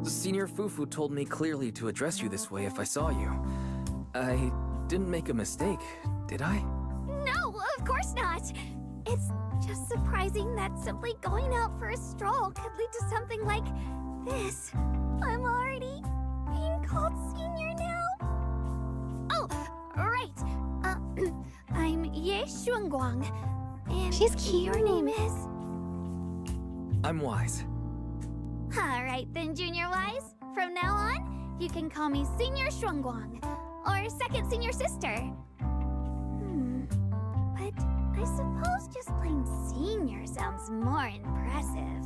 Senior Fufu told me clearly to address you this way if I saw you. I didn't make a mistake, did I? No, of course not. It's just surprising that simply going out for a stroll could lead to something like this. I'm already being called senior now. Oh, right. I'm Ye Shunguang. And she's cute. Your name is? I'm Wise. All right then, Junior Wise. From now on, you can call me Senior Shunguang, or Second Senior Sister. But I suppose just plain senior sounds more impressive.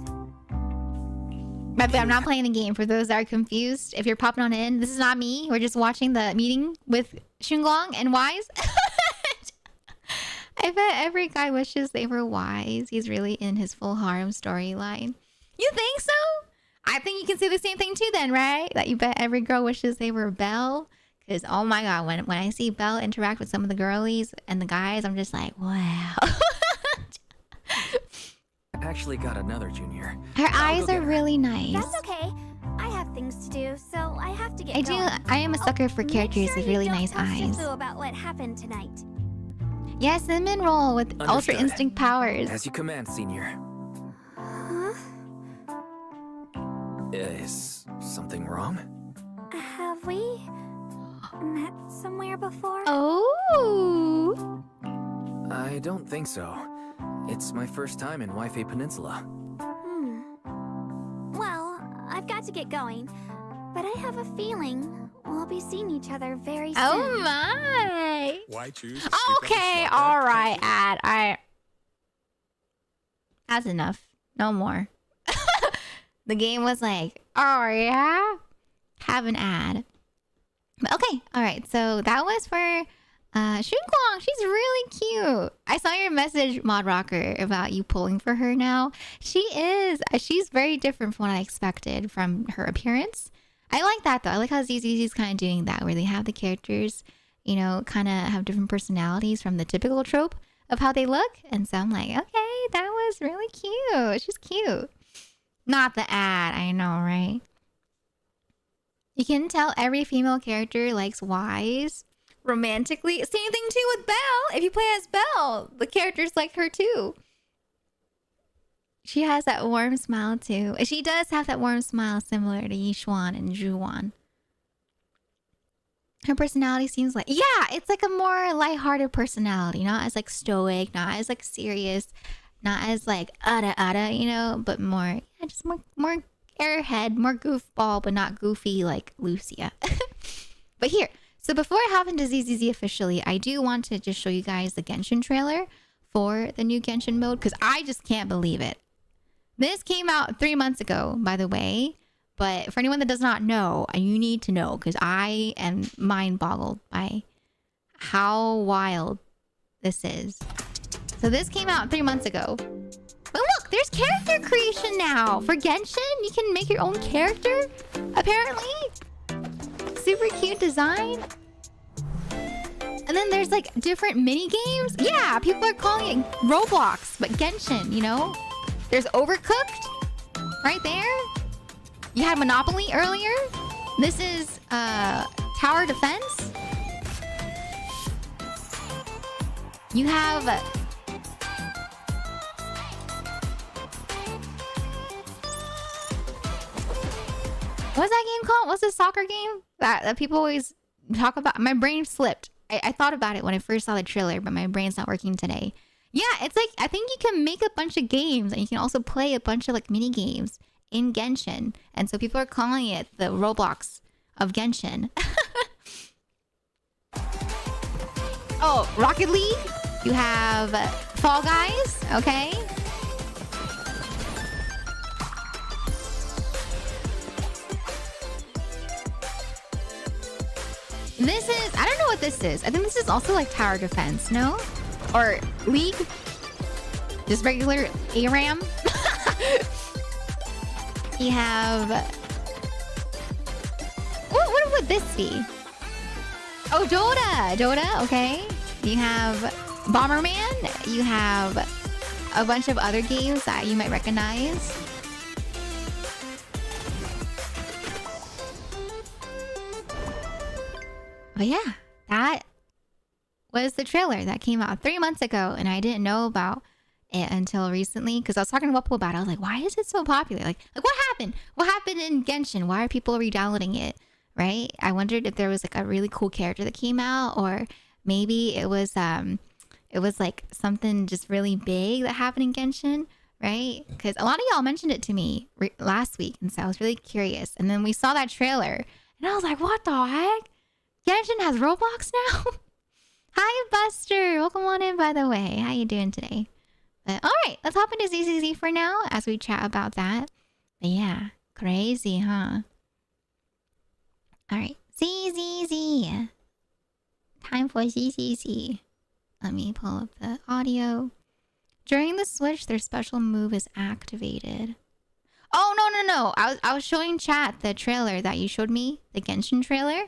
But I'm not playing the game. For those that are confused, if you're popping on in, this is not me. We're just watching the meeting with Shunguang and Wise. I bet every guy wishes they were Wise. He's really in his full harem storyline. You think so? I think you can say the same thing too then, right? That you bet every girl wishes they were Belle. Because, oh my god, when I see Belle interact with some of the girlies and the guys, I'm just like, wow. Actually got another junior. Her eyes are really nice. That's okay. I have things to do, so I have to get I going. I am a sucker for characters with really nice eyes. About what happened tonight. Yes, cinnamon roll with ultra Understood. instinct powers. As you command, Senior. Huh? Is something wrong? Have we met somewhere before? Oh. I don't think so. It's my first time in Wi-Fi Peninsula. Well, I've got to get going, but I have a feeling we'll be seeing each other very soon. Oh my. Why choose? Okay, all right, ad. That's enough. No more. The game was like, oh yeah, have an ad. But okay, all right. So that was for Shunkwang. She's really cute. I saw your message, Mod Rocker, about you pulling for her now. She is. She's very different from what I expected from her appearance. I like that though. I like how ZZZ's kind of doing that, where they have the characters, you know, kind of have different personalities from the typical trope of how they look. And so I'm like, okay, that was really cute. She's cute. Not the ad, I know, right? You can tell every female character likes Y's romantically. Same thing too with Belle. If you play as Belle, the characters like her too. She has that warm smile too. She does have that warm smile similar to Yishuan and Zhuwan. Her personality seems like, yeah, it's like a more lighthearted personality. Not as like stoic, not as like serious, not as like ada, you know, but more, yeah, just more airhead, more goofball, but not goofy like Lucia. But here, so before I hop into ZZZ officially, I do want to just show you guys the Genshin trailer for the new Genshin mode, because I just can't believe it. This came out 3 months ago, by the way. But for anyone that does not know, you need to know, because I am mind boggled by how wild this is. So this came out 3 months ago. But look, there's character creation now. For Genshin, you can make your own character, apparently. Super cute design. And then there's like different mini games. Yeah, people are calling it Roblox, but Genshin, you know? There's Overcooked right there. You had Monopoly earlier. This is Tower Defense. You have what's that game called? What's the soccer game that people always talk about? My brain slipped. I thought about it when I first saw the trailer, but my brain's not working today. Yeah, it's like, I think you can make a bunch of games and you can also play a bunch of like mini games in Genshin. And so people are calling it the Roblox of Genshin. Oh, Rocket League. You have Fall Guys, okay? This is, I don't know what this is. I think this is also like Tower Defense, no? Or League? Just regular ARAM? You have... What would this be? Oh, Dota, okay. You have Bomberman. You have a bunch of other games that you might recognize. But yeah, that was the trailer that came out 3 months ago, and I didn't know about it until recently because I was talking to Wuppo about it. I was like, why is it so popular? Like what happened? What happened in Genshin? Why are people re-downloading it? Right? I wondered if there was like a really cool character that came out, or maybe it was like something just really big that happened in Genshin, right? Because a lot of y'all mentioned it to me last week, and so I was really curious. And then we saw that trailer, and I was like, what the heck? Genshin has Roblox now? Hi, Buster. Welcome on in, by the way. How you doing today? But, all right, let's hop into ZZZ for now as we chat about that. But yeah, crazy, huh? All right, ZZZ. Time for ZZZ. Let me pull up the audio. During the switch, their special move is activated. Oh, no. I was showing chat the trailer that you showed me, the Genshin trailer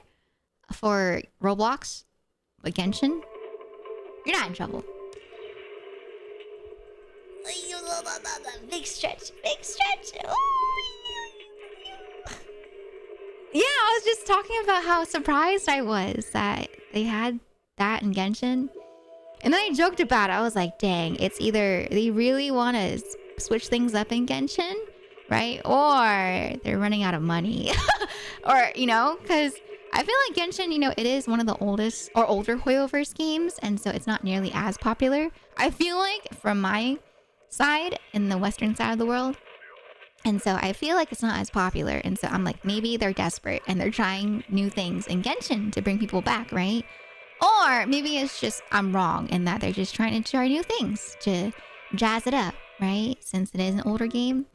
for Roblox. But Genshin, you're not in trouble. Big stretch. Yeah, I was just talking about how surprised I was that they had that in Genshin. And then I joked about it. I was like, dang, it's either they really want to switch things up in Genshin, right? Or they're running out of money. Or, you know, because I feel like Genshin, you know, it is one of the oldest or older Hoyoverse games. And so it's not nearly as popular. I feel like from my side, in the western side of the world. And so I feel like it's not as popular. And so I'm like, maybe they're desperate and they're trying new things in Genshin to bring people back, right? Or maybe it's just I'm wrong in that they're just trying to try new things to jazz it up, right? Since it is an older game.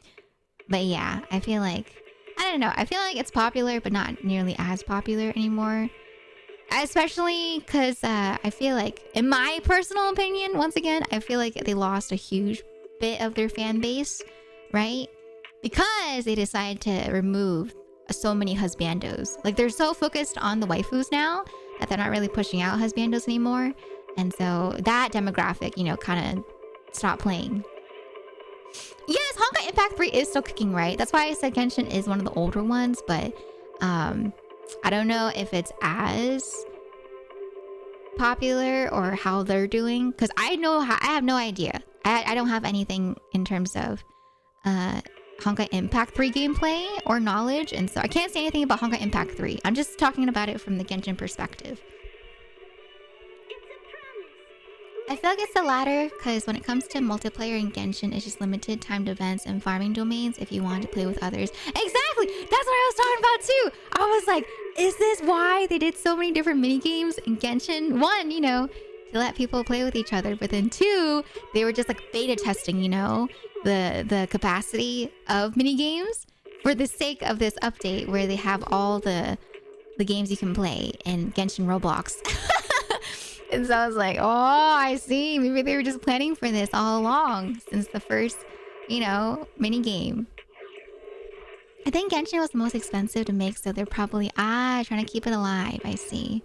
But yeah, I feel like, I don't know. I feel like it's popular, but not nearly as popular anymore. Especially because I feel like, in my personal opinion, once again, I feel like they lost a huge bit of their fan base, right? Because they decided to remove so many husbandos. Like, they're so focused on the waifus now that they're not really pushing out husbandos anymore. And so that demographic, you know, kind of stopped playing. Yes, Honkai Impact 3 is still kicking, right? That's why I said Genshin is one of the older ones. But I don't know if it's as popular or how they're doing. Because I have no idea. I don't have anything in terms of Honkai Impact 3 gameplay or knowledge, and so I can't say anything about Honkai Impact 3. I'm just talking about it from the Genshin perspective. I feel like it's the latter, because when it comes to multiplayer in Genshin, it's just limited timed events and farming domains if you want to play with others. Exactly! That's what I was talking about too! I was like, is this why they did so many different minigames in Genshin? One, you know, to let people play with each other, but then two, they were just like beta testing, you know, the capacity of mini games for the sake of this update where they have all the games you can play in Genshin Roblox. And so I was like, oh, I see. Maybe they were just planning for this all along since the first, you know, mini game. I think Genshin was the most expensive to make, so they're probably trying to keep it alive. I see.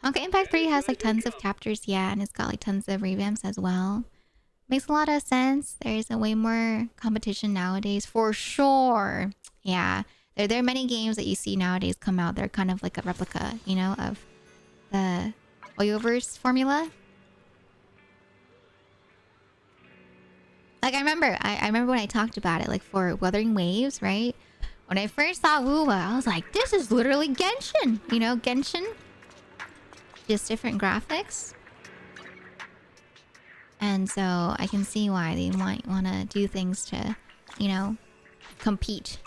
Honkai Impact 3 has like tons of chapters, yeah, and it's got like tons of revamps as well. Makes a lot of sense. There's a way more competition nowadays, for sure. Yeah, there are many games that you see nowadays come out. They're kind of like a replica, you know, of the Hoyoverse formula. Like I remember when I talked about it, like for Wuthering Waves, right? When I first saw Wuwa, I was like, this is literally Genshin, you know, Genshin. Just different graphics. And so I can see why they might want to do things to, you know, compete.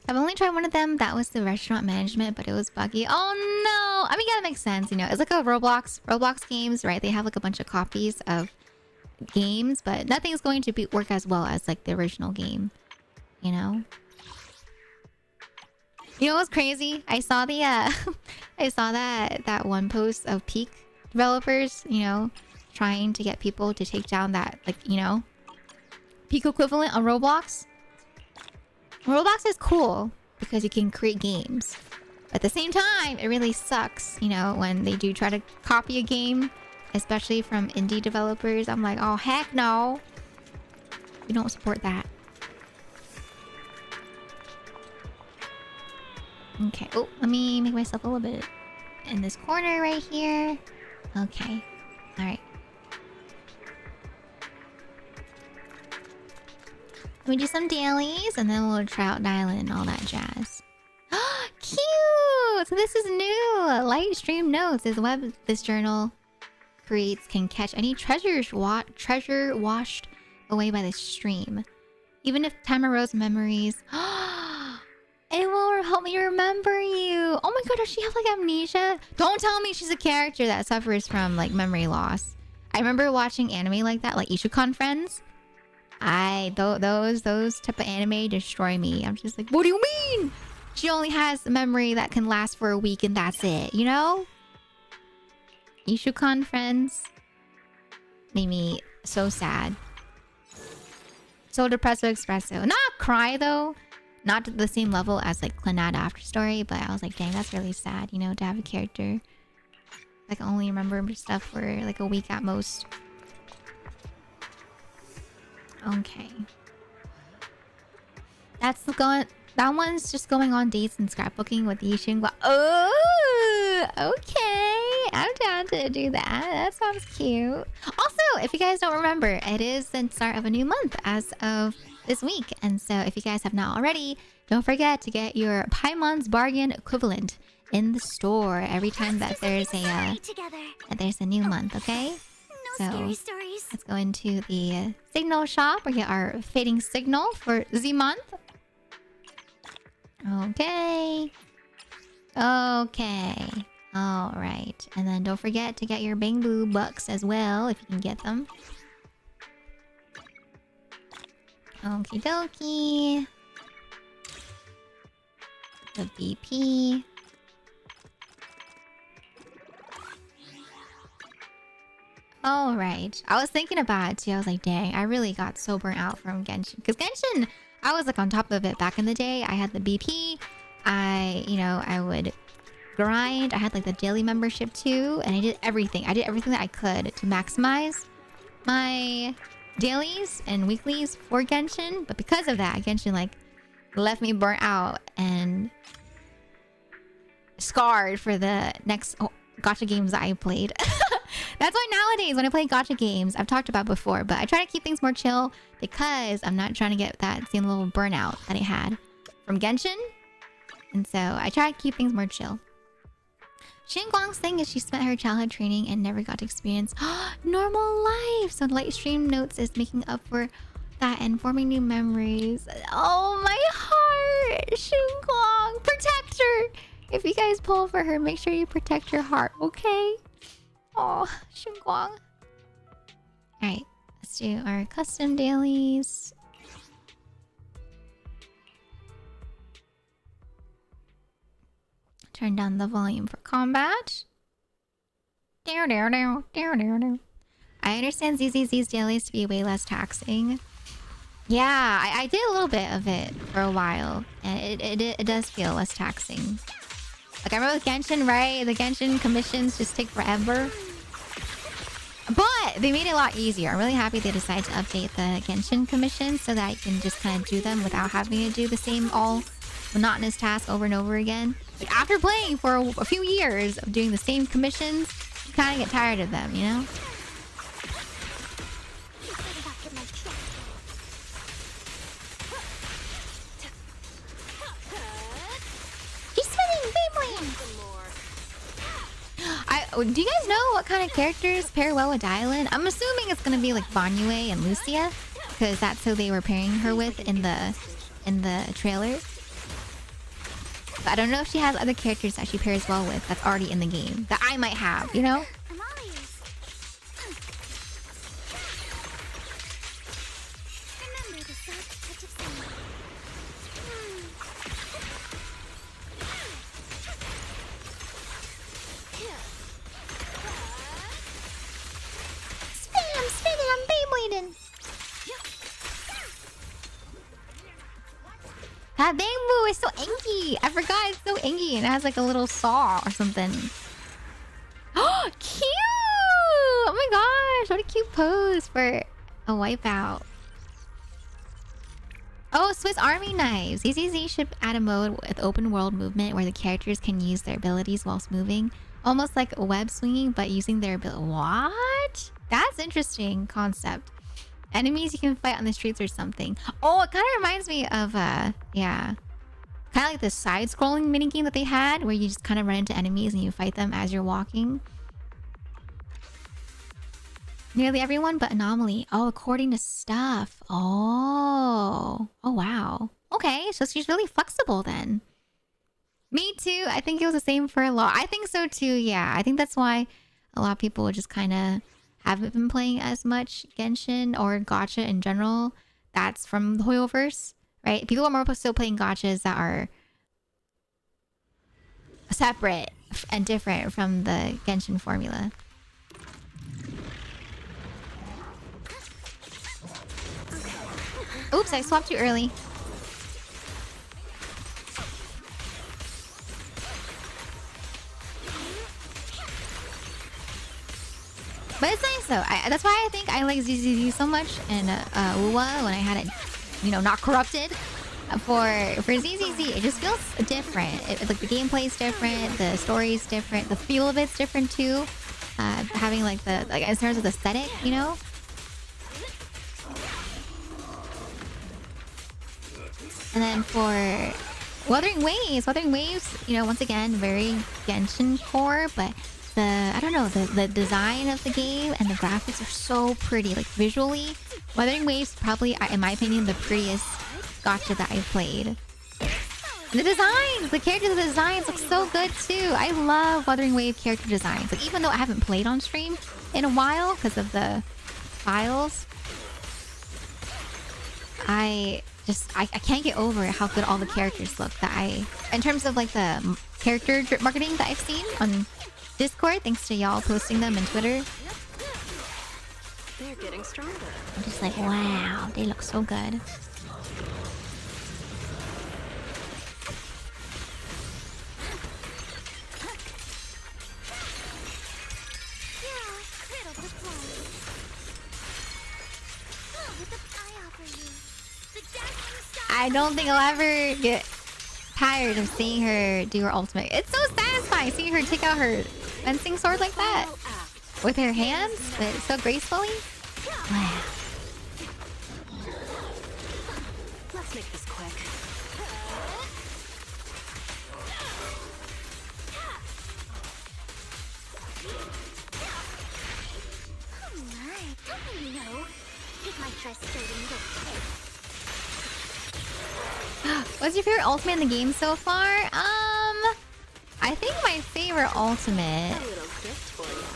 I've only tried one of them. That was the restaurant management, but it was buggy. Oh no! I mean, yeah, that makes sense. You know, it's like a Roblox games, right? They have like a bunch of copies of games, but nothing's going to work as well as like the original game. You know? You know what's crazy? I saw the I saw that one post of Peak developers, you know, trying to get people to take down that, like, you know, Peak equivalent on Roblox. Roblox is cool because you can create games. At the same time, it really sucks, you know, when they do try to copy a game, especially from indie developers. I'm like, oh heck no. We don't support that. Okay. Oh, let me make myself a little bit in this corner right here. Okay. Alright. Let me do some dailies and then we'll try out Dialyn and all that jazz. Cute! So this is new! Light stream notes. This journal creates can catch any treasure washed away by the stream. Even if time erodes memories. It will help me remember you. Oh my god, does she have like amnesia? Don't tell me she's a character that suffers from like memory loss. I remember watching anime like that, like Ishukan Friends. Those type of anime destroy me. I'm just like, what do you mean? She only has a memory that can last for a week and that's it, you know? Ishukan Friends made me so sad. So depresso espresso. Not cry though. Not to the same level as like Clannad After Story, but I was like, dang, that's really sad, you know, to have a character I can only remember stuff for like a week at most. Okay. That's going. That one's just going on dates and scrapbooking with Yixing. Oh, okay. I'm down to do that. That sounds cute. Also, if you guys don't remember, it is the start of a new month as of this week. And so if you guys have not already, don't forget to get your Paimon's bargain equivalent in the store every time that there's a new month, okay? No scary stories. Let's go into the signal shop or get our fading signal for Z month. Okay. Okay. Alright. And then don't forget to get your Bangbu bucks as well, if you can get them. Okie dokie. The BP. Alright. I was thinking about it too. I was like, dang, I really got so burnt out from Genshin. Because Genshin, I was like on top of it back in the day. I had the BP. I would grind. I had like the daily membership too. And I did everything. I did everything that I could to maximize my dailies and weeklies for Genshin. But because of that, Genshin like left me burnt out and scarred for the next gacha games that I played. That's why nowadays when I play gacha games, I've talked about before, but I try to keep things more chill because I'm not trying to get that same little burnout that I had from Genshin. And so I try to keep things more chill. Xinguang's thing is she spent her childhood training and never got to experience normal life. So light stream notes is making up for that and forming new memories. Oh, my heart! Xinguang! Protect her! If you guys pull for her, make sure you protect your heart, okay? Oh, Xinguang. Alright, let's do our custom dailies. Turn down the volume for combat. I understand ZZZ's dailies to be way less taxing. Yeah, I did a little bit of it for a while, and it does feel less taxing. Like I remember with Genshin, right? The Genshin commissions just take forever. But they made it a lot easier. I'm really happy they decided to update the Genshin commissions so that I can just kind of do them without having to do the same all monotonous task over and over again. Like after playing for a few years of doing the same commissions, you kind of get tired of them, you know? Do you guys know what kind of characters pair well with Dialyn? I'm assuming it's gonna be like Banyue and Lucia, because that's who they were pairing her with in the trailer. But I don't know if she has other characters that she pairs well with that's already in the game that I might have, you know? That Bangbu is so inky. I forgot it's so inky and it has like a little saw or something. Oh, cute! Oh my gosh, what a cute pose for a wipeout. Oh, Swiss Army knives. ZZZ should add a mode with open world movement where the characters can use their abilities whilst moving. Almost like web swinging, but using their ability. What? That's interesting concept. Enemies you can fight on the streets or something. Oh, it kind of reminds me of, yeah. Kind of like the side-scrolling minigame that they had, where you just kind of run into enemies and you fight them as you're walking. Nearly everyone but Anomaly. Oh, according to stuff. Oh. Oh, wow. Okay, so she's really flexible then. Me too. I think it was the same for a lot. I think so too, yeah. I think that's why a lot of people would just kind of haven't been playing as much Genshin or gacha in general. That's from the Hoyoverse, right? People are more still playing gachas that are separate and different from the Genshin formula. Oops, I swapped too early. But it's nice though. That's why I think I like ZZZ so much and Uwa when I had it, you know, not corrupted. for ZZZ, it just feels different. Like the gameplay's different, the story's different, the feel of it's different too. Having like in terms of the aesthetic, you know. And then for Wuthering Waves, you know, once again, very Genshin core, but I don't know, the design of the game and the graphics are so pretty. Like visually, Wuthering Waves probably, in my opinion, the prettiest gacha that I've played. And the character designs look so good too. I love Wuthering Wave character designs. Like even though I haven't played on stream in a while because of the files, I can't get over how good all the characters look in terms of like the character marketing that I've seen on Discord, thanks to y'all posting them on Twitter. They're getting stronger. I'm just like, wow, they look so good. I don't think I'll ever get tired of seeing her do her ultimate. It's so satisfying seeing her take out her fencing sword like that with her hands, but so gracefully. Wow. Let's make this quick. What's your favorite ultimate in the game so far? I think my favorite ultimate,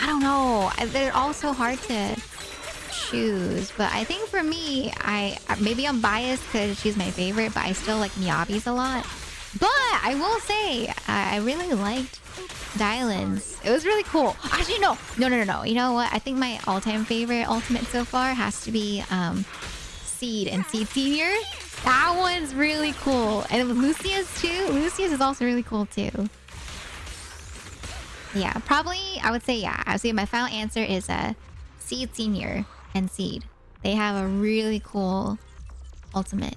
I don't know. They're all so hard to choose, but I think for me, maybe I'm biased because she's my favorite, but I still like Miyabi's a lot. But I will say, I really liked Dialyn's. It was really cool. Actually, no. You know what? I think my all-time favorite ultimate so far has to be Seed and Seed Senior. That one's really cool. And Lucia's too. Lucia's is also really cool too. Yeah, probably, I would say, yeah. I would say my final answer is Seed Senior and Seed. They have a really cool ultimate.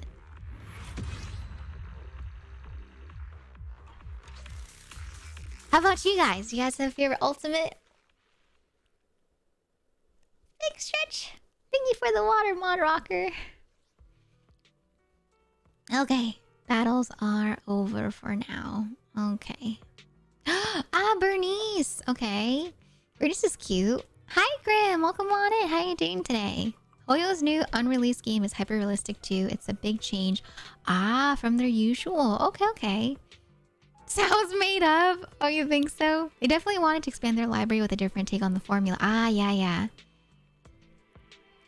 How about you guys? You guys have a favorite ultimate? Big stretch. Thank you for the water, Mod Rocker. Okay, battles are over for now. Okay. Bernice. Okay. Bernice is cute. Hi, Grim. Welcome on in. How you doing today? Hoyo's new unreleased game is hyper-realistic too. It's a big change. From their usual. Okay. Sounds made up. Oh, you think so? They definitely wanted to expand their library with a different take on the formula. Yeah.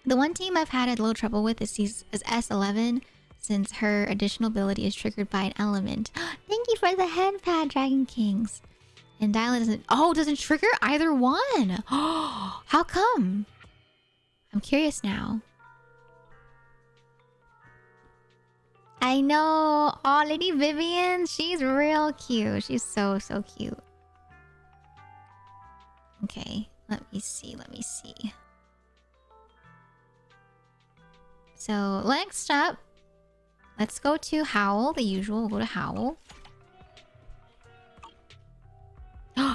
The one team I've had a little trouble with is S11, since her additional ability is triggered by an element. Thank you for the headpad, Dragon Kings. And Dialyn doesn't trigger either one. How come? I'm curious now. I know. Oh, Lady Vivian, she's real cute. She's so cute. Okay, let me see. So next up, let's go to Howl, the usual. We'll go to Howl.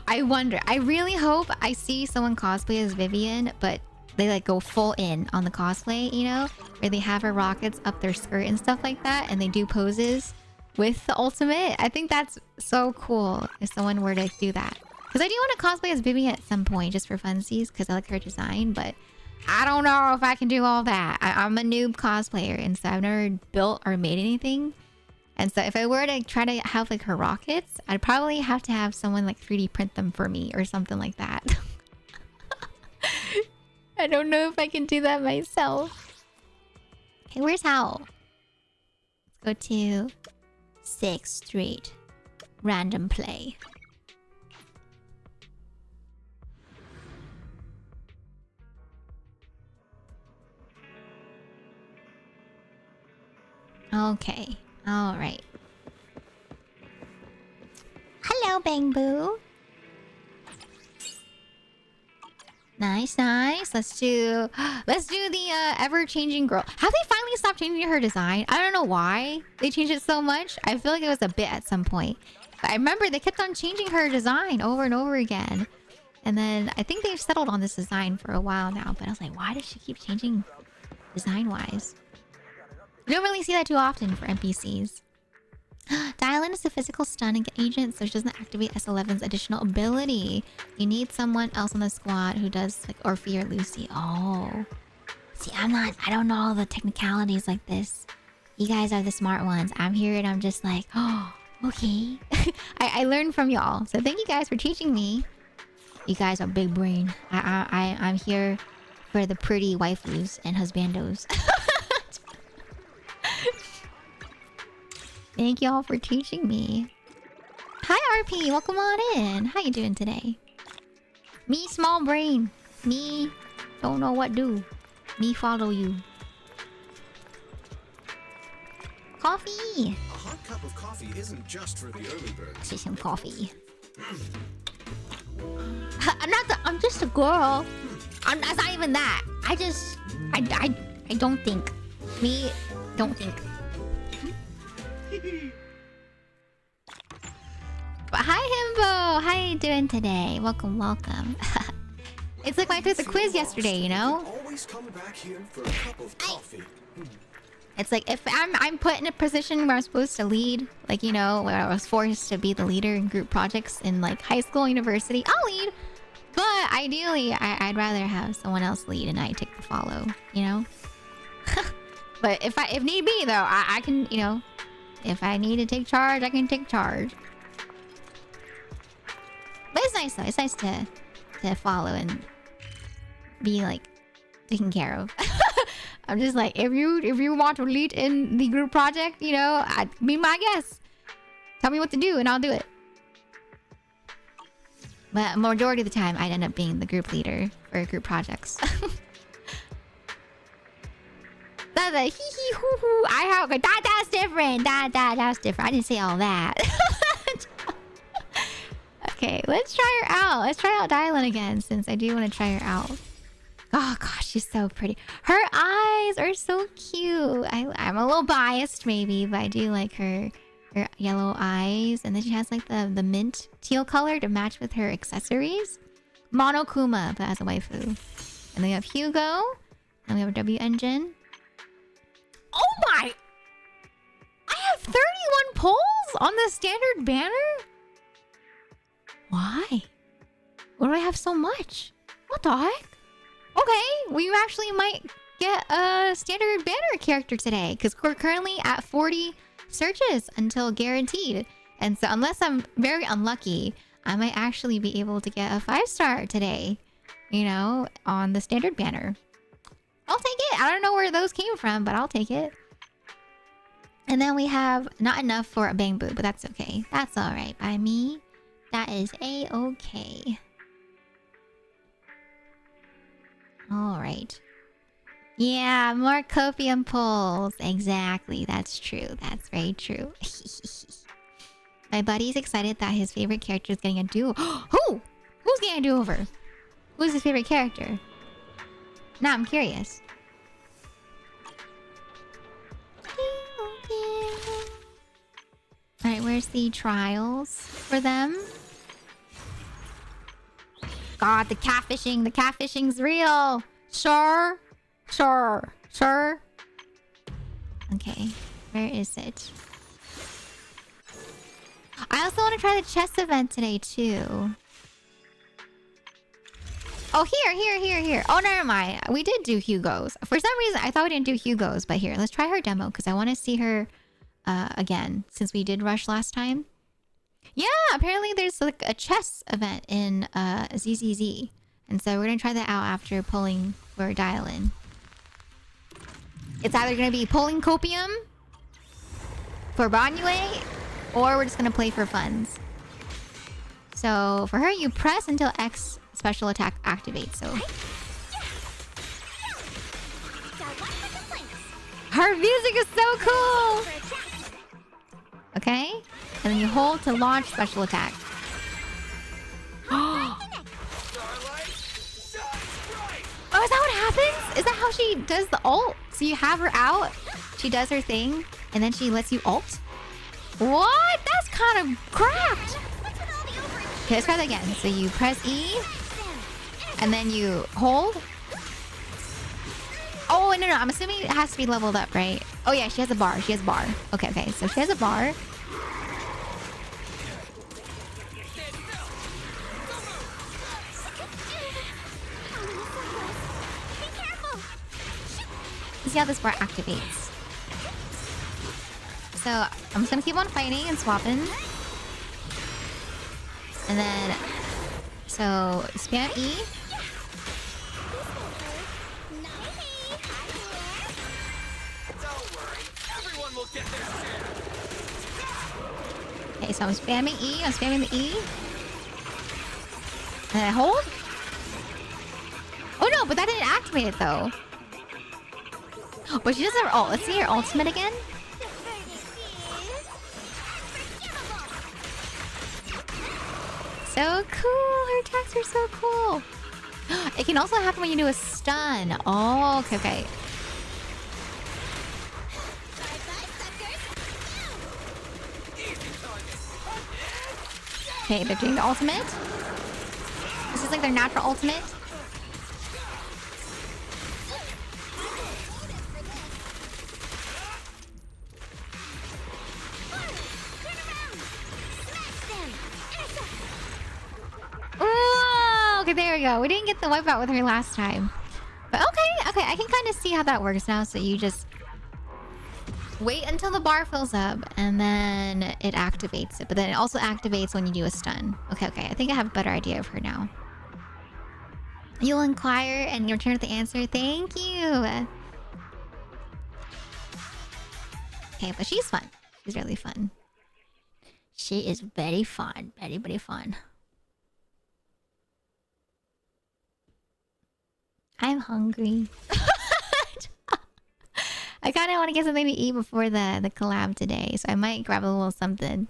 I wonder. I really hope I see someone cosplay as Vivian, but they like go full in on the cosplay, you know? Where they have her rockets up their skirt and stuff like that, and they do poses with the ultimate. I think that's so cool if someone were to do that. Because I do want to cosplay as Vivian at some point, just for funsies, because I like her design, but I don't know if I can do all that. I'm a noob cosplayer, and so I've never built or made anything. And so if I were to try to have like her rockets, I'd probably have to have someone like 3D print them for me or something like that. I don't know if I can do that myself. Okay, where's Howl? Let's go to 6th Street. Random play. Okay. Alright. Hello, Bang Boo. Nice, nice. Let's do the ever-changing girl. Have they finally stopped changing her design? I don't know why they changed it so much. I feel like it was a bit at some point. But I remember they kept on changing her design over and over again. And then I think they've settled on this design for a while now. But I was like, why does she keep changing design-wise? You don't really see that too often for NPCs. Dialyn is a physical stun agent, so she doesn't activate S11's additional ability. You need someone else on the squad who does like Orphe or Lucy. Oh. See, I don't know all the technicalities like this. You guys are the smart ones. I'm here and I'm just like, oh, okay. I learned from y'all. So thank you guys for teaching me. You guys are big brain. I'm here for the pretty waifus and husbandos. Thank y'all for teaching me. Hi RP, welcome on in. How you doing today? Me small brain. Me don't know what do. Me follow you. Coffee. A hot cup of coffee isn't just for the early birds. See some coffee. I'm just a girl. That's not even that. I don't think. Me don't think. But hi Himbo, how you doing today? Welcome, welcome. It's like when I took the quiz yesterday, you know? Always come back here for a cup of coffee. It's like if I'm put in a position where I'm supposed to lead, like you know, where I was forced to be the leader in group projects in like high school, university, I'll lead. But ideally, I'd rather have someone else lead and I take the follow, you know? But if need be though, I can, you know, if I need to take charge, I can take charge. But it's nice though. It's nice to follow and be like taken care of. I'm just like, if you want to lead in the group project, you know, be my guest. Tell me what to do and I'll do it. But majority of the time, I'd end up being the group leader for group projects. That's a hee hee hoo hoo. I have that's different. That's different. I didn't say all that. Okay, let's try her out. Let's try out Dialyn again, since I do want to try her out. Oh gosh, she's so pretty. Her eyes are so cute. I'm a little biased maybe, but I do like her yellow eyes. And then she has like the mint teal color to match with her accessories. Monokuma, but as a waifu. And then we have Hugo. And we have a W engine. Oh my! I have 31 polls on the standard banner? Why? Why do I have so much? What the heck? Okay, we actually might get a standard banner character today because we're currently at 40 searches until guaranteed. And so unless I'm very unlucky, I might actually be able to get a 5-star today, you know, on the standard banner. I'll take it. I don't know where those came from, but I'll take it. And then we have not enough for a bang boo, but that's okay. That's all right by me. That is a-okay. All right. Yeah, more copium pulls. Exactly. That's true. That's very true. My buddy's excited that his favorite character is getting a do. Who? Who's getting a do-over? Who's his favorite character? Now I'm curious. Alright, where's the trials for them? God, the catfishing. The catfishing's real. Sure. Sure. Sure. Okay. Where is it? I also want to try the chess event today, too. Oh, here. Oh, never mind. We did do Hugo's. For some reason, I thought we didn't do Hugo's, but here, let's try her demo, because I want to see her again, since we did rush last time. Yeah, apparently there's like a chess event in ZZZ. And so we're going to try that out after pulling for Dialyn. It's either going to be pulling copium for Banyue, or we're just going to play for funds. So for her, you press until X special attack activates. So her music is so cool. Okay, and then you hold to launch special attack. happens? Is that how she does the ult? So you have her out, she does her thing, and then she lets you ult? What? That's kind of cracked. Okay, let's try that again. So you press E, and then you hold. Oh, no. I'm assuming it has to be leveled up, right? Oh, yeah, she has a bar. She has a bar. Okay. So she has a bar. Let's see how this bar activates. So I'm just gonna keep on fighting and swapping. And then, so spam E. Okay, so I'm spamming E. I'm spamming the E. And I hold. Oh no, but that didn't activate it though. But she does have her ult. Let's see her ultimate again. So cool. Her attacks are so cool. It can also happen when you do a stun. Oh, okay. Okay, they're doing the ultimate. This is like their natural ultimate. Whoa! Okay, there we go. We didn't get the wipeout with her last time. But okay, I can kind of see how that works now. So you just wait until the bar fills up, and then it activates it. But then it also activates when you do a stun. Okay. I think I have a better idea of her now. You'll inquire and you'll return with the answer. Thank you. Okay, but she's fun. She's really fun. She is very fun. Very, very fun. I'm hungry. I kind of want to get something to eat before the collab today, so I might grab a little something.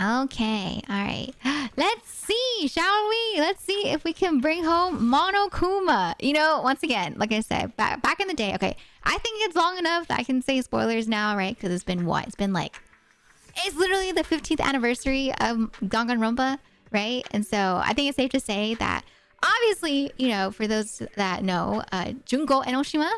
Okay, alright. Let's see, shall we? Let's see if we can bring home Monokuma. You know, once again, like I said, back in the day, okay, I think it's long enough that I can say spoilers now, right? Because it's been what? It's been like... It's literally the 15th anniversary of Danganronpa, right? And so I think it's safe to say that obviously, you know, for those that know, Junko Enoshima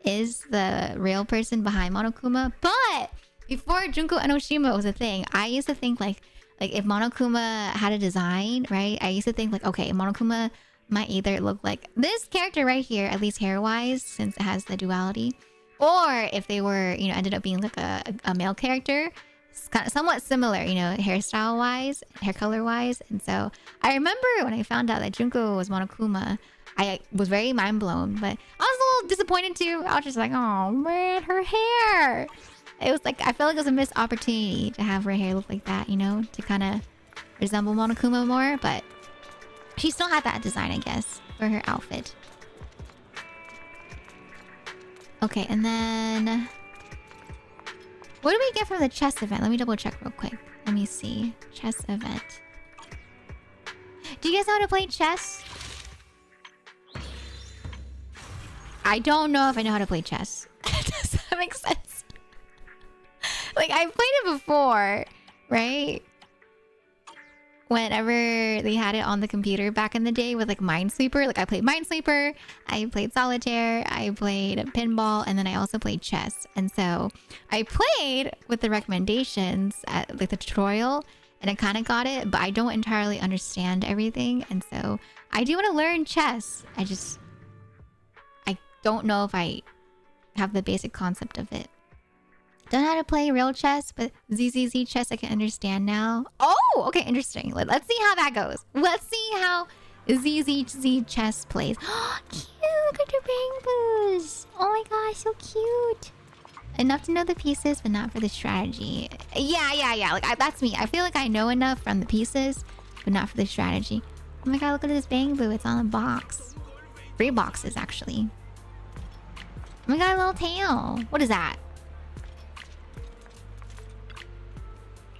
is the real person behind Monokuma. But before Junko Enoshima was a thing, I used to think like if Monokuma had a design, right? I used to think like, okay, Monokuma might either look like this character right here, at least hair-wise, since it has the duality, or if they were, you know, ended up being like a male character, kind of somewhat similar, you know, hairstyle-wise, hair color-wise. And so I remember when I found out that Junko was Monokuma, I was very mind-blown, but I was a little disappointed too. I was just like, oh man, her hair. It was like, I felt like it was a missed opportunity to have her hair look like that, you know, to kind of resemble Monokuma more, but she still had that design, I guess, for her outfit. Okay, and then... what do we get from the chess event? Let me double check real quick. Let me see. Chess event. Do you guys know how to play chess? I don't know if I know how to play chess. Does that make sense? Like, I played it before, right? Whenever they had it on the computer back in the day with like Minesweeper. Like I played Minesweeper, I played Solitaire, I played Pinball, and then I also played chess. And so I played with the recommendations at like the tutorial, and I kind of got it, but I don't entirely understand everything. And so I do want to learn chess. I don't know if I have the basic concept of it. Don't know how to play real chess, but ZZZ chess I can understand now. Oh, okay, interesting. Let's see how that goes. Let's see how ZZZ chess plays. Oh, cute! Look at your bamboos. Oh my gosh, so cute. Enough to know the pieces, but not for the strategy. Yeah. Like that's me. I feel like I know enough from the pieces, but not for the strategy. Oh my god, look at this bamboo. It's on a box. 3 boxes, actually. Oh my god, a little tail. What is that?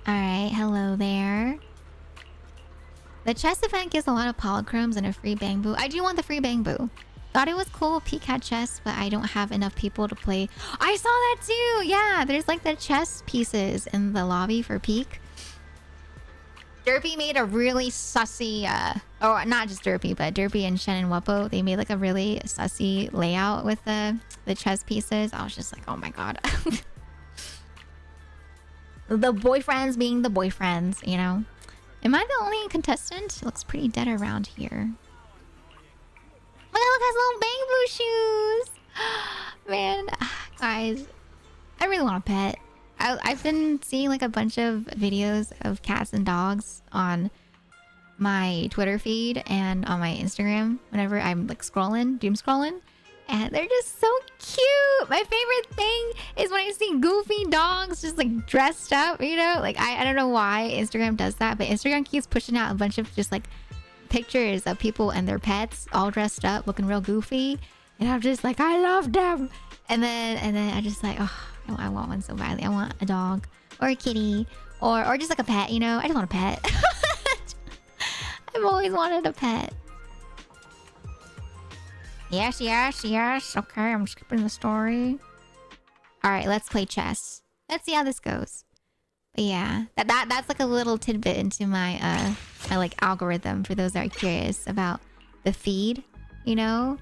Alright, hello there. The chest event gives a lot of polychromes and a free bamboo. I do want the free bamboo. Thought it was cool. Peak had chests, but I don't have enough people to play. I saw that too. Yeah, there's like the chess pieces in the lobby for Peak. Derpy made a really sussy, or not just Derpy, but Derpy and Shen and Wuppo. They made like a really sussy layout with the chess pieces. I was just like, oh my god. The boyfriends being the boyfriends, you know. Am I the only contestant? It looks pretty dead around here. Look, it has little bamboo shoes. Man, guys, I really want a pet. I've been seeing like a bunch of videos of cats and dogs on my Twitter feed and on my Instagram whenever I'm like scrolling, doom scrolling. And they're just so cute. My favorite thing is when I see goofy dogs just like dressed up, you know? Like I don't know why Instagram does that, but Instagram keeps pushing out a bunch of just like pictures of people and their pets all dressed up, looking real goofy. And I'm just like, I love them. And then I just like, oh, I want one so badly. I want a dog or a kitty or just like a pet, you know? I just want a pet. I've always wanted a pet. Yes. Okay, I'm skipping the story. Alright, let's play chess. Let's see how this goes. But yeah, that's like a little tidbit into my my like algorithm for those that are curious about the feed, you know?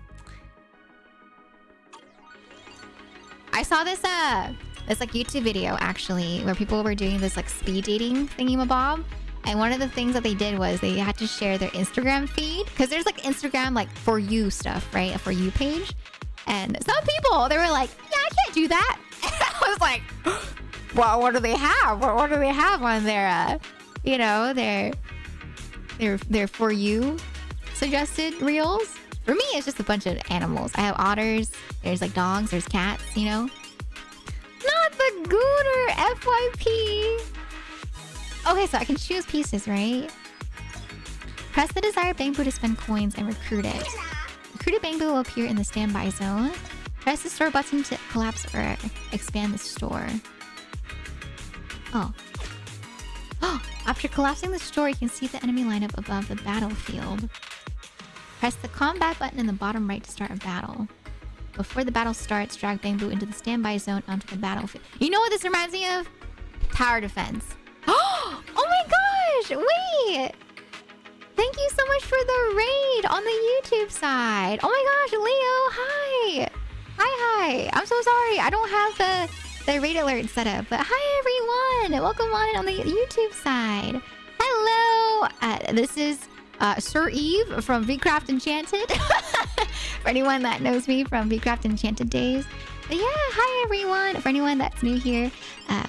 I saw this like YouTube video actually where people were doing this like speed dating thingamabob. And one of the things that they did was they had to share their Instagram feed. Because there's like Instagram like for you stuff, right? A for you page. And some people, they were like, yeah, I can't do that. And I was like, well, what do they have? What do they have on their, you know, their for you suggested reels? For me, it's just a bunch of animals. I have otters. There's like dogs. There's cats, you know? Not the Gooner FYP. Okay, so I can choose pieces, right? Press the desired bamboo to spend coins and recruit it. Recruited bamboo will appear in the standby zone. Press the store button to collapse or expand the store. Oh. Oh, after collapsing the store, you can see the enemy lineup above the battlefield. Press the combat button in the bottom right to start a battle. Before the battle starts, drag bamboo into the standby zone onto the battlefield. You know what this reminds me of? Tower defense. Oh my gosh! Wait! Thank you so much for the raid on the YouTube side. Oh my gosh, Leo, hi! Hi. I'm so sorry. I don't have the raid alert set up. But hi everyone! Welcome on the YouTube side. Hello! This is Sir Eve from VCraft Enchanted. For anyone that knows me from VCraft Enchanted days. But yeah, hi everyone. For anyone that's new here,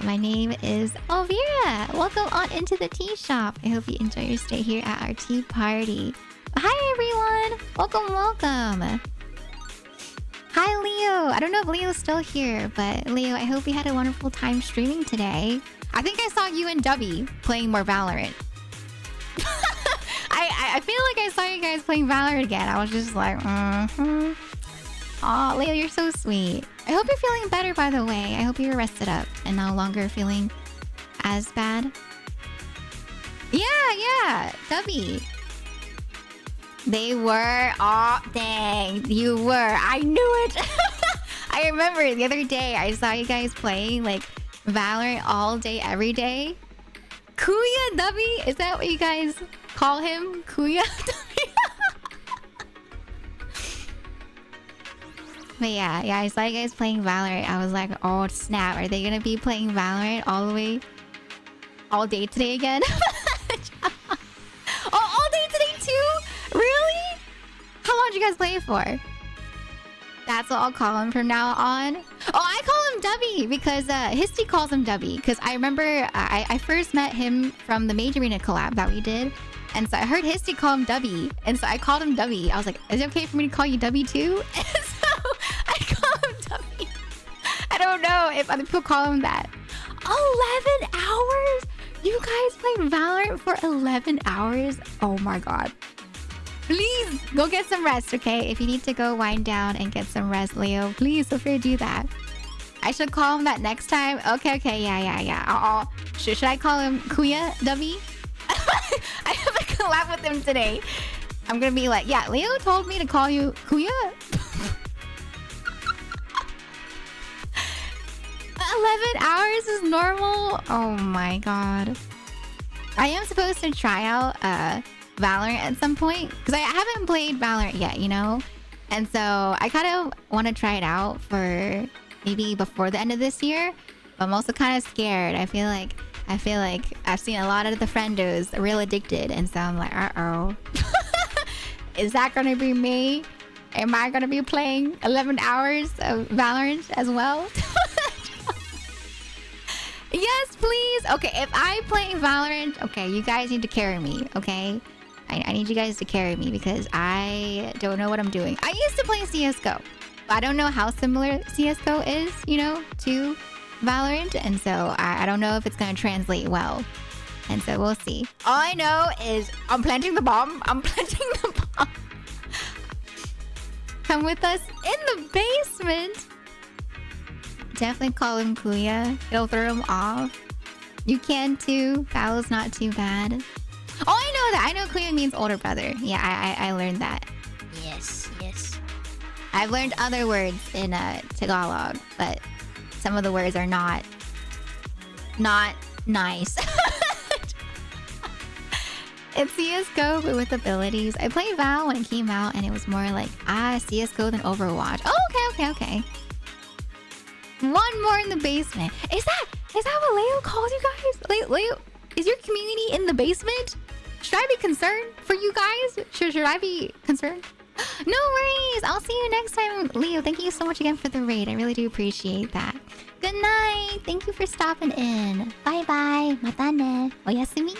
my name is Elvira. Welcome on into the tea shop. I hope you enjoy your stay here at our tea party. Hi everyone. Welcome. Hi Leo. I don't know if Leo's still here, but Leo, I hope you had a wonderful time streaming today. I think I saw you and Dubby playing more Valorant. I feel like I saw you guys playing Valorant again. I was just like, Aw, Leo, you're so sweet. I hope you're feeling better, by the way. I hope you're rested up and no longer feeling as bad. Yeah, Dubby. They were. Oh, dang. You were. I knew it. I remember the other day I saw you guys playing like Valorant all day, every day. Kuya Dubby? Is that what you guys call him? Kuya Dubby? But yeah, I saw you guys playing Valorant. I was like, oh snap, are they gonna be playing Valorant all day today again? Oh, all day today too? Really? How long did you guys play it for? That's what I'll call him from now on. Oh, I call him Dubby because Histy calls him Dubby. Because I remember I first met him from the Mage Arena collab that we did. And so I heard Histy call him Dubby. And so I called him Dubby. I was like, is it okay for me to call you Dubby too? And so I call him Dubby. I don't know if other people call him that. 11 hours? You guys played Valorant for 11 hours? Oh my god. Please go get some rest, okay? If you need to go wind down and get some rest, Leo, please feel free to do that. I should call him that next time. Okay, yeah. Should I call him Kuya Dubby? I have a laugh with him today. I'm gonna be like, yeah, Leo told me to call you Kuya. 11 hours is normal? Oh my god. I am supposed to try out Valorant at some point. Because I haven't played Valorant yet, you know? And so I kind of want to try it out for maybe before the end of this year. But I'm also kind of scared. I feel like I've seen a lot of the friendos real addicted. And so I'm like, uh-oh. Is that going to be me? Am I going to be playing 11 hours of Valorant as well? Yes, please. Okay, if I play Valorant, okay, you guys need to carry me, okay? I need you guys to carry me because I don't know what I'm doing. I used to play CSGO, but I don't know how similar CSGO is, you know, to Valorant. And so I don't know if it's going to translate well. And so we'll see. All I know is I'm planting the bomb. I'm planting the bomb. Come with us in the basement. Definitely call him Kuya. It'll throw him off. You can too. Foul's not too bad. Oh, I know that. I know Kuya means older brother. Yeah, I learned that. Yes. I've learned other words in Tagalog, but some of the words are not nice. It's CSGO, but with abilities. I played Val when it came out, and it was more like, CSGO than Overwatch. Oh, okay. One more in the basement. Is that what Leo calls you guys? Leo, is your community in the basement? Should I be concerned for you guys? Should I be concerned? No worries. I'll see you next time, Leo. Thank you so much again for the raid. I really do appreciate that. Good night. Thank you for stopping in. Bye. Mata ne. Oyasumi.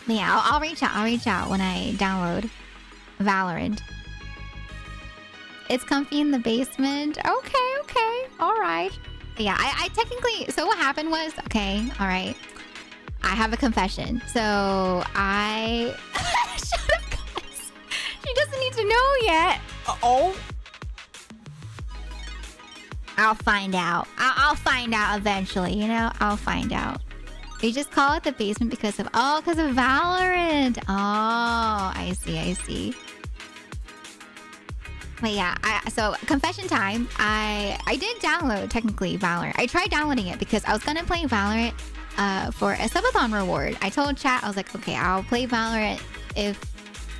But yeah, I'll reach out when I download Valorant. It's comfy in the basement. Okay. All right. But yeah, I technically... So what happened was... Okay, all right. I have a confession. So I... Shut up, guys. She doesn't need to know yet. Uh-oh. I'll find out. I'll find out eventually, you know? I'll find out. They just call it the basement because of Valorant. Oh, I see. But yeah, so confession time. I did download technically Valorant. I tried downloading it because I was gonna play Valorant for a subathon reward. I told chat, I was like, okay, I'll play Valorant if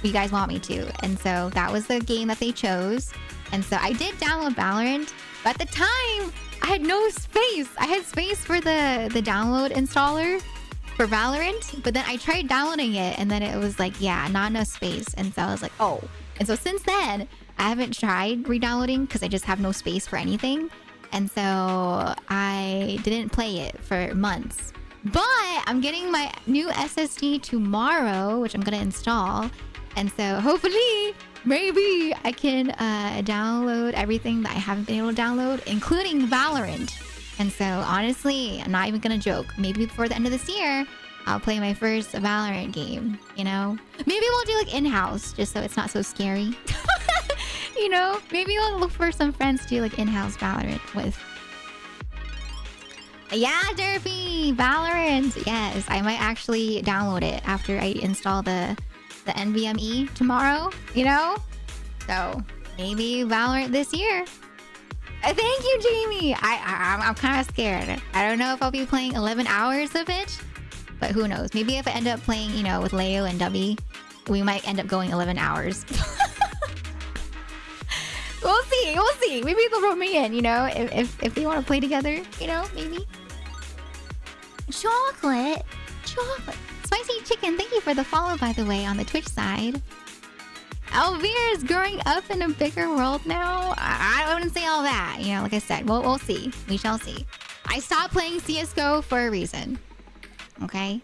you guys want me to. And so that was the game that they chose. And so I did download Valorant, but at the time I had no space. I had space for the download installer for Valorant, but then I tried downloading it and then it was like, yeah, not enough space. And so I was like, oh. And so since then, I haven't tried re-downloading because I just have no space for anything. And so I didn't play it for months. But I'm getting my new SSD tomorrow, which I'm going to install. And so hopefully, maybe I can download everything that I haven't been able to download, including Valorant. And so honestly, I'm not even going to joke. Maybe before the end of this year, I'll play my first Valorant game, you know? Maybe we'll do like in-house, just so it's not so scary. You know? Maybe we'll look for some friends to do like in-house Valorant with. Yeah, Derpy! Valorant! Yes, I might actually download it after I install the NVMe tomorrow, you know? So, maybe Valorant this year. Thank you, Jamie! I'm kind of scared. I don't know if I'll be playing 11 hours of it, but who knows? Maybe if I end up playing, you know, with Leo and Dubby, we might end up going 11 hours. We'll see. Maybe they'll throw me in, you know, if they want to play together, you know, maybe. Chocolate. Spicy chicken, thank you for the follow, by the way, on the Twitch side. Elvira is growing up in a bigger world now. I wouldn't say all that, you know, like I said. We'll see. We shall see. I stopped playing CSGO for a reason. Okay?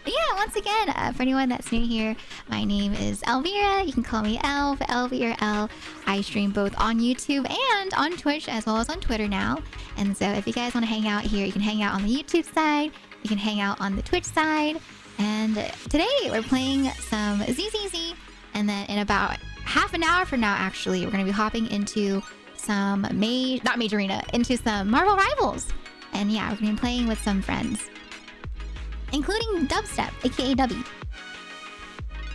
But yeah, once again, for anyone that's new here, my name is Elvira. You can call me El, Elvira L. I stream both on YouTube and on Twitch, as well as on Twitter now. And so if you guys want to hang out here, you can hang out on the YouTube side. You can hang out on the Twitch side. And today we're playing some ZZZ. And then in about half an hour from now, actually, we're going to be hopping into some into some Marvel Rivals. And yeah, we're going to be playing with some friends. including dubstep, aka Dubby.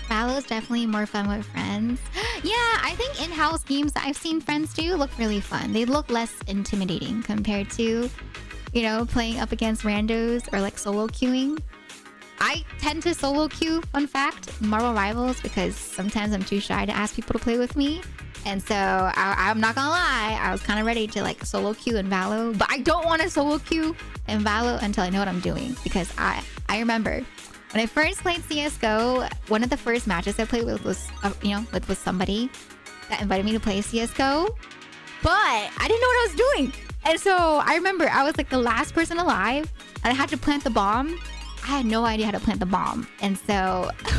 Valo is definitely more fun with friends. Yeah, I think in-house games that I've seen friends do look really fun. They look less intimidating compared to, you know, playing up against randos or like solo queuing. I tend to solo queue, fun fact, in Marvel Rivals because sometimes I'm too shy to ask people to play with me. And so I'm not gonna lie, I was kind of ready to like solo queue in Valo, but I don't want to solo queue in Valo until I know what I'm doing, because I remember when I first played CS:GO, one of the first matches I played with was with somebody that invited me to play CS:GO, but I didn't know what I was doing. And so I remember I was like the last person alive and I had to plant the bomb. I had no idea how to plant the bomb. And so we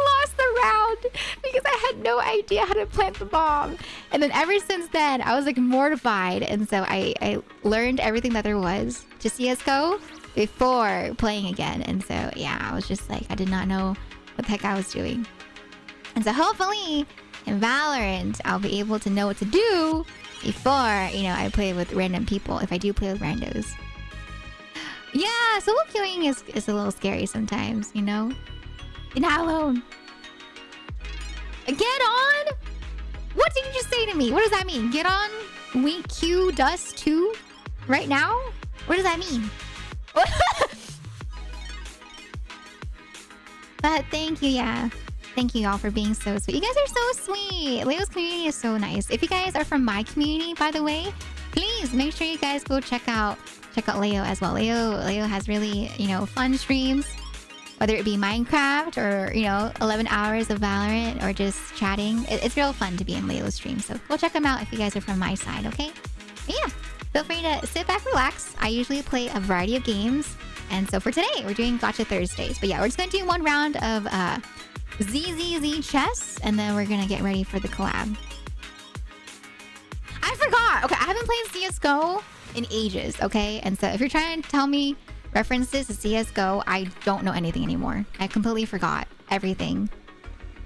lost the round because I had no idea how to plant the bomb. And then ever since then, I was like mortified. And so I learned everything that there was to CS:GO before playing again. And so, yeah, I was just like, I did not know what the heck I was doing. And so hopefully in Valorant, I'll be able to know what to do before, you know, I play with random people, if I do play with randos. Yeah, solo queuing is a little scary sometimes, you know? You're not alone. Get on? What did you just say to me? What does that mean? Get on? We queue dust too? Right now? What does that mean? But thank you, yeah. Thank you all for being so sweet. You guys are so sweet. Leo's community is so nice. If you guys are from my community, by the way, please make sure you guys go check out Leo as well. Leo has really, you know, fun streams, whether it be Minecraft or, you know, 11 hours of Valorant or just chatting. It's real fun to be in Leo's stream. So go check him out if you guys are from my side, okay? But yeah, feel free to sit back, relax. I usually play a variety of games. And so for today, we're doing Gotcha Thursdays. But yeah, we're just going to do one round of ZZZ chess, and then we're going to get ready for the collab. I forgot. Okay, I haven't played CS:GO in ages, okay? And so if you're trying to tell me references to CS:GO, I don't know anything anymore. I completely forgot everything.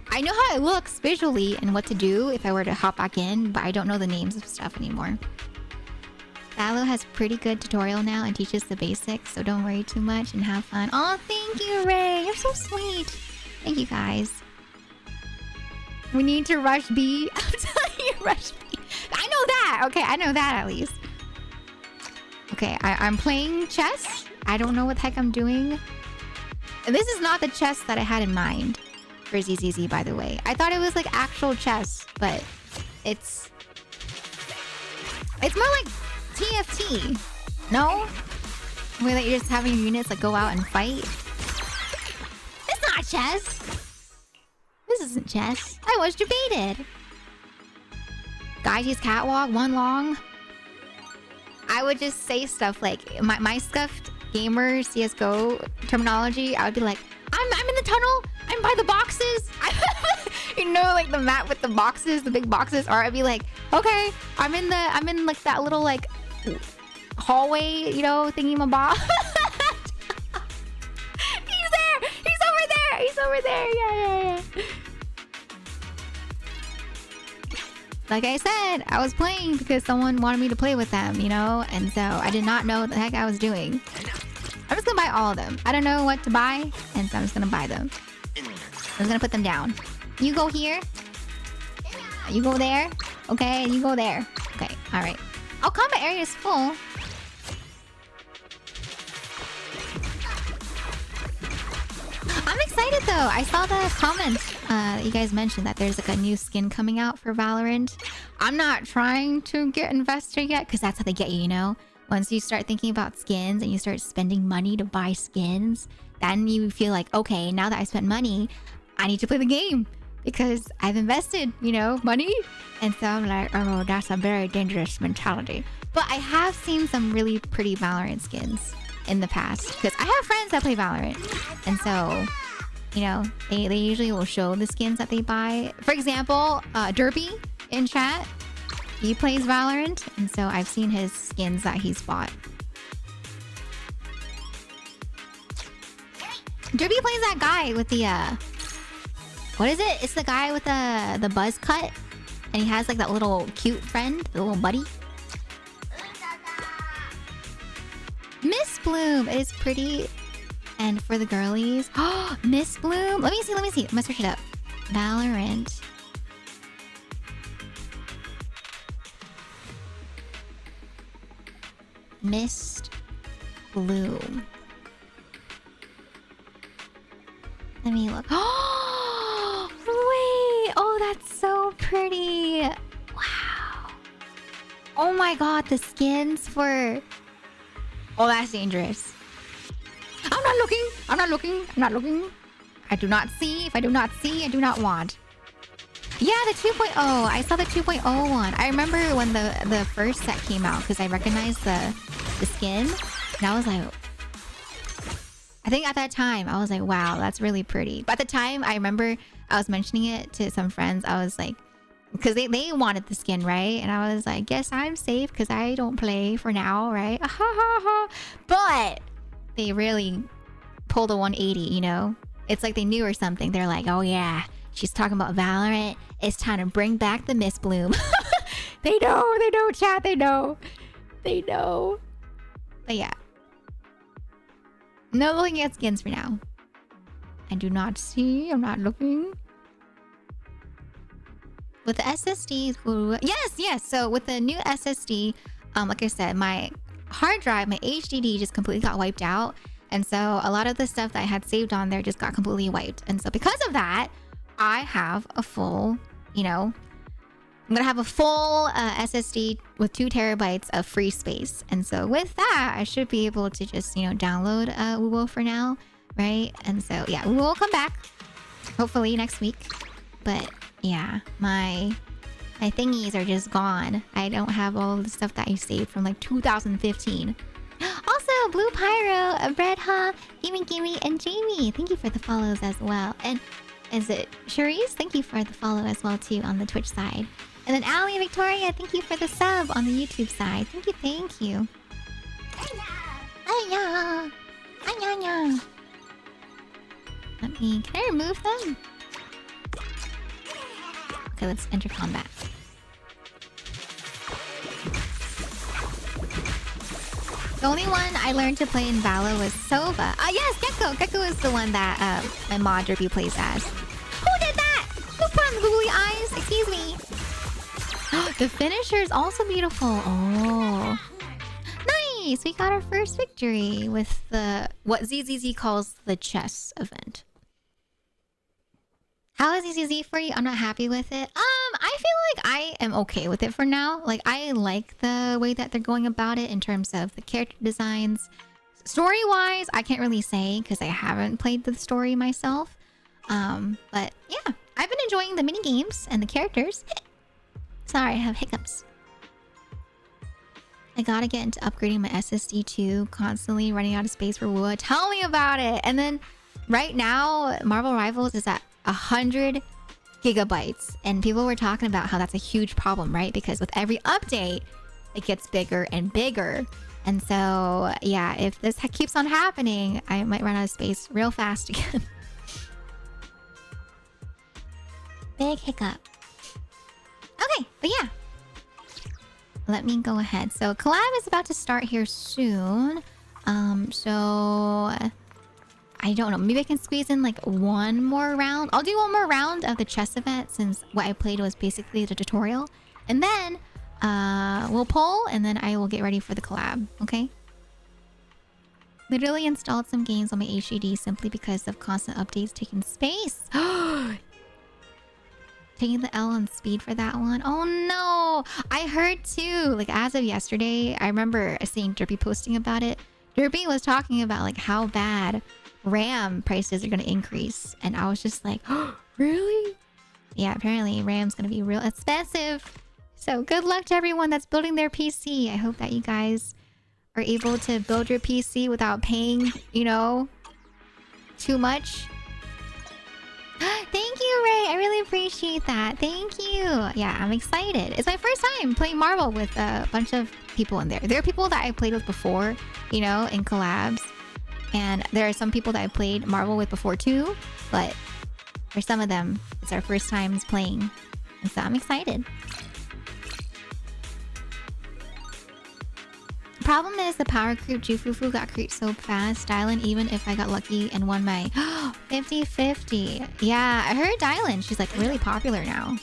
I know how it looks visually and what to do if I were to hop back in, but I don't know the names of stuff anymore. Valo has pretty good tutorial now and teaches the basics, so don't worry too much and have fun. Oh, thank you, Ray. You're so sweet. Thank you, guys. We need to rush B. I'm telling you, rush B. I know that. Okay, I know that at least. Okay, I'm playing chess. I don't know what the heck I'm doing. And this is not the chess that I had in mind for ZZZ, by the way. I thought it was like actual chess, but it's more like TFT. No? Where like you're just having your units like go out and fight. It's not chess. This isn't chess. I was debated. Gaiji's catwalk, one long. I would just say stuff like my scuffed gamer CS:GO terminology. I would be like, I'm in the tunnel. I'm by the boxes. You know, like the map with the boxes, the big boxes. Or I'd be like, okay, I'm in like that little like hallway, you know, thingy mabob. He's there. He's over there. He's over there. Yeah. Like I said, I was playing because someone wanted me to play with them, you know? And so I did not know what the heck I was doing. I'm just gonna buy all of them. I don't know what to buy, and so I'm just gonna buy them. I'm just gonna put them down. You go here. You go there. Okay, and you go there. Okay, alright. Oh, combat area is full. I'm excited though. I saw the comments that you guys mentioned that there's like a new skin coming out for Valorant. I'm not trying to get invested yet because that's how they get you, you know? Once you start thinking about skins and you start spending money to buy skins, then you feel like, okay, now that I spent money, I need to play the game because I've invested, you know, money. And so I'm like, oh, that's a very dangerous mentality. But I have seen some really pretty Valorant skins in the past because I have friends that play Valorant, and so, you know, they usually will show the skins that they buy. For example, Derby in chat, he plays Valorant, and so I've seen his skins that he's bought. Derby plays that guy with the what is it? It's the guy with the buzz cut, and he has like that little cute friend, the little buddy. Miss Bloom is pretty. And for the girlies. Oh, Miss Bloom. Let me see. I'm gonna search it up. Valorant. Mist Bloom. Let me look. Oh, wait. Oh, that's so pretty. Wow. Oh my god, the skins for... Oh, that's dangerous. I'm not looking. I do not see. If I do not see, I do not want. Yeah, the 2.0. I saw the 2.0 one. I remember when the first set came out because I recognized the skin. And I was like... I think at that time, I was like, wow, that's really pretty. But at the time, I remember I was mentioning it to some friends. I was like... Because they wanted the skin, right? And I was like, guess I'm safe because I don't play for now, right? But they really pulled a 180, you know? It's like they knew or something. They're like, oh yeah, she's talking about Valorant. It's time to bring back the Miss Bloom. They know, chat, they know. But yeah. No looking at skins for now. I do not see. I'm not looking. With the SSD, yes. So with the new SSD, like I said, my hard drive, my HDD just completely got wiped out. And so a lot of the stuff that I had saved on there just got completely wiped. And so because of that, I have a full, I'm going to have a full SSD with 2 terabytes of free space. And so with that, I should be able to just, download Woowo for now, right? And so, yeah, we will come back hopefully next week. But yeah, my thingies are just gone. I don't have all the stuff that I saved from like 2015. Also, Blue Pyro, Bredha, Gimme, and Jamie. Thank you for the follows as well. And is it Cherise? Thank you for the follow as well too on the Twitch side. And then Ali and Victoria, thank you for the sub on the YouTube side. Thank you. Hiya. Can I remove them? Okay, let's enter combat. The only one I learned to play in Valo was Sova. Yes, Gecko. Gecko is the one that my mod Derpy plays as. Who did that? Who put on the googly eyes? Excuse me. The finisher is also beautiful. Oh. Nice. We got our first victory with what ZZZ calls the chess event. How is ZZZ for you? I'm not happy with it. I feel like I am okay with it for now. Like, I like the way that they're going about it in terms of the character designs. Story-wise, I can't really say because I haven't played the story myself. But yeah, I've been enjoying the mini games and the characters. Sorry, I have hiccups. I gotta get into upgrading my SSD too. Constantly running out of space for wood. Tell me about it. And then right now, Marvel Rivals is at 100 gigabytes. And people were talking about how that's a huge problem, right? Because with every update, it gets bigger and bigger. And so, yeah, if this keeps on happening, I might run out of space real fast again. Big hiccup. Okay, but yeah. Let me go ahead. So collab is about to start here soon. So I don't know. Maybe I can squeeze in like one more round. I'll do one more round of the chess event since what I played was basically the tutorial. And then we'll poll and then I will get ready for the collab. Okay? Literally installed some games on my HDD simply because of constant updates taking space. Taking the L on speed for that one. Oh no! I heard too. Like as of yesterday, I remember seeing Derpy posting about it. Derpy was talking about like how bad RAM prices are going to increase. And I was just like, oh, really? Yeah, apparently RAM's going to be real expensive. So good luck to everyone that's building their PC. I hope that you guys are able to build your PC without paying, you know, too much. Thank you, Ray. I really appreciate that. Thank you. Yeah, I'm excited. It's my first time playing Marvel with a bunch of people in there. There are people that I played with before, you know, in collabs. And there are some people that I played Marvel with before too. But for some of them, it's our first times playing. And so I'm excited. Problem is the power creep Jufufu got creeped so fast. Dialyn, even if I got lucky and won my 50-50. Yeah, I heard Dialyn. She's like really popular now.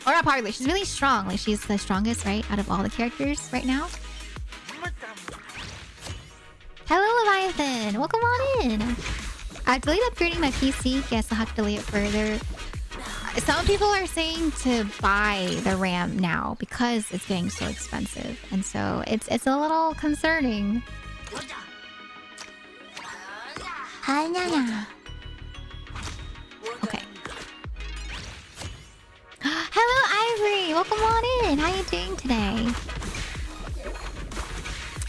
Or not popular. She's really strong. Like she's the strongest, right, out of all the characters right now. Hello, Leviathan. Welcome on in. I've delayed upgrading my PC. Guess I'll have to delay it further. Some people are saying to buy the RAM now because it's getting so expensive, and so it's a little concerning. Okay. Hello, Ivory. Welcome on in. How you doing today?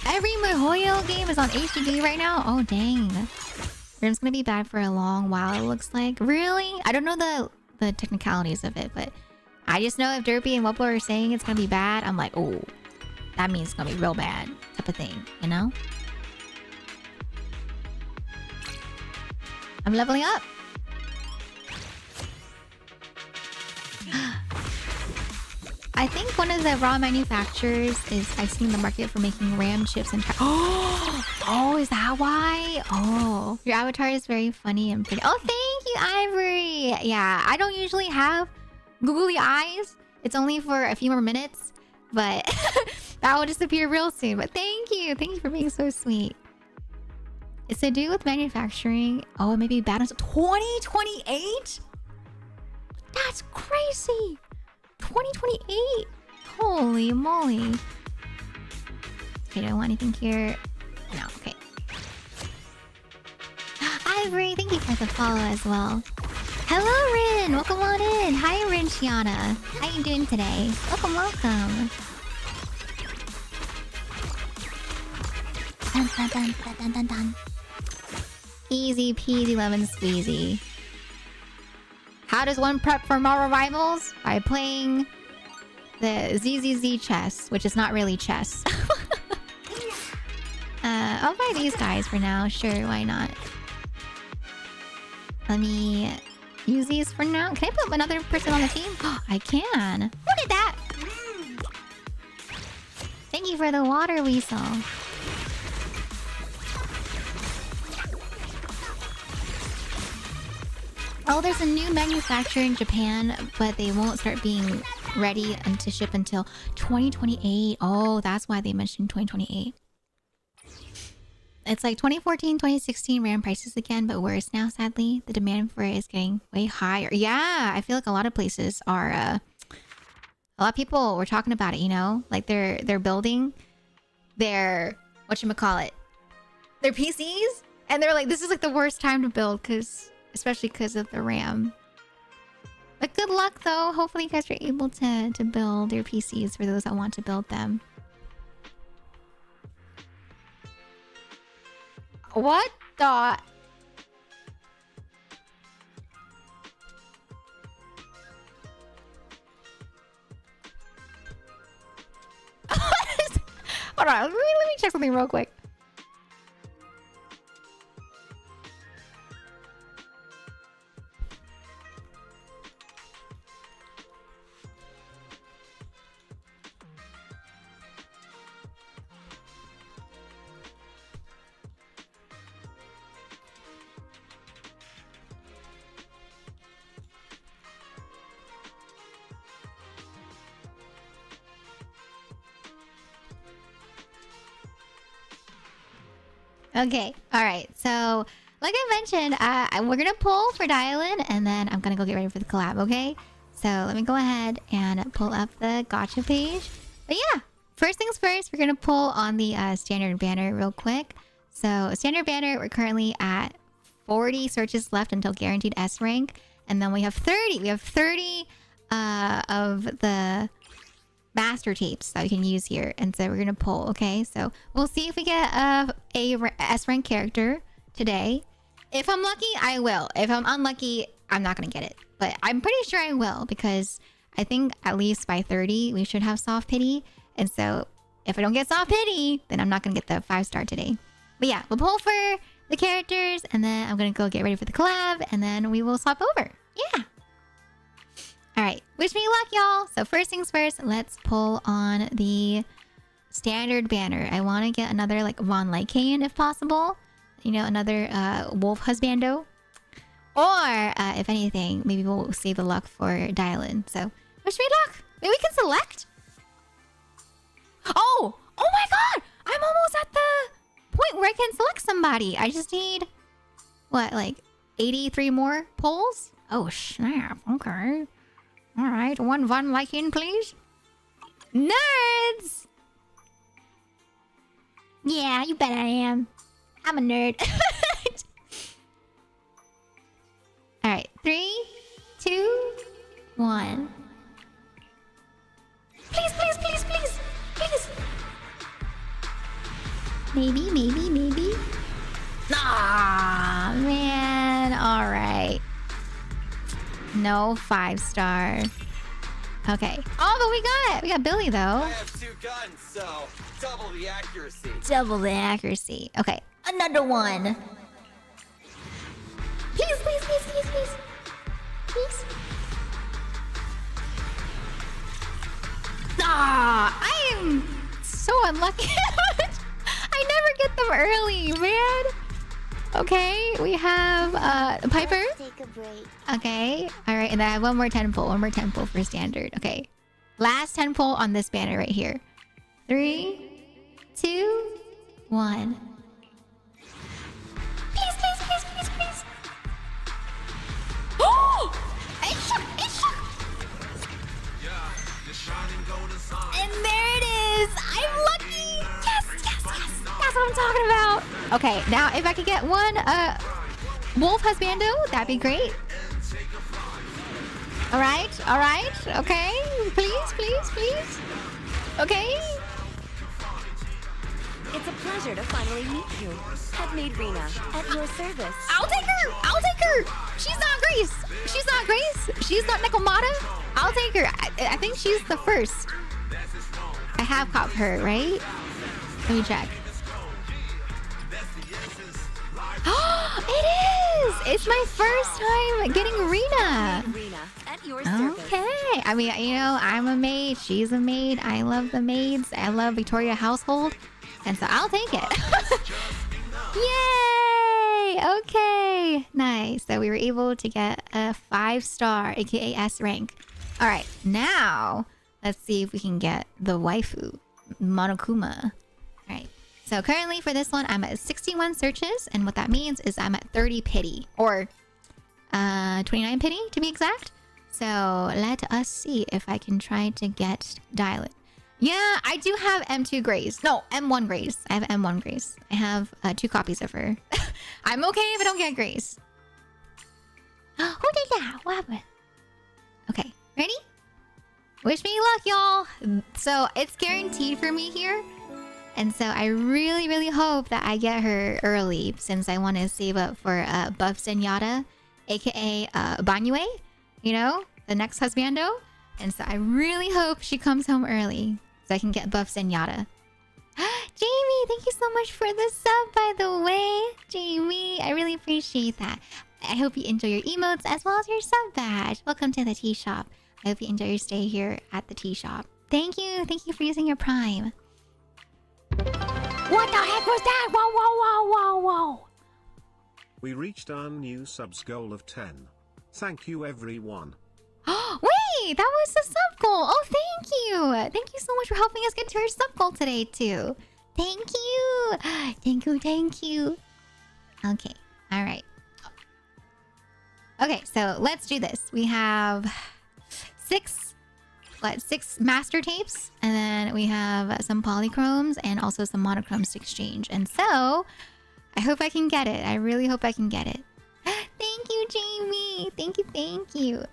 Every MiHoYo game is on HDD right now. Oh dang. RAM's gonna be bad for a long while. It looks like. Really? I don't know the technicalities of it, but I just know if Derpy and Wubbo are saying it's gonna be bad, I'm like, oh, that means it's gonna be real bad, type of thing, you know? I'm leveling up. I think one of the raw manufacturers is icing the market for making RAM chips and oh, is that why? Oh, your avatar is very funny and pretty. Oh, thank you, Ivory. Yeah, I don't usually have googly eyes. It's only for a few more minutes, but that will disappear real soon. But thank you for being so sweet. It's to do with manufacturing. Oh, it may be bad until 2028. That's crazy. 2028. Holy moly. Okay, do I want anything here? No, okay. Ivory, thank you for the follow as well. Hello, Rin. Welcome on in. Hi, Rin Shiana. How you doing today? Welcome, welcome. Dun, dun, dun, dun, dun, dun, dun. Easy peasy lemon squeezy. How does one prep for Marvel Rivals? By playing the ZZZ chess, which is not really chess. I'll buy these guys for now. Sure, why not? Let me use these for now. Can I put another person on the team? Oh, I can. Look at that! Thank you for the water weasel. Oh, there's a new manufacturer in Japan, but they won't start being ready and to ship until 2028. Oh, that's why they mentioned 2028. It's like 2014, 2016 RAM prices again, but worse now, sadly. The demand for it is getting way higher. Yeah, I feel like a lot of places are... a lot of people were talking about it, you know? Like they're building their... whatchamacallit? Their PCs? And they're like, this is like the worst time to build because... especially because of the RAM. But good luck though. Hopefully you guys are able to build your PCs for those that want to build them. What the... Hold on, let me check something real quick. Okay, alright, so like I mentioned, we're gonna pull for Dialyn and then I'm gonna go get ready for the collab, okay? So let me go ahead and pull up the gacha page. But yeah, first things first, we're gonna pull on the standard banner real quick. So standard banner, we're currently at 40 searches left until guaranteed S rank. And then we have 30. We have 30 of the master tapes that we can use here, and so we're gonna pull. Okay, so we'll see if we get a S rank character today. If I'm lucky, I will. If I'm unlucky, I'm not gonna get it, but I'm pretty sure I will, because I think at least by 30 we should have soft pity. And so if I don't get soft pity, then I'm not gonna get the 5-star today. But yeah, we'll pull for the characters and then I'm gonna go get ready for the collab and then we will swap over. Yeah. All right, wish me luck, y'all. So first things first, let's pull on the standard banner. I want to get another like Von Lycaon if possible. You know, another wolf husbando. Or if anything, maybe we'll save the luck for Dialyn. So wish me luck. Maybe we can select. Oh my god! I'm almost at the point where I can select somebody. I just need what, like 83 more polls? Oh snap! Okay. All right, one Von Lycaon, please. Nerds. Yeah, you bet I am. I'm a nerd. All right, 3, 2, 1. Please, please, please, please, please. Maybe. Ah, man. All right. No 5-star. Okay. Oh, but we got it. We got Billy, though. I have 2 guns, so double the accuracy. Double the accuracy. Okay. Another one. Please, please, please, please, please. Please. Ah, I am so unlucky. I never get them early, man. Okay, we have Piper. Let's take a break. Okay, all right, and then I have one more 10 pull for standard. Okay, last 10 pull on this banner right here. 3, 2, 1. Please, please, please, please, please. Oh! It's shook! And there it is! I'm lucky! Yes! That's what I'm talking about! Okay, now if I could get one wolf husbando, that'd be great. Alright. Okay. Please. Okay. It's a pleasure to finally meet you. I've made Rena at your service. I'll take her! She's not Grace. She's not Nekomata. I'll take her. I think she's the first. I have caught her, right? Let me check. It is! It's my first time getting Rena. At your service. Okay. I mean, you know, I'm a maid. She's a maid. I love the maids. I love Victoria household. And so I'll take it. Yay! Okay. Nice. So we were able to get a 5-star, aka S rank. All right. Now, let's see if we can get the waifu, Monokuma. All right. So currently for this one, I'm at 61 searches. And what that means is I'm at 30 pity. Or 29 pity to be exact. So let us see if I can try to get Dialyn. Yeah, I do have M2 Grace. No, M1 Grace. I have M1 Grace. I have 2 copies of her. I'm okay if I don't get Grace. Who did that? What happened? Okay, ready? Wish me luck, y'all. So it's guaranteed for me here. And so I really, really hope that I get her early since I want to save up for Buff Zenyatta, aka Banyue. You know, the next husbando. And so I really hope she comes home early so I can get Buff Zenyatta. Jamie, thank you so much for the sub, by the way. Jamie, I really appreciate that. I hope you enjoy your emotes as well as your sub badge. Welcome to the tea shop. I hope you enjoy your stay here at the tea shop. Thank you for using your Prime. What the heck was that? Whoa. We reached our new subs goal of 10. Thank you, everyone. Wait, that was the sub goal. Oh, thank you. Thank you so much for helping us get to our sub goal today, too. Thank you. Okay, all right. Okay, so let's do this. We have 6 master tapes, and then we have some polychromes and also some monochromes to exchange. And so I hope I can get it. I really hope I can get it. Thank you, Jamie. Thank you.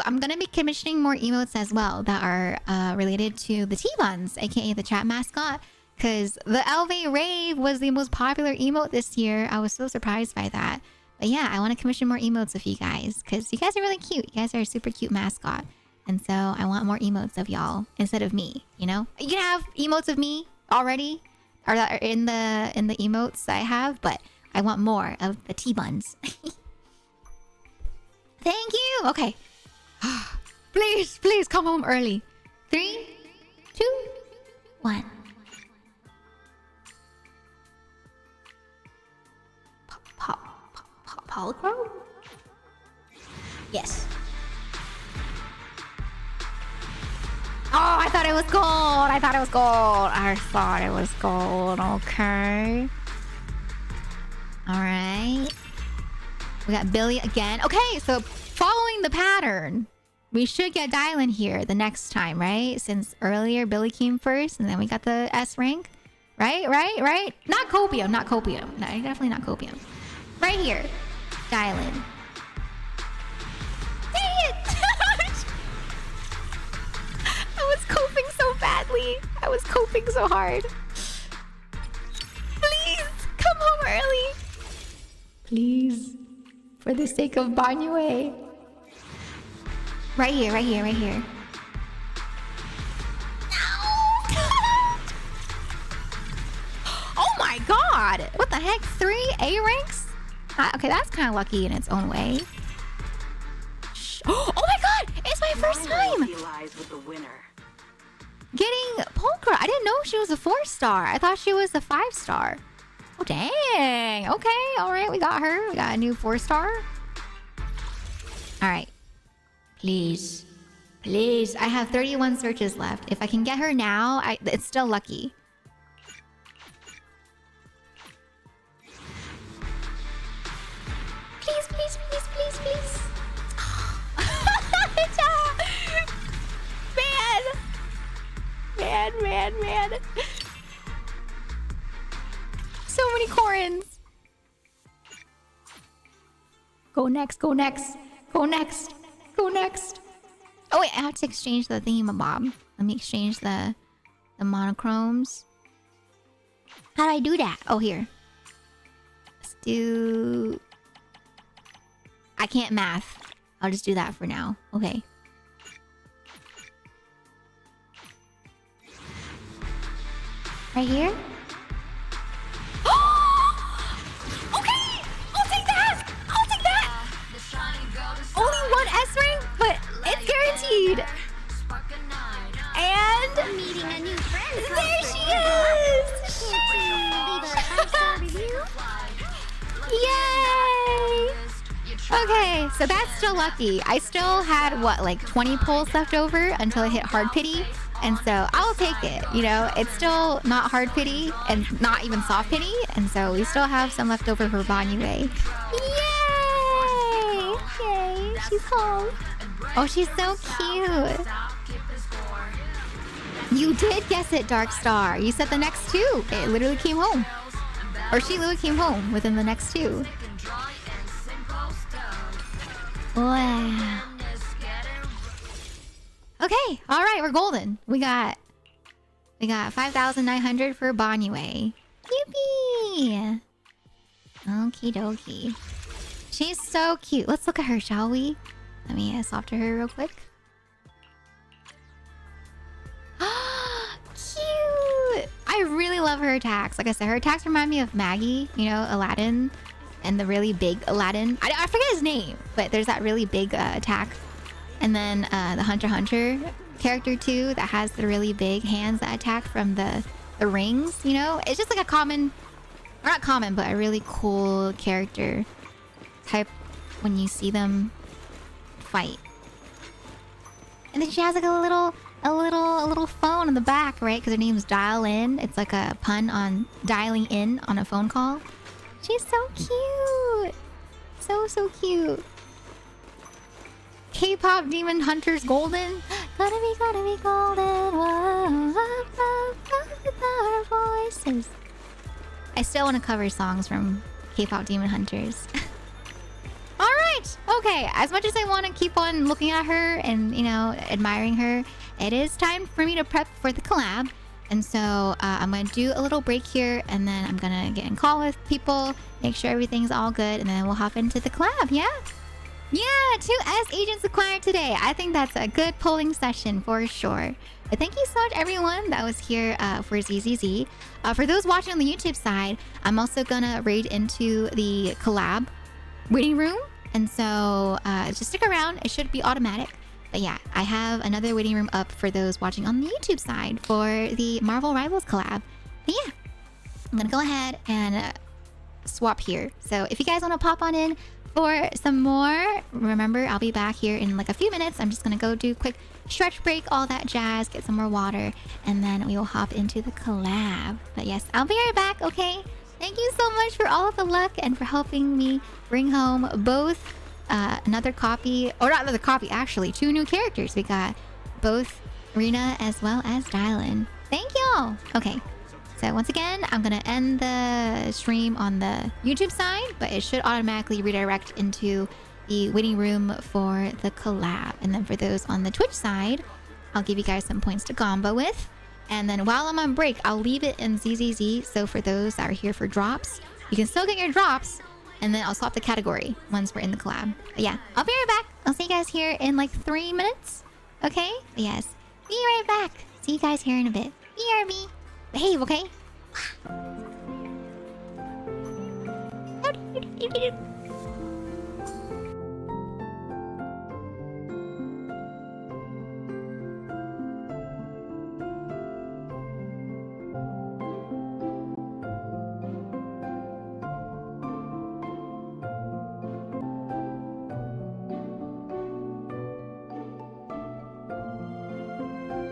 I'm gonna be commissioning more emotes as well that are related to the T-Buns, aka the chat mascot, because the Elve Rave was the most popular emote this year. I was so surprised by that. But yeah, I want to commission more emotes of you guys because you guys are really cute. You guys are a super cute mascot. And so I want more emotes of y'all instead of me, you know? You can have emotes of me already, or that are in the emotes I have, but I want more of the T-Buns. Thank you! Okay. Please come home early. 3, 2, 1. Yes. Oh, I thought it was gold. I thought it was gold. I thought it was gold. Okay. All right. We got Billy again. Okay, so following the pattern, we should get Dialyn here the next time, right? Since earlier Billy came first, and then we got the S rank. Right? Not copium. Not copium. No, definitely not copium. Right here. Dialyn. Dang it! I was coping so badly. I was coping so hard. Please, come home early. Please. For the sake of Banyue. Right here. Oh my god! What the heck? 3 A ranks? Okay, that's kind of lucky in its own way. Oh my god! It's my first time! Getting Polka. I didn't know she was a 4-star. I thought she was a 5-star. Oh, dang. Okay, alright, we got her. We got a new 4-star. Alright. Please. Please. I have 31 searches left. If I can get her now, it's still lucky. Please. Man. So many corns. Go next. Oh wait, I have to exchange the thingamabob. Let me exchange the monochromes. How do I do that? Oh, here. Let's do... I can't math. I'll just do that for now. Okay. Right here? Okay! I'll take that! Only 1 S rank, but it's guaranteed. And Meeting a new friend. there she is! Yay! Okay, so that's still lucky. I still had, what, like 20 pulls left over until I hit hard pity. And so I'll take it, you know. It's still not hard pity and not even soft pity. And so we still have some left over for Banyue. Yay! She's home. Oh, she's so cute. You did guess it, Dark Star. You said the next 2. It literally came home. Or she literally came home within the next 2. Wow. Okay, all right, we're golden. We got 5,900 for Banyue. Yippee! Okie dokie. She's so cute. Let's look at her, shall we? Let me swap to her real quick. Cute! I really love her attacks. Like I said, her attacks remind me of Maggie, you know, Aladdin. And the really big Aladdin. I forget his name, but there's that really big attack. And then the Hunter x Hunter character too that has the really big hands that attack from the rings, you know? It's just like a common, or not common, but a really cool character type when you see them fight. And then she has like a little phone in the back, right? Because her name's Dialyn. It's like a pun on dialing in on a phone call. She's so cute. So cute. K-pop Demon Hunters Golden. Gotta be golden. Whoa, with our voices. I still want to cover songs from K-pop Demon Hunters. Alright! Okay, as much as I want to keep on looking at her and, you know, admiring her, it is time for me to prep for the collab. And so I'm going to do a little break here, and then I'm going to get in call with people, make sure everything's all good, and then we'll hop into the collab, yeah? Yeah, 2 S agents acquired today. I think that's a good polling session for sure. But thank you so much, everyone that was here for ZZZ. For those watching on the YouTube side, I'm also going to raid into the collab waiting room. And so just stick around. It should be automatic. But yeah, I have another waiting room up for those watching on the YouTube side for the Marvel Rivals collab. But yeah, I'm going to go ahead and swap here. So if you guys want to pop on in for some more. Remember, I'll be back here in like a few minutes. I'm just gonna go do a quick stretch break, all that jazz, get some more water, and then we will hop into the collab. But yes, I'll be right back, okay? Thank you so much for all of the luck and for helping me bring home both another copy, or not another copy, actually, 2 new characters. We got both Rena as well as Dialyn. Thank y'all. Okay, so once again, I'm gonna end the stream on the YouTube side, but it should automatically redirect into the waiting room for the collab. And then for those on the Twitch side, I'll give you guys some points to combo with. And then while I'm on break, I'll leave it in ZZZ. So for those that are here for drops, you can still get your drops. And then I'll swap the category once we're in the collab. But yeah, I'll be right back. I'll see you guys here in like 3 minutes. Okay? But yes, be right back. See you guys here in a bit. BRB. Behave, okay?